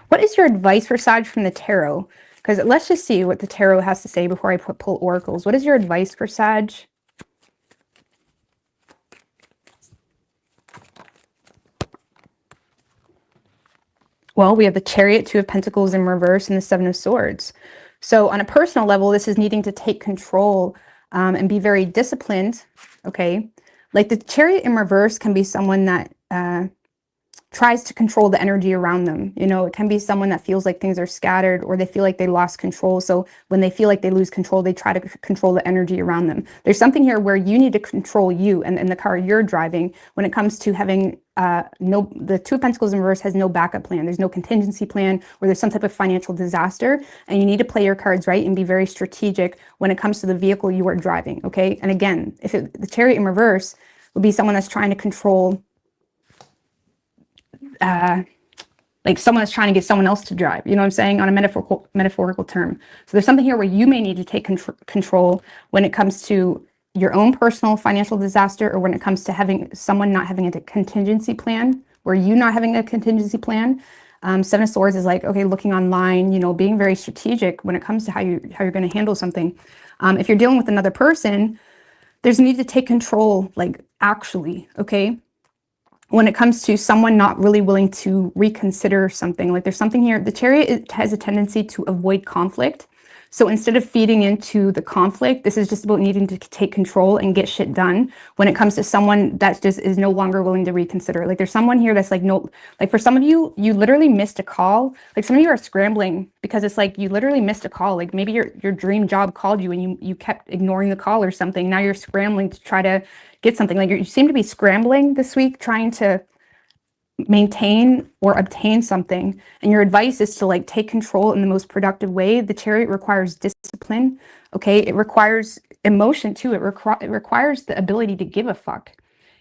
What is your advice for Sag from the tarot? Because let's just see what the tarot has to say before I pull oracles. What is your advice for Sag? Well, we have the Chariot, Two of Pentacles in reverse, and the Seven of Swords. So on a personal level, this is needing to take control and be very disciplined, okay? Like the Chariot in reverse can be someone that tries to control the energy around them. You know, it can be someone that feels like things are scattered, or they feel like they lost control. So when they feel like they lose control, they try to control the energy around them. There's something here where you need to control you and the car you're driving when it comes to having the Two of Pentacles in reverse has no backup plan. There's no contingency plan, or there's some type of financial disaster, and you need to play your cards right and be very strategic when it comes to the vehicle you are driving. Okay. And again, if the Chariot in reverse would be someone that's trying to control, like someone is trying to get someone else to drive, you know what I'm saying, on a metaphorical term. So there's something here where you may need to take control when it comes to your own personal financial disaster, or when it comes to having someone not having a contingency plan, or you not having a contingency plan. Seven of Swords is like, okay, looking online, you know, being very strategic when it comes to how you're going to handle something. If you're dealing with another person, there's a need to take control, like actually, okay? When it comes to someone not really willing to reconsider something, like there's something here, the Chariot has a tendency to avoid conflict. So instead of feeding into the conflict, this is just about needing to take control and get shit done when it comes to someone that just is no longer willing to reconsider. Like there's someone here that's like, no, like for some of you, you literally missed a call. Like some of you are scrambling because it's like you literally missed a call. Like maybe your dream job called you and you kept ignoring the call or something. Now you're scrambling to try to get something. Like you seem to be scrambling this week trying to maintain or obtain something, and your advice is to like take control in the most productive way. The Chariot requires discipline, okay? It requires emotion too. It requires the ability to give a fuck,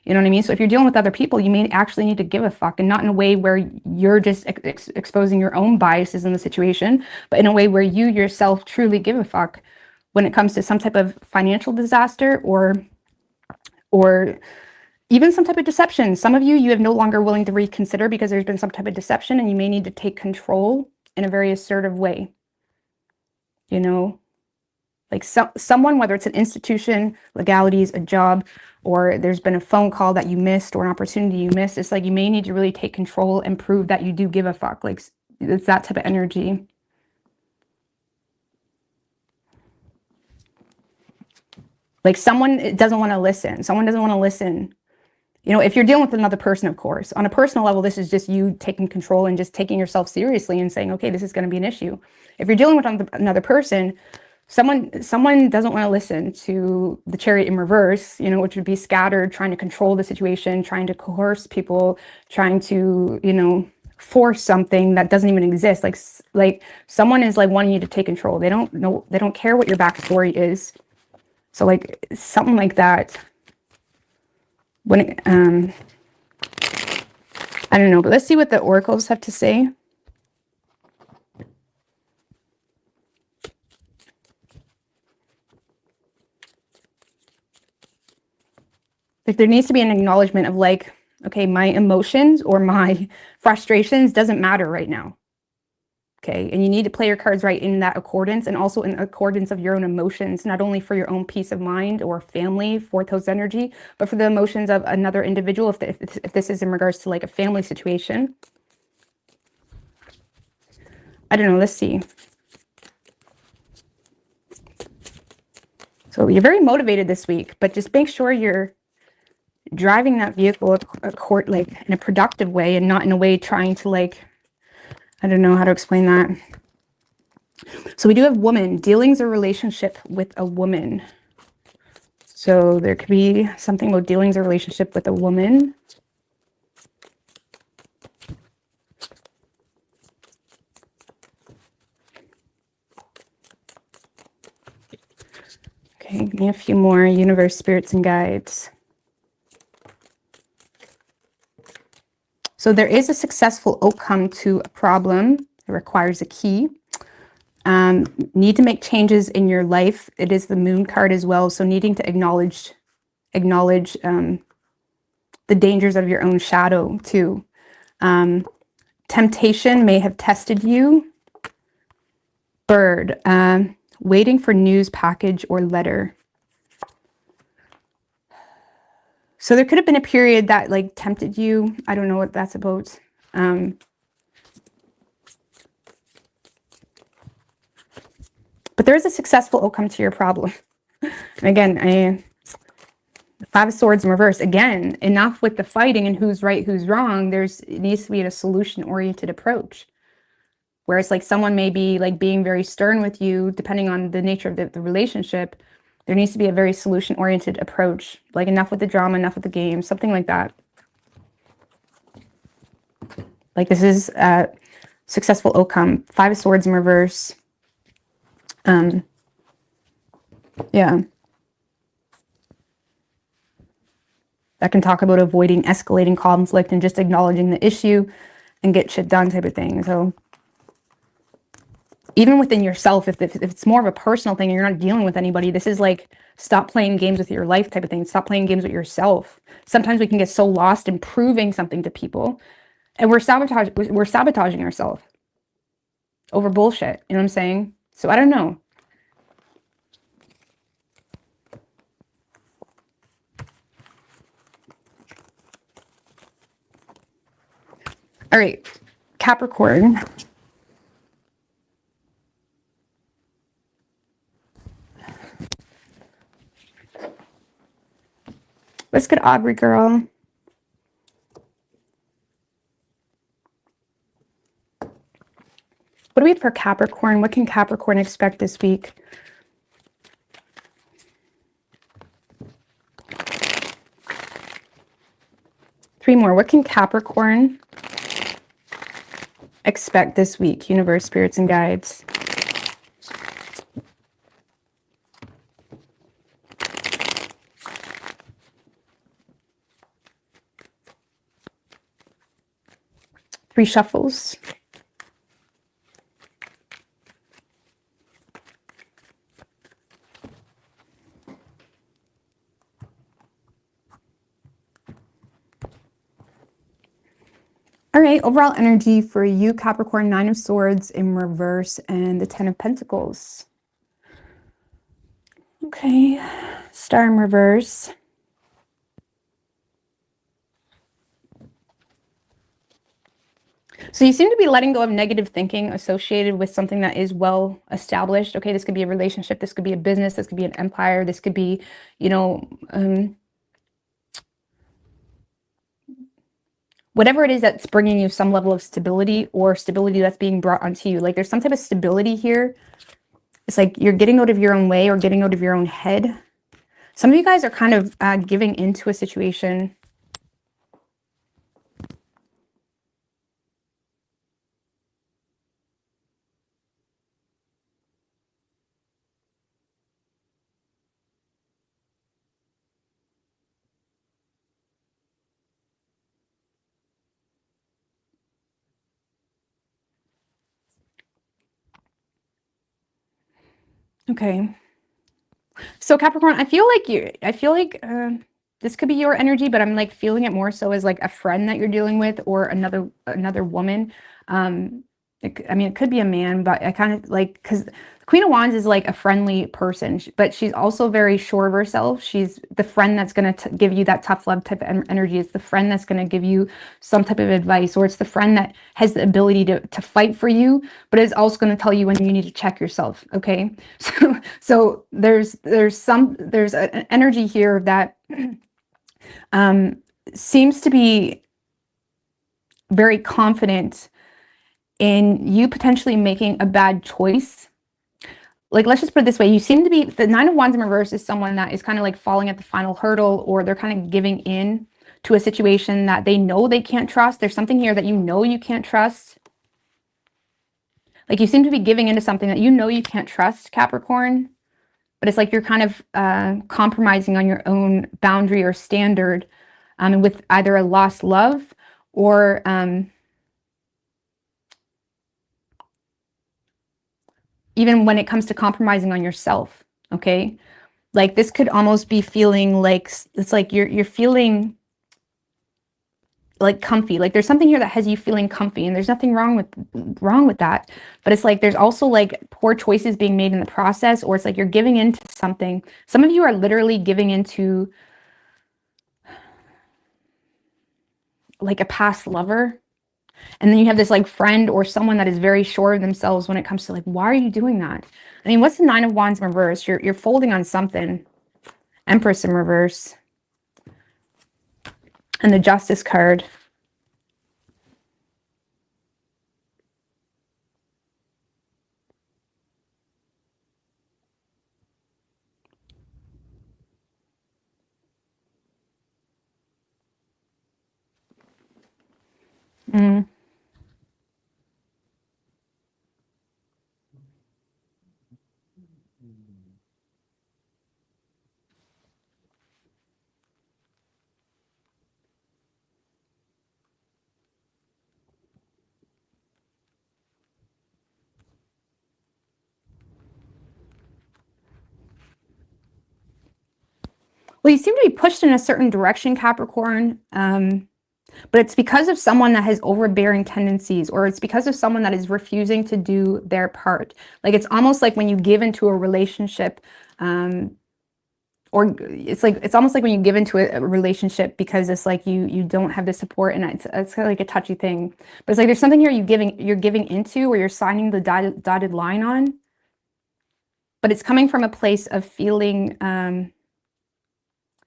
you know what I mean? So if you're dealing with other people, you may actually need to give a fuck, and not in a way where you're just exposing your own biases in the situation, but in a way where you yourself truly give a fuck when it comes to some type of financial disaster, or even some type of deception. Some of you, you have no longer willing to reconsider because there's been some type of deception, and you may need to take control in a very assertive way. You know, like someone, whether it's an institution, legalities, a job, or there's been a phone call that you missed or an opportunity you missed. It's like you may need to really take control and prove that you do give a fuck. Like it's that type of energy. Like someone doesn't want to listen. Someone doesn't want to listen. You know, if you're dealing with another person, of course, on a personal level, this is just you taking control and just taking yourself seriously and saying, okay, this is going to be an issue. If you're dealing with another person, someone doesn't want to listen to the Chariot in reverse, you know, which would be scattered, trying to control the situation, trying to coerce people, trying to, you know, force something that doesn't even exist. Like someone is like wanting you to take control. They don't know, they don't care what your backstory is. So like something like that. When it, I don't know, but let's see what the oracles have to say. Like there needs to be an acknowledgement of like, okay, my emotions or my frustrations doesn't matter right now. Okay, and you need to play your cards right in that accordance, and also in accordance of your own emotions, not only for your own peace of mind or family, fourth house energy, but for the emotions of another individual, if this is in regards to like a family situation. I don't know, let's see. So you're very motivated this week, but just make sure you're driving that vehicle like in a productive way, and not in a way trying to like, I don't know how to explain that. So we do have woman, dealings or relationship with a woman. So there could be something about dealings or relationship with a woman. Okay, give me a few more. Universe, spirits, and guides. So there is a successful outcome to a problem. It requires a key. Need to make changes in your life. It is the moon card as well. So needing to acknowledge the dangers of your own shadow too. Temptation may have tested you. Bird, waiting for news package or letter. So there could have been a period that like tempted you. I don't know what that's about. But there is a successful outcome to your problem. And again, Five of Swords in reverse. Again, enough with the fighting and who's right, who's wrong. It needs to be a solution-oriented approach. Whereas like someone may be like being very stern with you, depending on the nature of the relationship, there needs to be a very solution-oriented approach. Like enough with the drama, enough with the game, something like that. Like this is a successful outcome. Five of Swords in reverse. Yeah. That can talk about avoiding escalating conflict and just acknowledging the issue and get shit done type of thing. So even within yourself, if it's more of a personal thing and you're not dealing with anybody, this is like, stop playing games with your life type of thing. Stop playing games with yourself. Sometimes we can get so lost in proving something to people and we're sabotaging ourselves over bullshit. You know what I'm saying? So I don't know. All right, Capricorn. Let's get Aubrey, girl. What do we have for Capricorn? What can Capricorn expect this week? Three more. What can Capricorn expect this week? Universe, spirits, and guides. Three shuffles. All right, overall energy for you, Capricorn, Nine of Swords in reverse and the Ten of Pentacles. Okay, Star in reverse. So you seem to be letting go of negative thinking associated with something that is well established. Okay, this could be a relationship, this could be a business, this could be an empire, this could be, you know, whatever it is that's bringing you some level of stability or stability that's being brought onto you. Like there's some type of stability here. It's like you're getting out of your own way or getting out of your own head. Some of you guys are kind of giving into a situation. Okay. So Capricorn, I feel like this could be your energy, but I'm like feeling it more so as like a friend that you're dealing with or another woman. I mean, it could be a man, but I kind of like, because Queen of Wands is like a friendly person, but she's also very sure of herself. She's the friend that's going to give you that tough love type of energy. It's the friend that's going to give you some type of advice, or it's the friend that has the ability to fight for you, but is also going to tell you when you need to check yourself. Okay. So there's an energy here that seems to be very confident in you potentially making a bad choice. Like, let's just put it this way. You seem to be, the Nine of Wands in reverse is someone that is kind of like falling at the final hurdle, or they're kind of giving in to a situation that they know they can't trust. There's something here that you know you can't trust. Like you seem to be giving into something that you know you can't trust, Capricorn. But it's like you're kind of compromising on your own boundary or standard with either a lost love or even when it comes to compromising on yourself, okay? Like this could almost be feeling like, it's like you're feeling like comfy. Like there's something here that has you feeling comfy, and there's nothing wrong with that. But it's like there's also like poor choices being made in the process, or it's like you're giving into something. Some of you are literally giving into like a past lover. And then you have this like friend or someone that is very sure of themselves when it comes to like, why are you doing that? I mean, what's the Nine of Wands in reverse? You're folding on something. Empress in reverse. And the Justice card. Mm. Well, you seem to be pushed in a certain direction, Capricorn. But it's because of someone that has overbearing tendencies, or it's because of someone that is refusing to do their part. Like, it's almost like when you give into a relationship, or it's almost like when you give into a relationship because it's like you don't have the support, and it's kind of like a touchy thing. But it's like there's something here you're giving into, or you're signing the dotted line on. But it's coming from a place of feeling,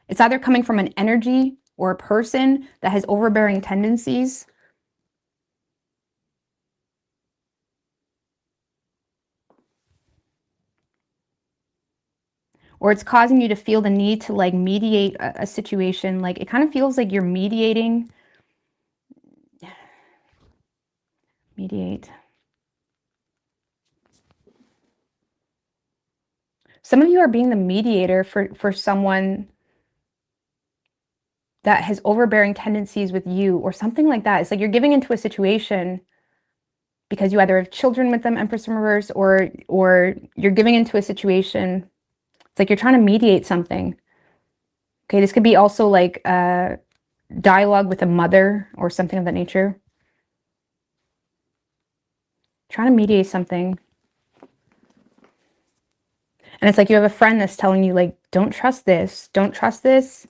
it's either coming from an energy or a person that has overbearing tendencies, or it's causing you to feel the need to like mediate a situation. Like, it kind of feels like you're mediate. Some of you are being the mediator for someone that has overbearing tendencies with you, or something like that. It's like you're giving into a situation because you either have children with them, Empress in reverse, or you're giving into a situation. It's like you're trying to mediate something. Okay, this could be also like a dialogue with a mother or something of that nature. Trying to mediate something. And it's like you have a friend that's telling you, like, don't trust this, don't trust this.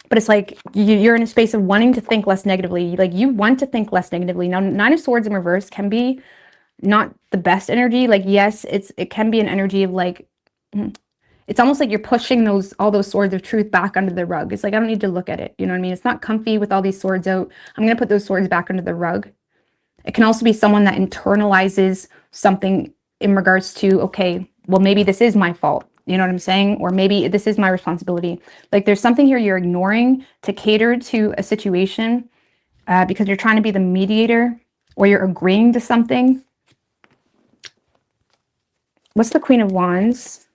But it's like you're in a space of wanting to think less negatively. Like, you want to think less negatively. Now, Nine of Swords in reverse can be not the best energy. Like, yes, it can be an energy of like, it's almost like you're pushing all those swords of truth back under the rug. It's like, I don't need to look at it. You know what I mean? It's not comfy with all these swords out. I'm going to put those swords back under the rug. It can also be someone that internalizes something in regards to, okay, well, maybe this is my fault. You know what I'm saying? Or maybe this is my responsibility. Like, there's something here you're ignoring to cater to a situation because you're trying to be the mediator, or you're agreeing to something. What's the Queen of Wands?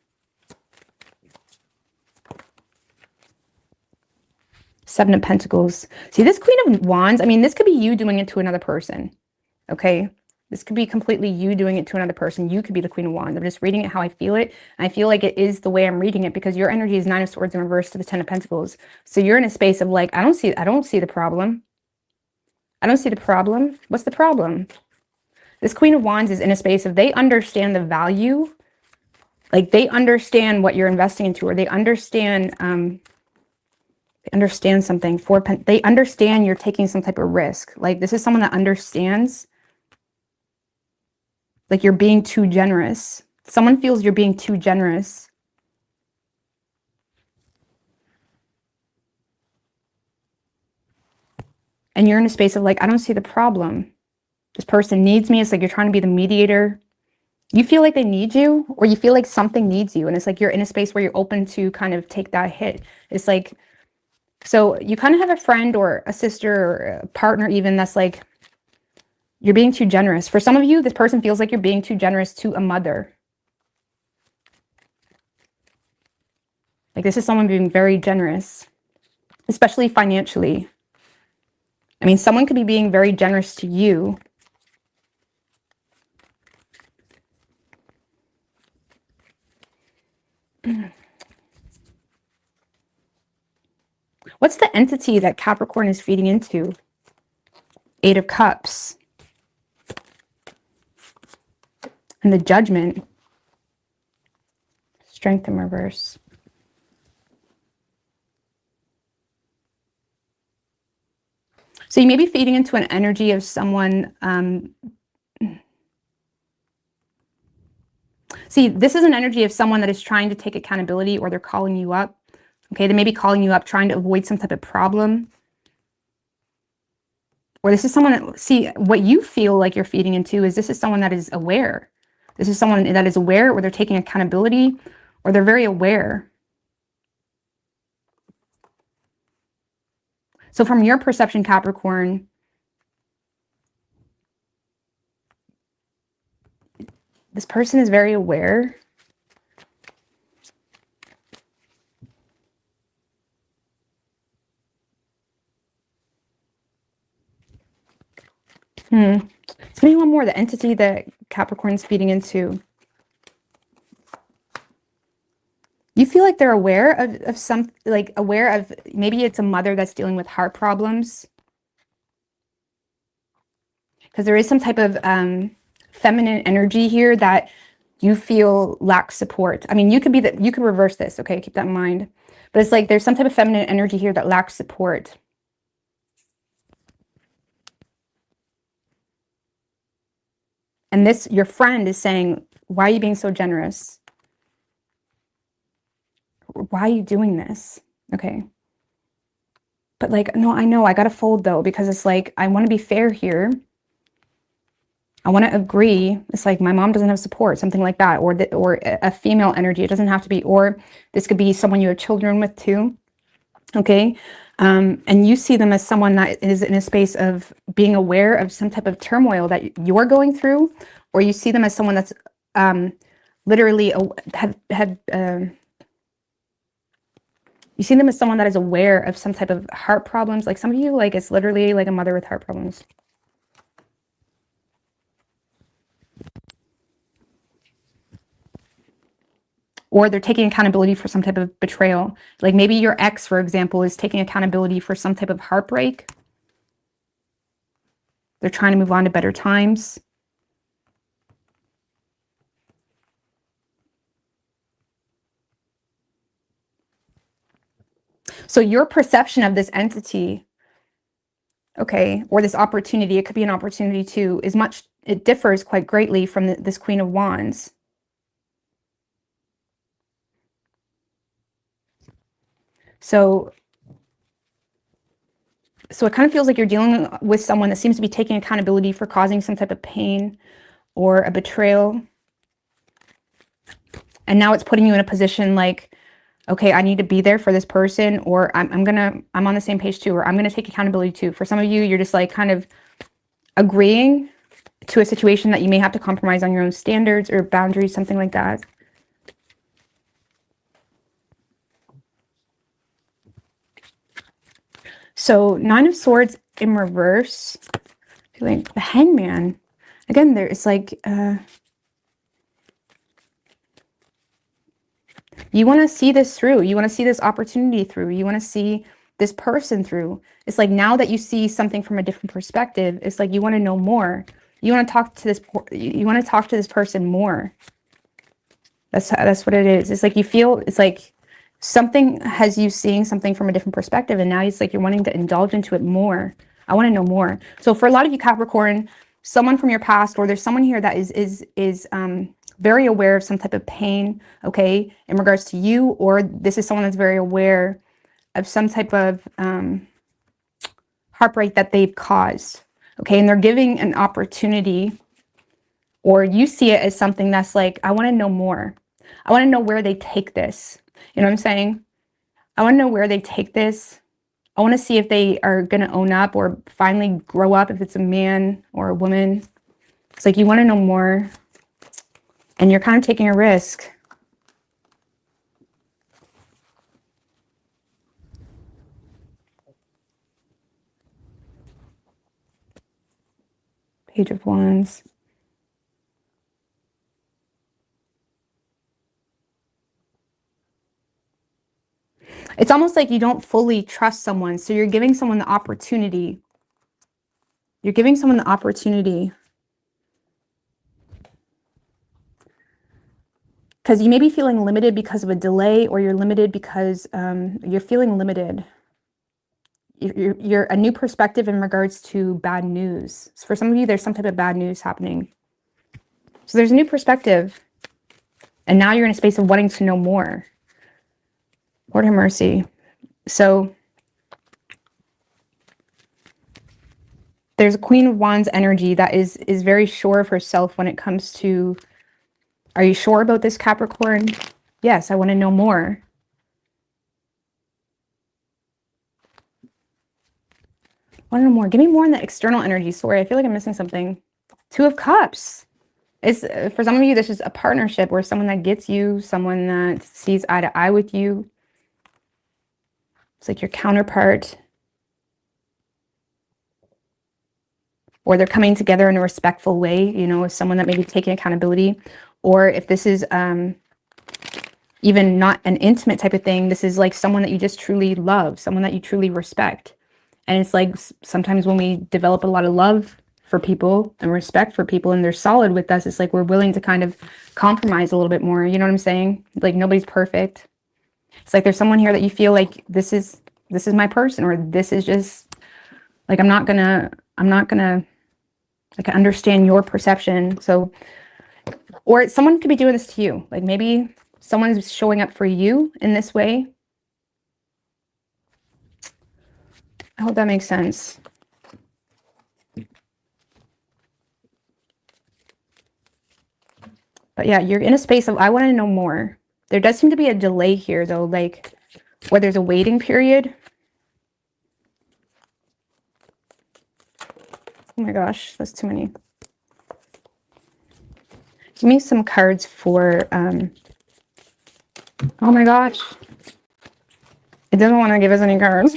Seven of Pentacles. See, this Queen of Wands, I mean, this could be you doing it to another person. Okay? This could be completely you doing it to another person. You could be the Queen of Wands. I'm just reading it how I feel it. And I feel like it is the way I'm reading it, because your energy is Nine of Swords in reverse to the Ten of Pentacles. So you're in a space of like, I don't see the problem. I don't see the problem. What's the problem? This Queen of Wands is in a space of, they understand the value. Like, they understand what you're investing into, or they understand something. They understand you're taking some type of risk. Like, this is someone that understands. Like, you're being too generous. Someone feels you're being too generous. And you're in a space of like, I don't see the problem. This person needs me. It's like you're trying to be the mediator. You feel like they need you, or you feel like something needs you. And it's like you're in a space where you're open to kind of take that hit. It's like, so you kind of have a friend or a sister or a partner even that's like, you're being too generous. For some of you, this person feels like you're being too generous to a mother. Like, this is someone being very generous, especially financially. I mean, someone could be being very generous to you. What's the entity that Capricorn is feeding into? Eight of Cups. And the Judgment. Strength in reverse. So you may be feeding into an energy of someone. See, this is an energy of someone that is trying to take accountability, or they're calling you up. Okay, they may be calling you up, trying to avoid some type of problem. Or this is someone that, see, what you feel like you're feeding into is this is someone that is aware. This is someone that is aware, or they're taking accountability, or they're very aware. So from your perception, Capricorn, this person is very aware. So maybe one more, the entity that Capricorn's feeding into. You feel like they're aware of some, like aware of, maybe it's a mother that's dealing with heart problems. Because there is some type of feminine energy here that you feel lacks support. I mean, you could be that, you could reverse this, okay? Keep that in mind. But it's like there's some type of feminine energy here that lacks support. And this, your friend is saying, why are you being so generous? Why are you doing this? Okay. But like, no, I know I got to fold though, because it's like, I want to be fair here. I want to agree. It's like my mom doesn't have support, something like that, or a female energy. It doesn't have to be, or this could be someone you have children with too. Okay. And you see them as someone that is in a space of being aware of some type of turmoil that you're going through, or you see them as someone that's literally you see them as someone that is aware of some type of heart problems. Like some of you, like it's literally like a mother with heart problems. Or they're taking accountability for some type of betrayal. Like maybe your ex, for example, is taking accountability for some type of heartbreak. They're trying to move on to better times. So your perception of this entity, okay, or this opportunity, it could be an opportunity too, it differs quite greatly from this Queen of Wands. So it kind of feels like you're dealing with someone that seems to be taking accountability for causing some type of pain or a betrayal. And now it's putting you in a position like, okay, I need to be there for this person, or I'm on the same page too, or I'm going to take accountability too. For some of you, you're just like kind of agreeing to a situation that you may have to compromise on your own standards or boundaries, something like that. So 9 of Swords in reverse, like the Hangman. Again, it's like, you want to see this through. You want to see this opportunity through. You want to see this person through. It's like now that you see something from a different perspective, it's like you want to know more. You want to talk to this person more. That's what it is. It's like you feel, it's like something has you seeing something from a different perspective, and now it's like you're wanting to indulge into it more. I want to know more. So for a lot of you Capricorn, someone from your past, or there's someone here that is very aware of some type of pain, okay, in regards to you, or this is someone that's very aware of some type of heartbreak that they've caused, okay, and they're giving an opportunity, or you see it as something that's like, I want to know more. I want to know where they take this. You know what I'm saying? I want to know where they take this. I want to see if they are going to own up or finally grow up, if it's a man or a woman. It's like you want to know more, and you're kind of taking a risk. Page of Wands. It's almost like you don't fully trust someone, so you're giving someone the opportunity. You're giving someone the opportunity. Because you may be feeling limited because of a delay, or you're limited because you're feeling limited. You're a new perspective in regards to bad news. So for some of you, there's some type of bad news happening. So there's a new perspective. And now you're in a space of wanting to know more. Lord have mercy. So there's a Queen of Wands energy that is very sure of herself when it comes to, are you sure about this, Capricorn? Yes, I want to know more. I want to know more. Give me more on the external energy. Sorry, I feel like I'm missing something. Two of Cups. It's, for some of you, this is a partnership or someone that gets you, someone that sees eye to eye with you. It's like your counterpart. Or they're coming together in a respectful way, you know, as someone that may be taking accountability. Or if this is even not an intimate type of thing, this is like someone that you just truly love, someone that you truly respect. And it's like sometimes when we develop a lot of love for people and respect for people and they're solid with us, it's like we're willing to kind of compromise a little bit more. You know what I'm saying? Like nobody's perfect. It's like there's someone here that you feel like this is my person, or this is just like, I'm not gonna like understand your perception. So, or someone could be doing this to you. Like maybe someone's showing up for you in this way. I hope that makes sense. But yeah, you're in a space of, I want to know more. There does seem to be a delay here though, like where there's a waiting period. Oh my gosh, that's too many. Give me some cards for, oh my gosh. It doesn't want to give us any cards.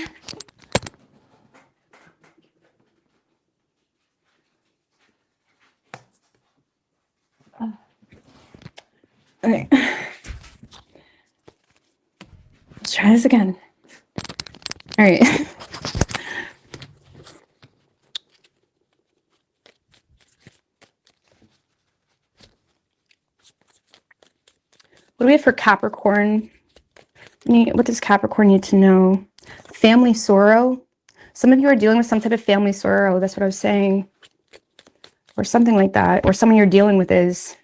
Okay. Let's try this again. All right. What do we have for Capricorn? What does Capricorn need to know? Family sorrow. Some of you are dealing with some type of family sorrow. That's what I was saying. Or something like that. Or someone you're dealing with is.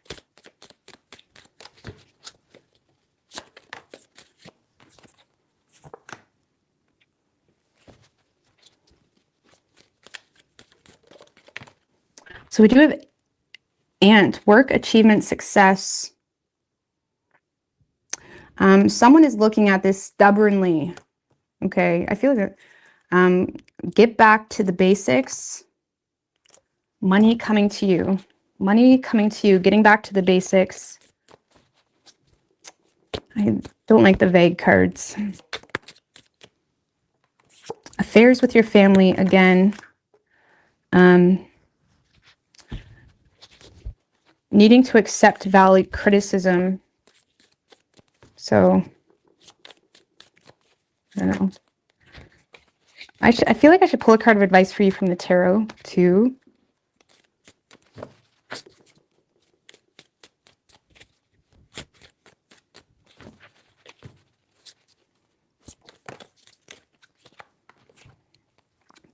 So we do have Ant, work, achievement, success. Someone is looking at this stubbornly. Okay, I feel like get back to the basics. Money coming to you. Money coming to you, getting back to the basics. I don't like the vague cards. Affairs with your family, again. Needing to accept valid criticism. So, I don't know. I feel like I should pull a card of advice for you from the tarot, too.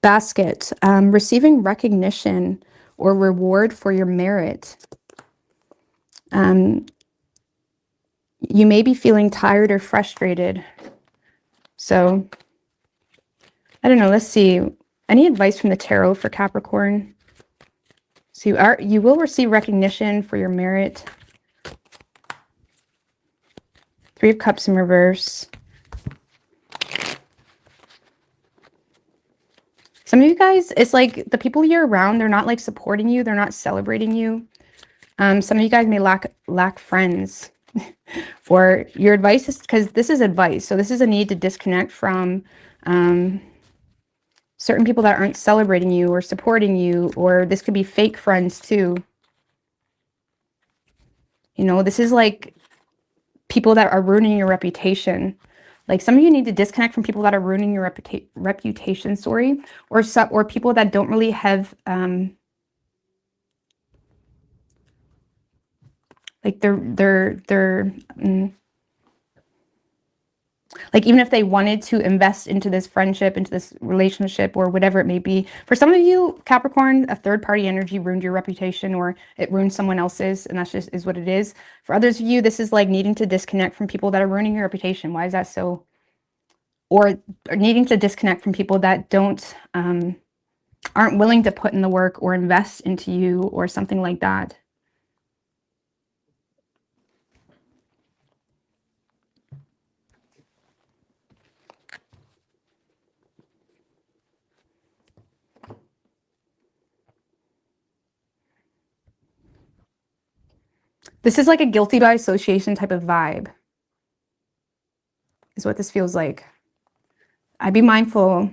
Basket, receiving recognition or reward for your merit. You may be feeling tired or frustrated. So, I don't know. Let's see. Any advice from the tarot for Capricorn? So you will receive recognition for your merit. Three of Cups in reverse. Some of you guys, it's like the people you're around, they're not like supporting you. They're not celebrating you. Some of you guys may lack friends. Or your advice is, because this is advice. So this is a need to disconnect from certain people that aren't celebrating you or supporting you. Or this could be fake friends too. You know, this is like people that are ruining your reputation. Like some of you need to disconnect from people that are ruining your reputation, sorry, or people that don't really have like like even if they wanted to invest into this friendship, into this relationship, or whatever it may be. For some of you, Capricorn, a third party energy ruined your reputation, or it ruined someone else's, and that's just is what it is. For others of you, this is like needing to disconnect from people that are ruining your reputation. Why is that so? or needing to disconnect from people that aren't willing to put in the work or invest into you or something like that. This is like a guilty by association type of vibe, is what this feels like. I'd be mindful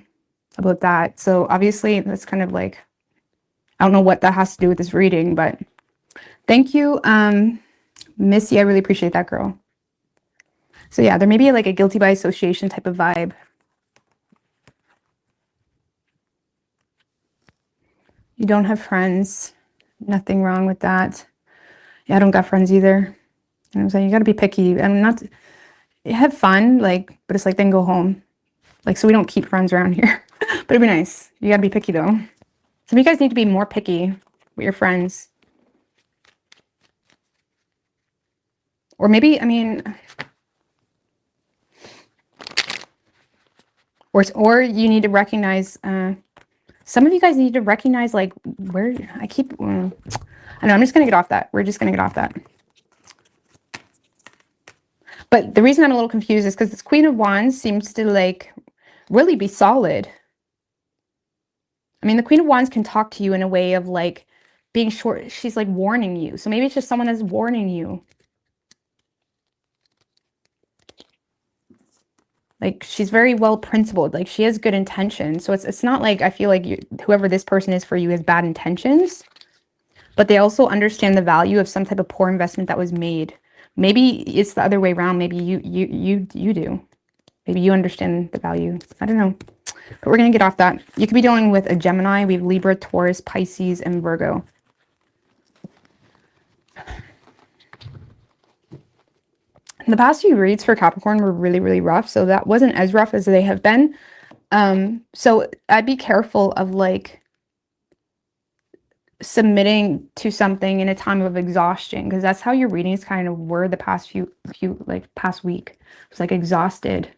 about that. So obviously that's kind of like, I don't know what that has to do with this reading, but thank you, Missy. I really appreciate that, girl. So yeah, there may be like a guilty by association type of vibe. You don't have friends. Nothing wrong with that. Yeah, I don't got friends either. You know what I'm saying? You got to be picky. I'm not, have fun, like, but it's like, then go home. Like, so we don't keep friends around here. But it'd be nice. You got to be picky though. Some of you guys need to be more picky with your friends. Or maybe, I mean, or you need to recognize, some of you guys need to recognize like where I keep, I know, I'm just going to get off that. We're just going to get off that. But the reason I'm a little confused is because this Queen of Wands seems to like really be solid. I mean, the Queen of Wands can talk to you in a way of like being short. She's like warning you. So maybe it's just someone that's warning you. Like she's very well principled. Like she has good intentions. So it's not like I feel like whoever this person is for you has bad intentions. But they also understand the value of some type of poor investment that was made. Maybe it's the other way around. Maybe you do. Maybe you understand the value. I don't know. But we're going to get off that. You could be dealing with a Gemini. We have Libra, Taurus, Pisces, and Virgo. The past few reads for Capricorn were really, really rough. So that wasn't as rough as they have been. So I'd be careful of like submitting to something in a time of exhaustion, because that's how your readings kind of were the past past week. It's like exhausted,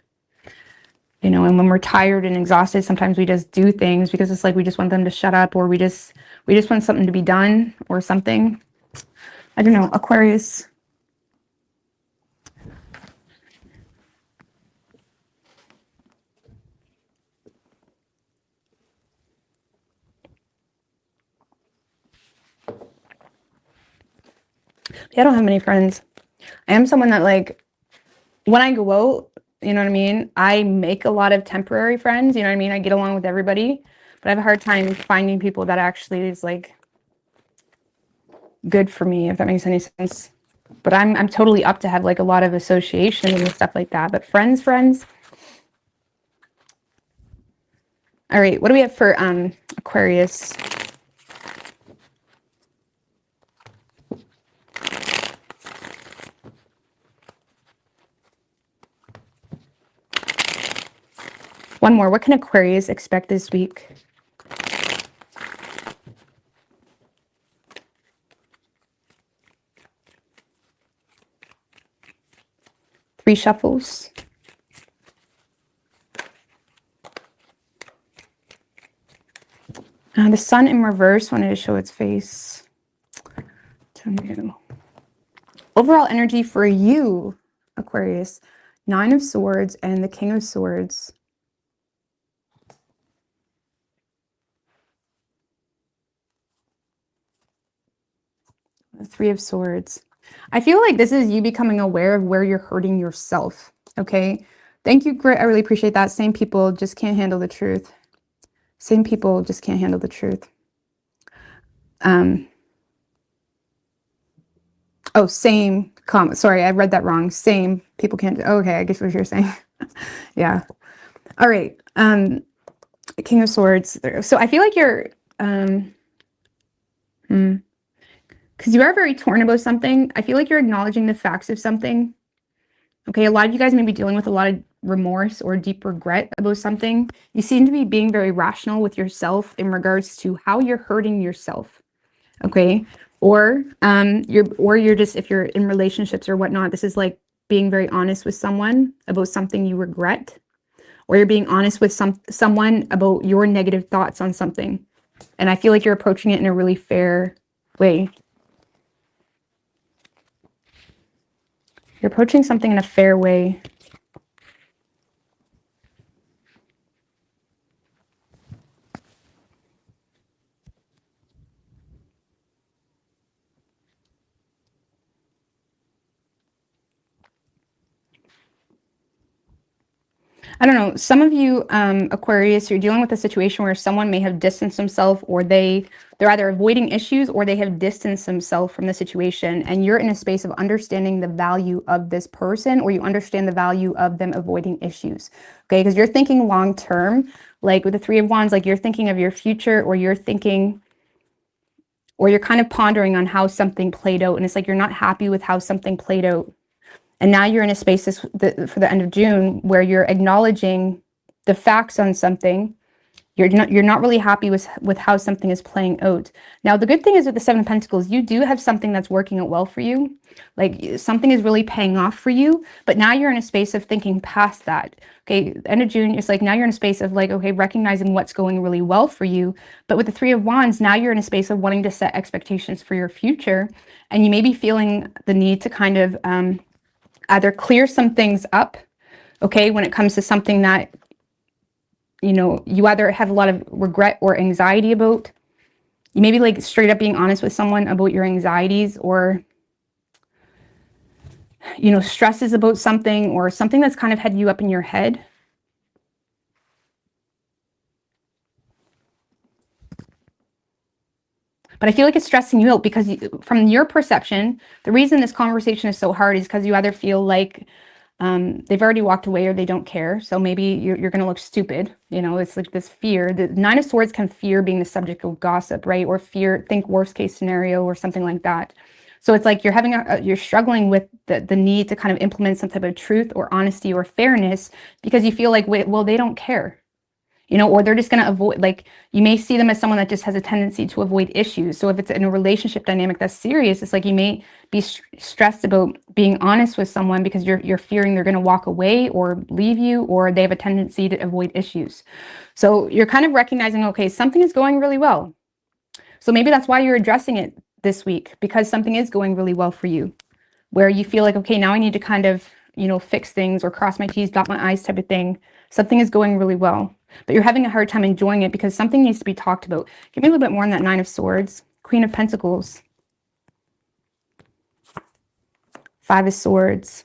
you know. And when we're tired and exhausted, sometimes we just do things because it's like we just want them to shut up, or we just want something to be done or something. I don't know. Aquarius. Yeah, I don't have many friends. I am someone that like, when I go out, you know what I mean? I make a lot of temporary friends, you know what I mean? I get along with everybody, but I have a hard time finding people that actually is like good for me, if that makes any sense. But I'm totally up to have like a lot of associations and stuff like that. But friends. All right, what do we have for Aquarius? One more. What can Aquarius expect this week? Three shuffles. The sun in reverse wanted to show its face. Overall energy for you, Aquarius. 9 of Swords and the King of Swords. The 3 of Swords. I feel like this is you becoming aware of where you're hurting yourself. Okay. Thank you, Grit. I really appreciate that. Same people just can't handle the truth. Same people just can't handle the truth. Oh, same comment. Sorry, I read that wrong. Same people can't. Okay, I guess what you're saying. Yeah. All right. King of Swords. So I feel like you're because you are very torn about something. I feel like you're acknowledging the facts of something. Okay, a lot of you guys may be dealing with a lot of remorse or deep regret about something. You seem to be being very rational with yourself in regards to how you're hurting yourself. Okay, or you're just, if you're in relationships or whatnot, this is like being very honest with someone about something you regret, or you're being honest with someone about your negative thoughts on something. And I feel like you're approaching it in a really fair way. You're approaching something in a fair way. I don't know, some of you, Aquarius, you're dealing with a situation where someone may have distanced themselves, or they're either avoiding issues or they have distanced themselves from the situation, and you're in a space of understanding the value of this person, or you understand the value of them avoiding issues, okay? Because you're thinking long term, like with the Three of Wands, like you're thinking of your future, or you're thinking, or you're kind of pondering on how something played out, and it's like you're not happy with how something played out. And now you're in a space for the end of June where you're acknowledging the facts on something. You're not really happy with how something is playing out. Now, the good thing is with the Seven of Pentacles, you do have something that's working out well for you. Like something is really paying off for you. But now you're in a space of thinking past that. Okay, end of June, it's like now you're in a space of like, okay, recognizing what's going really well for you. But with the Three of Wands, now you're in a space of wanting to set expectations for your future. And you may be feeling the need to kind of either clear some things up, okay, when it comes to something that, you know, you either have a lot of regret or anxiety about. You may be like straight up being honest with someone about your anxieties, or, you know, stresses about something, or something that's kind of had you up in your head. But I feel like it's stressing you out because from your perception, the reason this conversation is so hard is because you either feel like they've already walked away or they don't care. So maybe you're going to look stupid. You know, it's like this fear. The Nine of Swords can fear being the subject of gossip, right? Or fear, think worst case scenario or something like that. So it's like you're having you're struggling with the need to kind of implement some type of truth or honesty or fairness because you feel like, wait, well, they don't care. You know, or they're just going to avoid, like, you may see them as someone that just has a tendency to avoid issues. So if it's in a relationship dynamic that's serious, it's like you may be stressed about being honest with someone because you're fearing they're going to walk away or leave you, or they have a tendency to avoid issues. So you're kind of recognizing, okay, something is going really well. So maybe that's why you're addressing it this week, because something is going really well for you, where you feel like, okay, now I need to kind of, you know, fix things or cross my T's, dot my I's type of thing. Something is going really well, but you're having a hard time enjoying it because something needs to be talked about. Give me a little bit more on that Nine of Swords. Queen of Pentacles. Five of Swords.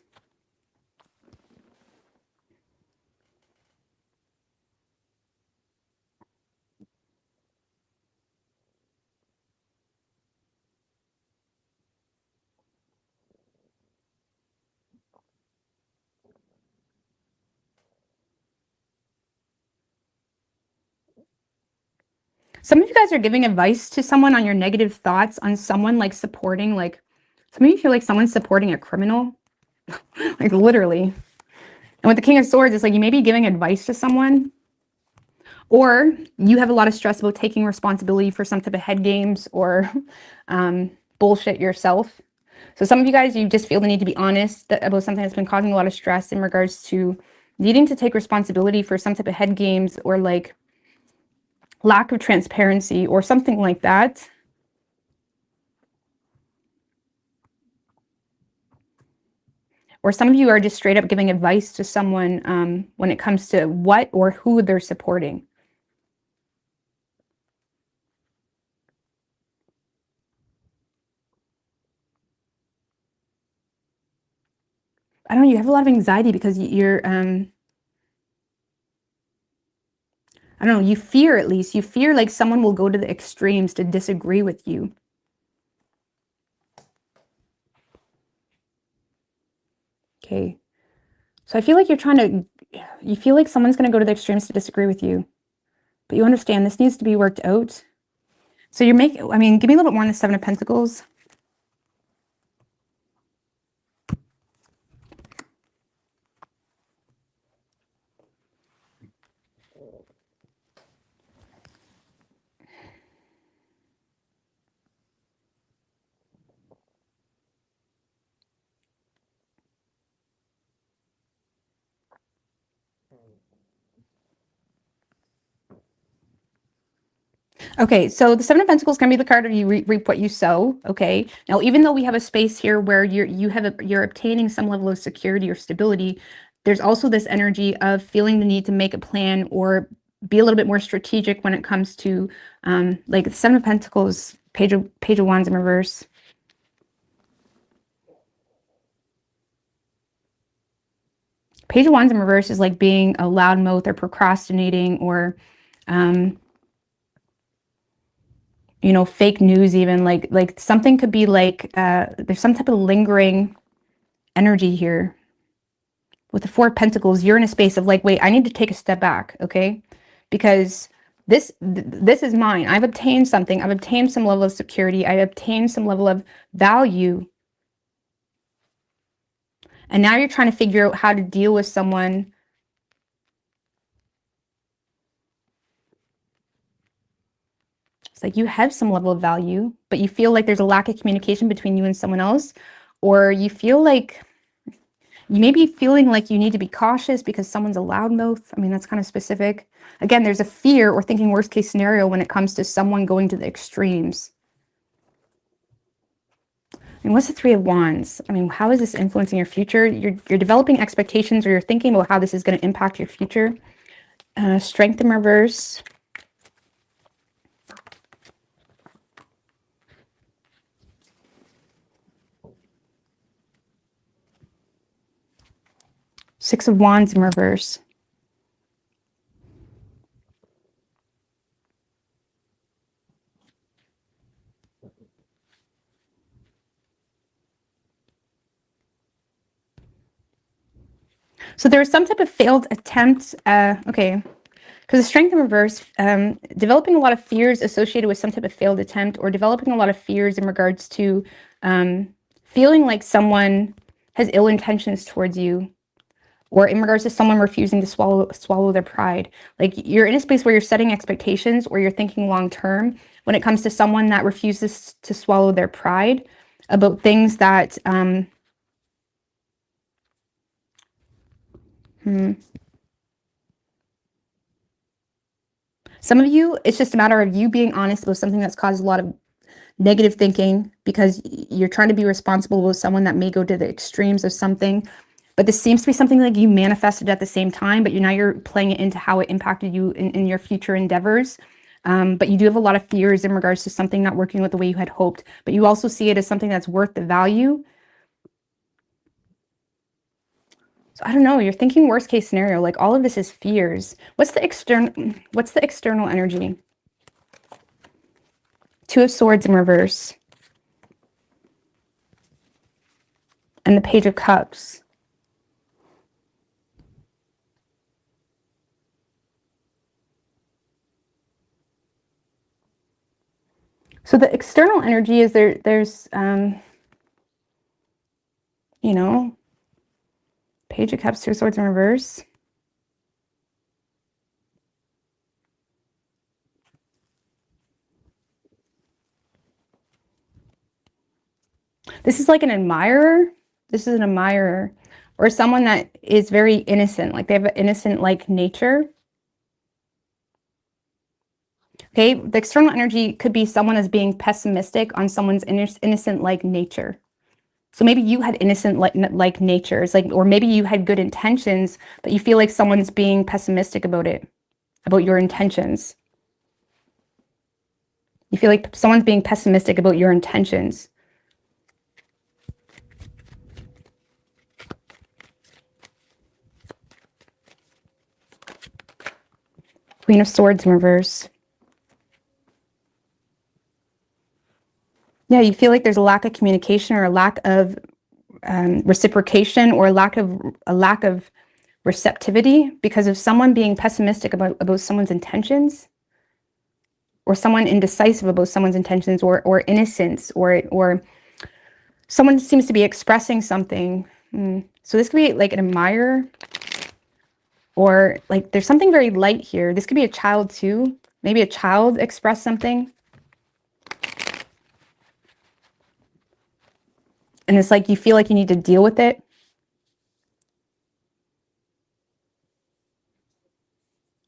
Some of you guys are giving advice to someone on your negative thoughts on someone, like supporting, like some of you feel like someone's supporting a criminal, like literally. And with the King of Swords, it's like you may be giving advice to someone, or you have a lot of stress about taking responsibility for some type of head games or bullshit yourself. So some of you guys, you just feel the need to be honest about something that's been causing a lot of stress in regards to needing to take responsibility for some type of head games, or like lack of transparency or something like that. Or some of you are just straight up giving advice to someone when it comes to what or who they're supporting. I don't know, you have a lot of anxiety because you're, I don't know, you fear, at least, you fear like someone will go to the extremes to disagree with you. Okay. So I feel like you feel like someone's going to go to the extremes to disagree with you, but you understand this needs to be worked out. So give me a little bit more on the Seven of Pentacles. Okay, so the Seven of Pentacles can be the card of you reap what you sow. Okay, now even though we have a space here where you're obtaining some level of security or stability, there's also this energy of feeling the need to make a plan or be a little bit more strategic when it comes to like the Seven of Pentacles, Page of Wands in reverse. Page of Wands in reverse is like being a loudmouth or procrastinating or you know, fake news, even like something could be like there's some type of lingering energy here. With the Four of Pentacles, you're in a space of like, wait, I need to take a step back, okay? Because this is mine. I've obtained something. I've obtained some level of security. I've obtained some level of value. And now you're trying to figure out how to deal with someone. It's like you have some level of value, but you feel like there's a lack of communication between you and someone else, or you feel like you may be feeling like you need to be cautious because someone's a loudmouth. I mean, that's kind of specific. Again, there's a fear or thinking worst case scenario when it comes to someone going to the extremes. And what's the Three of Wands? I mean, how is this influencing your future? You're developing expectations, or you're thinking about how this is going to impact your future. Strength in reverse. Six of Wands in reverse. So there was some type of failed attempt. Okay. Because the Strength in reverse, developing a lot of fears associated with some type of failed attempt, or developing a lot of fears in regards to feeling like someone has ill intentions towards you, or in regards to someone refusing to swallow their pride. Like you're in a space where you're setting expectations, or you're thinking long term when it comes to someone that refuses to swallow their pride about things that some of you, it's just a matter of you being honest about something that's caused a lot of negative thinking, because you're trying to be responsible with someone that may go to the extremes of something. But this seems to be something like you manifested at the same time, but you're playing it into how it impacted you in your future endeavors. But you do have a lot of fears in regards to something not working out the way you had hoped, but you also see it as something that's worth the value. So I don't know, you're thinking worst case scenario, like all of this is fears. What's the external energy? Two of Swords in reverse. And the Page of Cups. So the external energy is there's you know, Page of Cups, Two of Swords in reverse. This is like an admirer. This is an admirer, or someone that is very innocent, like they have an innocent like nature. Okay, the external energy could be someone as being pessimistic on someone's innocent like nature. So maybe you had innocent like natures, like, or maybe you had good intentions, but you feel like someone's being pessimistic about it, about your intentions. You feel like someone's being pessimistic about your intentions. Queen of Swords in reverse. Yeah, you feel like there's a lack of communication, or a lack of reciprocation, or a lack of receptivity because of someone being pessimistic about someone's intentions, or someone indecisive about someone's intentions, or innocence, or someone seems to be expressing something. So this could be like an admirer, or like there's something very light here. This could be a child too. Maybe a child expressed something. And it's like you feel like you need to deal with it.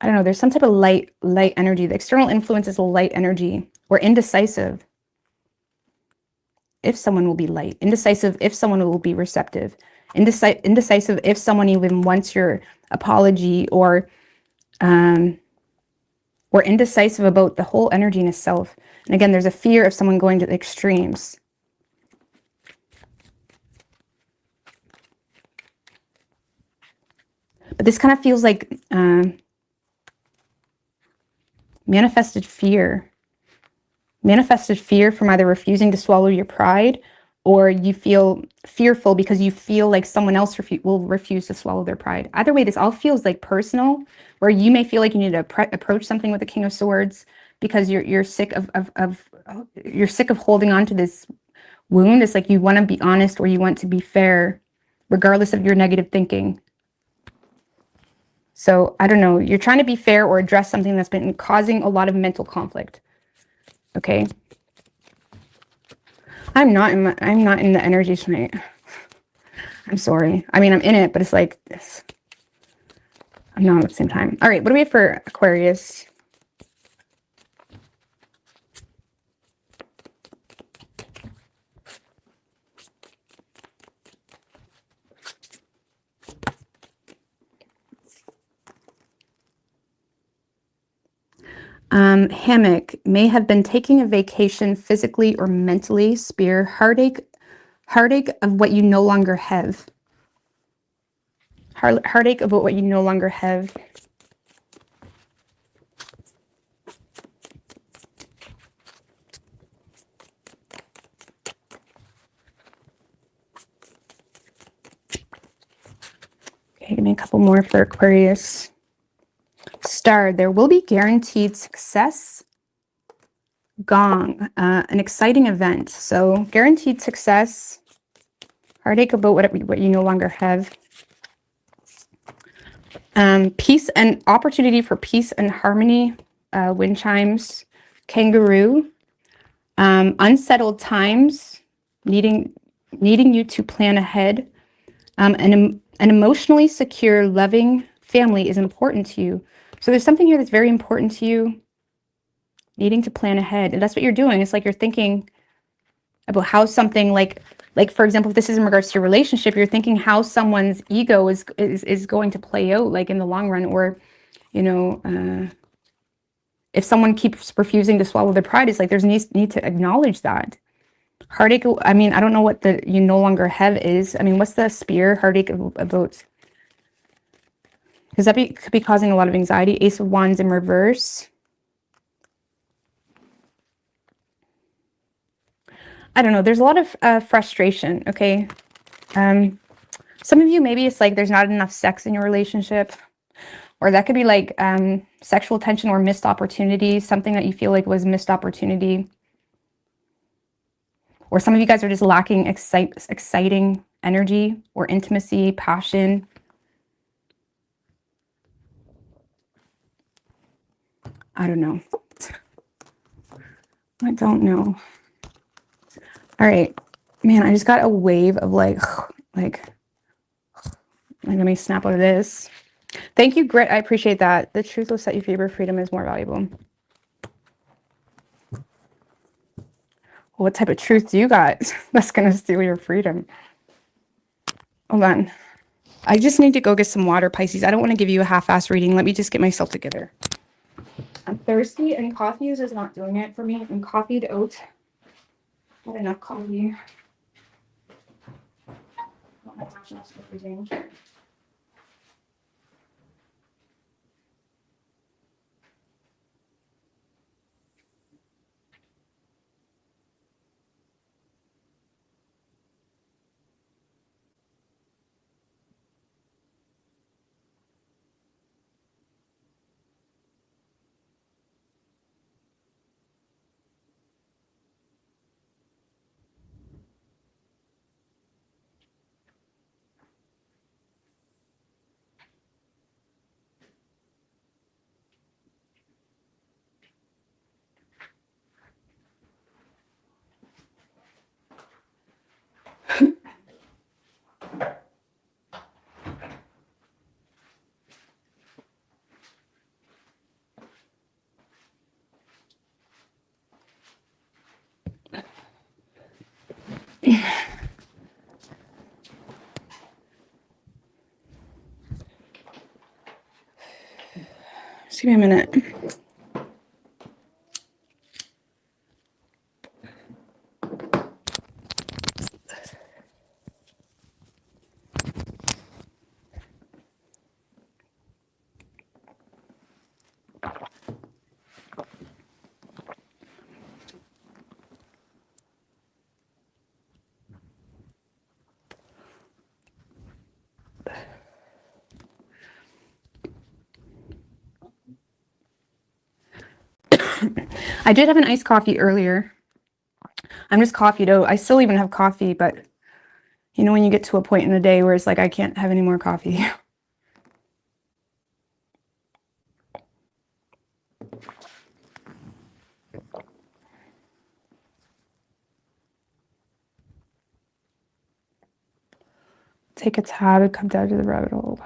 I don't know, there's some type of light energy. The external influence is a light energy, or indecisive if someone will be light, indecisive if someone will be receptive, indecisive if someone even wants your apology, or indecisive about the whole energy in itself. And again, there's a fear of someone going to the extremes. But this kind of feels like manifested fear. Manifested fear from either refusing to swallow your pride, or you feel fearful because you feel like someone else will refuse to swallow their pride. Either way, this all feels like personal, where you may feel like you need to approach something with the King of Swords because you're sick of you're sick of holding on to this wound. It's like you want to be honest, or you want to be fair, regardless of your negative thinking. So I don't know, you're trying to be fair or address something that's been causing a lot of mental conflict. Okay. I'm not in the energy tonight. I'm sorry. I mean, I'm in it, but it's like this. I'm not at the same time. All right, what do we have for Aquarius? Hammock, may have been taking a vacation physically or mentally. Spear, heartache of what you no longer have. Heartache about what you no longer have. Okay, give me a couple more for Aquarius. Star, there will be guaranteed success. Gong, an exciting event. So guaranteed success. Heartache about what you no longer have. Peace and opportunity for peace and harmony. Wind chimes. Kangaroo. Unsettled times. Needing you to plan ahead. An emotionally secure, loving family is important to you. So there's something here that's very important to you. Needing to plan ahead. And that's what you're doing. It's like you're thinking about how something like for example, if this is in regards to your relationship, you're thinking how someone's ego is going to play out, like in the long run, or you know, if someone keeps refusing to swallow their pride, it's like there's need to acknowledge that. Heartache, I mean, I don't know what the you no longer have is. I mean, what's the spear? Heartache about, because that could be causing a lot of anxiety. Ace of Wands in reverse. I don't know. There's a lot of frustration, okay? Some of you, maybe it's like there's not enough sex in your relationship, or that could be like sexual tension or missed opportunity, something that you feel like was missed opportunity. Or some of you guys are just lacking exciting energy or intimacy, passion. I don't know. I don't know. All right, man, I just got a wave of like, let me snap out of this. Thank you, Grit. I appreciate that. The truth will set you free, but freedom is more valuable. What type of truth do you got that's going to steal your freedom? Hold on. I just need to go get some water, Pisces. I don't want to give you a half-ass reading. Let me just get myself together. I'm thirsty, and coffee is just not doing it for me. I'm coffeeed out. Not enough coffee. Oh my gosh, that's everything. Just give me a minute. I did have an iced coffee earlier. I'm just coffeeed out. I still even have coffee, but you know when you get to a point in the day where it's like I can't have any more coffee. Take a tab and come down to the rabbit hole.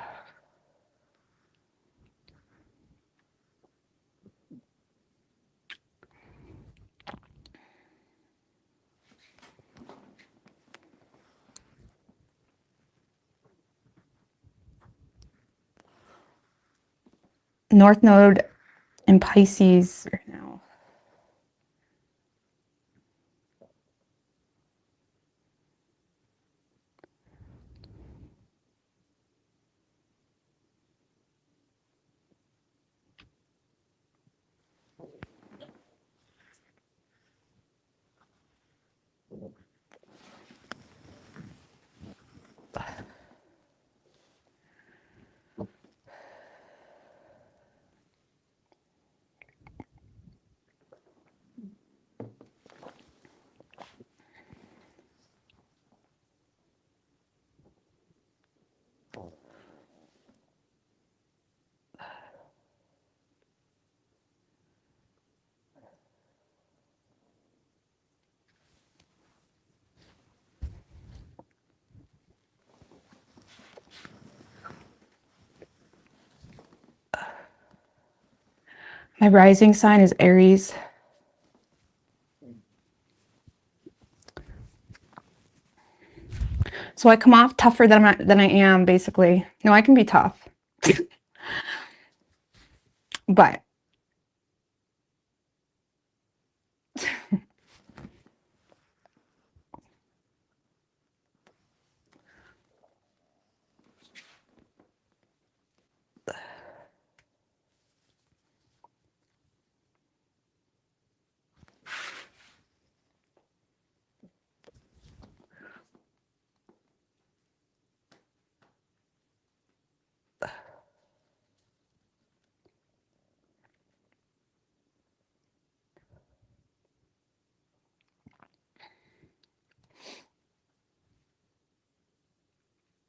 North Node in Pisces right now. My rising sign is Aries. So I come off tougher than I am, basically. No, I can be tough. But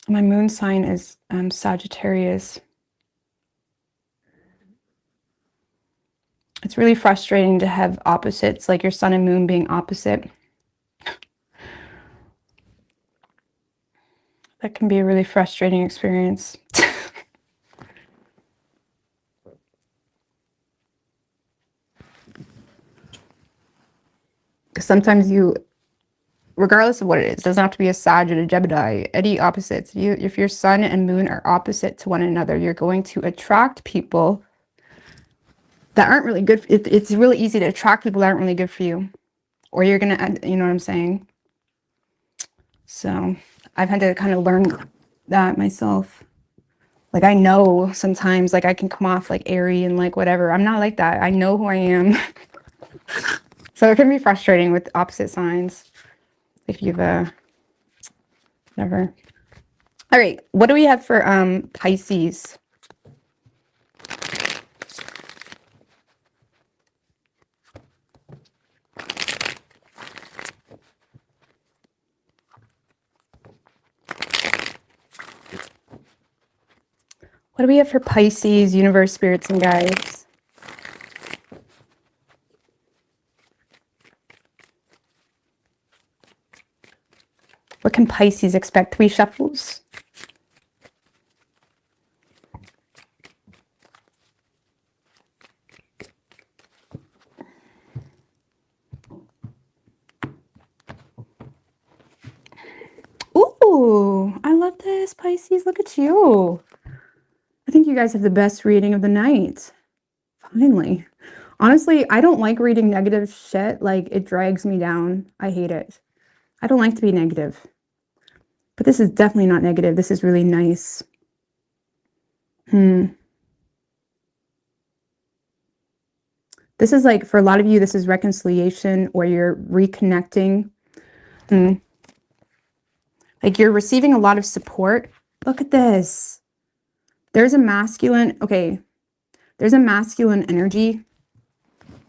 my moon sign is Sagittarius. It's really frustrating to have opposites, like your sun and moon being opposite. That can be a really frustrating experience. Sometimes you, regardless of what it is, doesn't have to be a Sag and a Gemini, any opposites. If your sun and moon are opposite to one another, you're going to attract people that aren't really good. It's really easy to attract people that aren't really good for you. Or you're going to, you know what I'm saying? So I've had to kind of learn that myself. Like I know sometimes like I can come off like airy and like whatever. I'm not like that. I know who I am. So it can be frustrating with opposite signs if you've never. All right, what do we have for Pisces? What do we have for Pisces, universe, spirits, and guides? What can Pisces expect? 3 shuffles? Ooh, I love this, Pisces. Look at you. I think you guys have the best reading of the night. Finally. Honestly, I don't like reading negative shit. Like, it drags me down. I hate it. I don't like to be negative. But this is definitely not negative. This is really nice. This is like, for a lot of you, this is reconciliation, or you're reconnecting. Like, you're receiving a lot of support. Look at this. There's a masculine, okay, there's a masculine energy.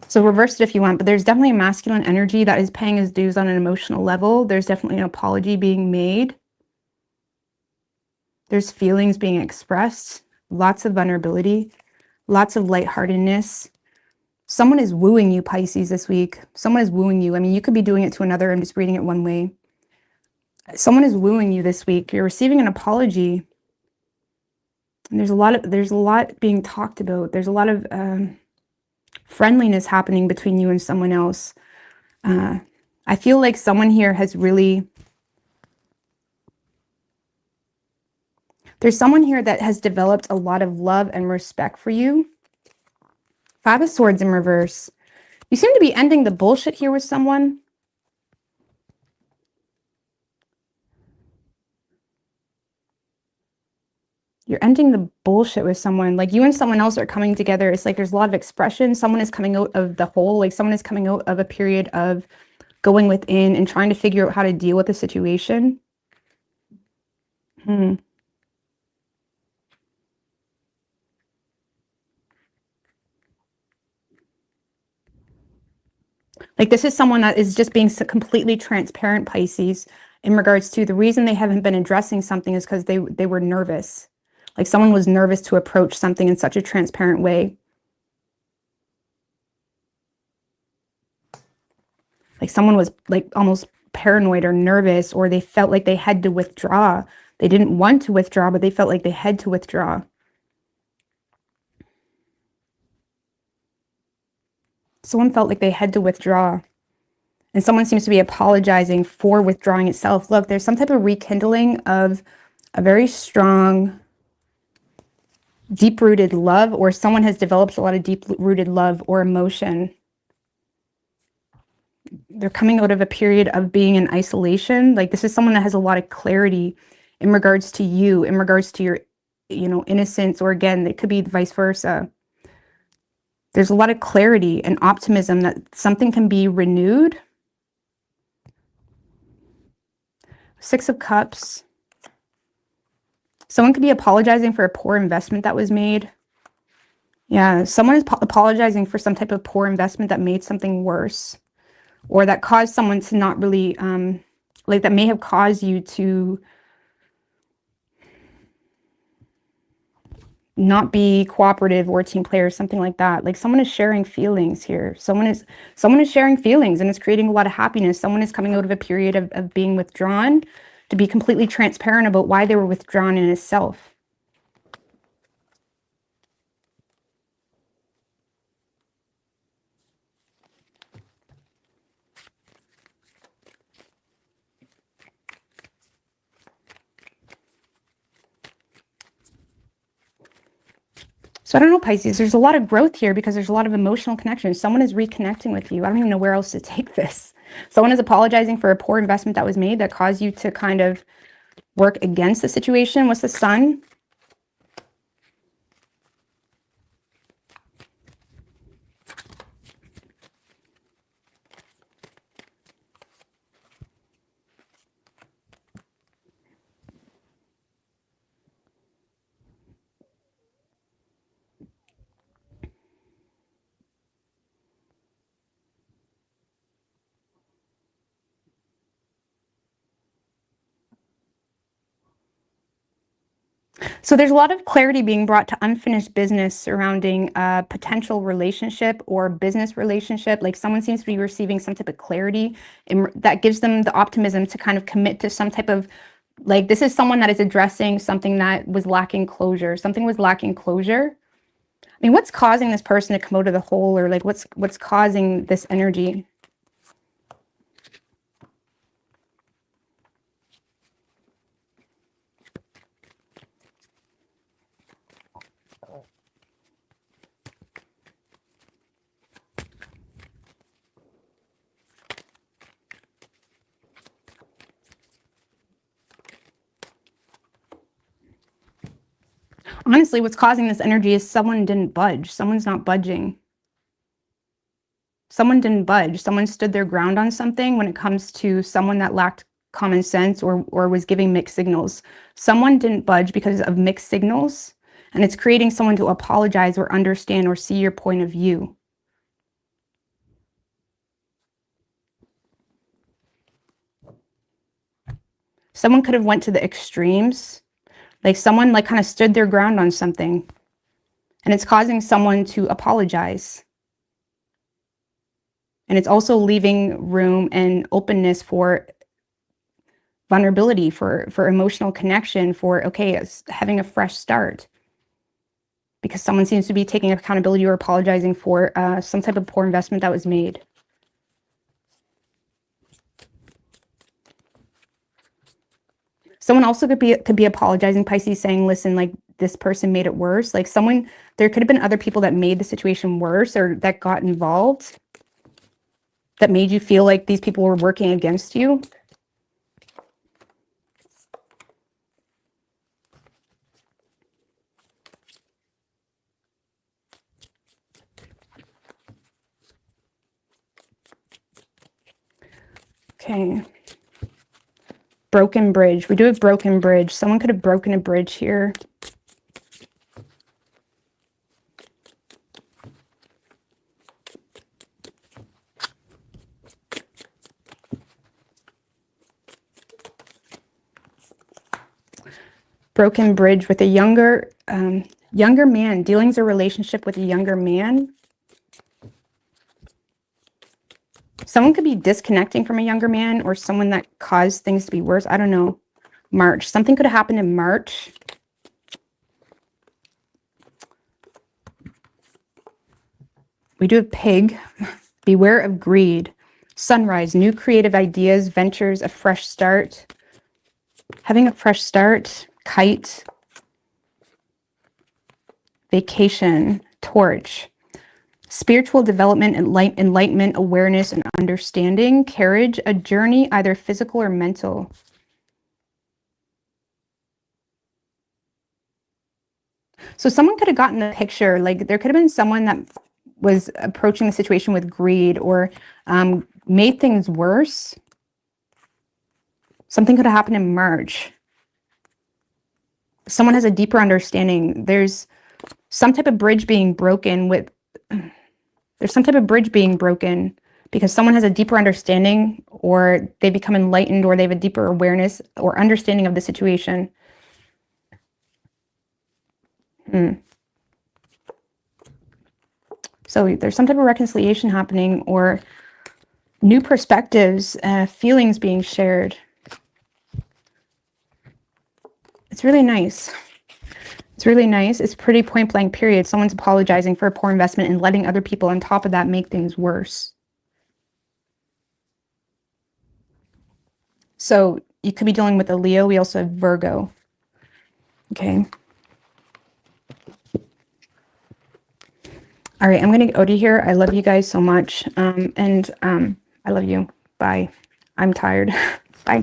So reverse it if you want, but there's definitely a masculine energy that is paying his dues on an emotional level. There's definitely an apology being made. There's feelings being expressed, lots of vulnerability, lots of lightheartedness. Someone is wooing you, Pisces, this week. Someone is wooing you. I mean, you could be doing it to another. I'm just reading it one way. Someone is wooing you this week. You're receiving an apology. And there's a lot being talked about. There's a lot of friendliness happening between you and someone else. I feel like someone here has really, there's someone here that has developed a lot of love and respect for you. Five of Swords in reverse. You seem to be ending the bullshit here with someone. You're ending the bullshit with someone. Like, you and someone else are coming together. It's like there's a lot of expression. Someone is coming out of the hole. Like, someone is coming out of a period of going within and trying to figure out how to deal with the situation. Like, this is someone that is just being completely transparent, Pisces, in regards to the reason they haven't been addressing something is because they were nervous. Like, someone was nervous to approach something in such a transparent way. Like, someone was like almost paranoid or nervous, or they felt like they had to withdraw. They didn't want to withdraw, but they felt like they had to withdraw. Someone felt like they had to withdraw. And someone seems to be apologizing for withdrawing itself. Look, there's some type of rekindling of a very strong, deep-rooted love, or someone has developed a lot of deep-rooted love or emotion. They're coming out of a period of being in isolation. Like, this is someone that has a lot of clarity in regards to you, in regards to your, innocence, or again, it could be vice versa. There's a lot of clarity and optimism that something can be renewed. Six of Cups. Someone could be apologizing for a poor investment that was made. Yeah, someone is apologizing for some type of poor investment that made something worse, or that caused someone to not really, like, that may have caused you to not be cooperative or a team player, something like that. Like, someone is sharing feelings here. Someone is sharing feelings, and it's creating a lot of happiness. Someone is coming out of a period of being withdrawn to be completely transparent about why they were withdrawn in itself. So I don't know, Pisces, there's a lot of growth here because there's a lot of emotional connection. Someone is reconnecting with you. I don't even know where else to take this. Someone is apologizing for a poor investment that was made that caused you to kind of work against the situation. What's the Sun? So there's a lot of clarity being brought to unfinished business surrounding a potential relationship or business relationship. Like, someone seems to be receiving some type of clarity that gives them the optimism to kind of commit to some type of, like, this is someone that is addressing something that was lacking closure. Something was lacking closure. I mean, what's causing this person to come out of the hole, or like what's causing this energy? Honestly, what's causing this energy is someone didn't budge. Someone's not budging. Someone didn't budge. Someone stood their ground on something when it comes to someone that lacked common sense or was giving mixed signals. Someone didn't budge because of mixed signals, and it's creating someone to apologize or understand or see your point of view. Someone could have went to the extremes. Like someone like kind of stood their ground on something, and it's causing someone to apologize. And it's also leaving room and openness for vulnerability, for emotional connection, for, okay, having a fresh start. Because someone seems to be taking accountability or apologizing for some type of poor investment that was made. Someone also could be apologizing, Pisces, saying, listen, like this person made it worse. Like someone, there could have been other people that made the situation worse or that got involved, that made you feel like these people were working against you. Okay. Broken bridge. We do have broken bridge. Someone could have broken a bridge here. Broken bridge with a younger man. Dealings a relationship with a younger man. Someone could be disconnecting from a younger man or someone that caused things to be worse. I don't know. March. Something could have happened in March. We do have pig. Beware of greed. Sunrise. New creative ideas, ventures, a fresh start. Having a fresh start. Kite. Vacation. Torch. Spiritual development, enlightenment, awareness, and understanding. Carriage, a journey, either physical or mental. So someone could have gotten the picture, like there could have been someone that was approaching the situation with greed or made things worse. Something could have happened in March. Someone has a deeper understanding. There's some type of bridge being broken with... There's some type of bridge being broken because someone has a deeper understanding or they become enlightened or they have a deeper awareness or understanding of the situation. So there's some type of reconciliation happening or new perspectives, feelings being shared. It's really nice. It's really nice. It's pretty point blank period. Someone's apologizing for a poor investment and letting other people on top of that make things worse. So you could be dealing with a Leo. We also have Virgo. Okay. All right. I'm going to go to here. I love you guys so much. I love you. Bye. I'm tired. Bye.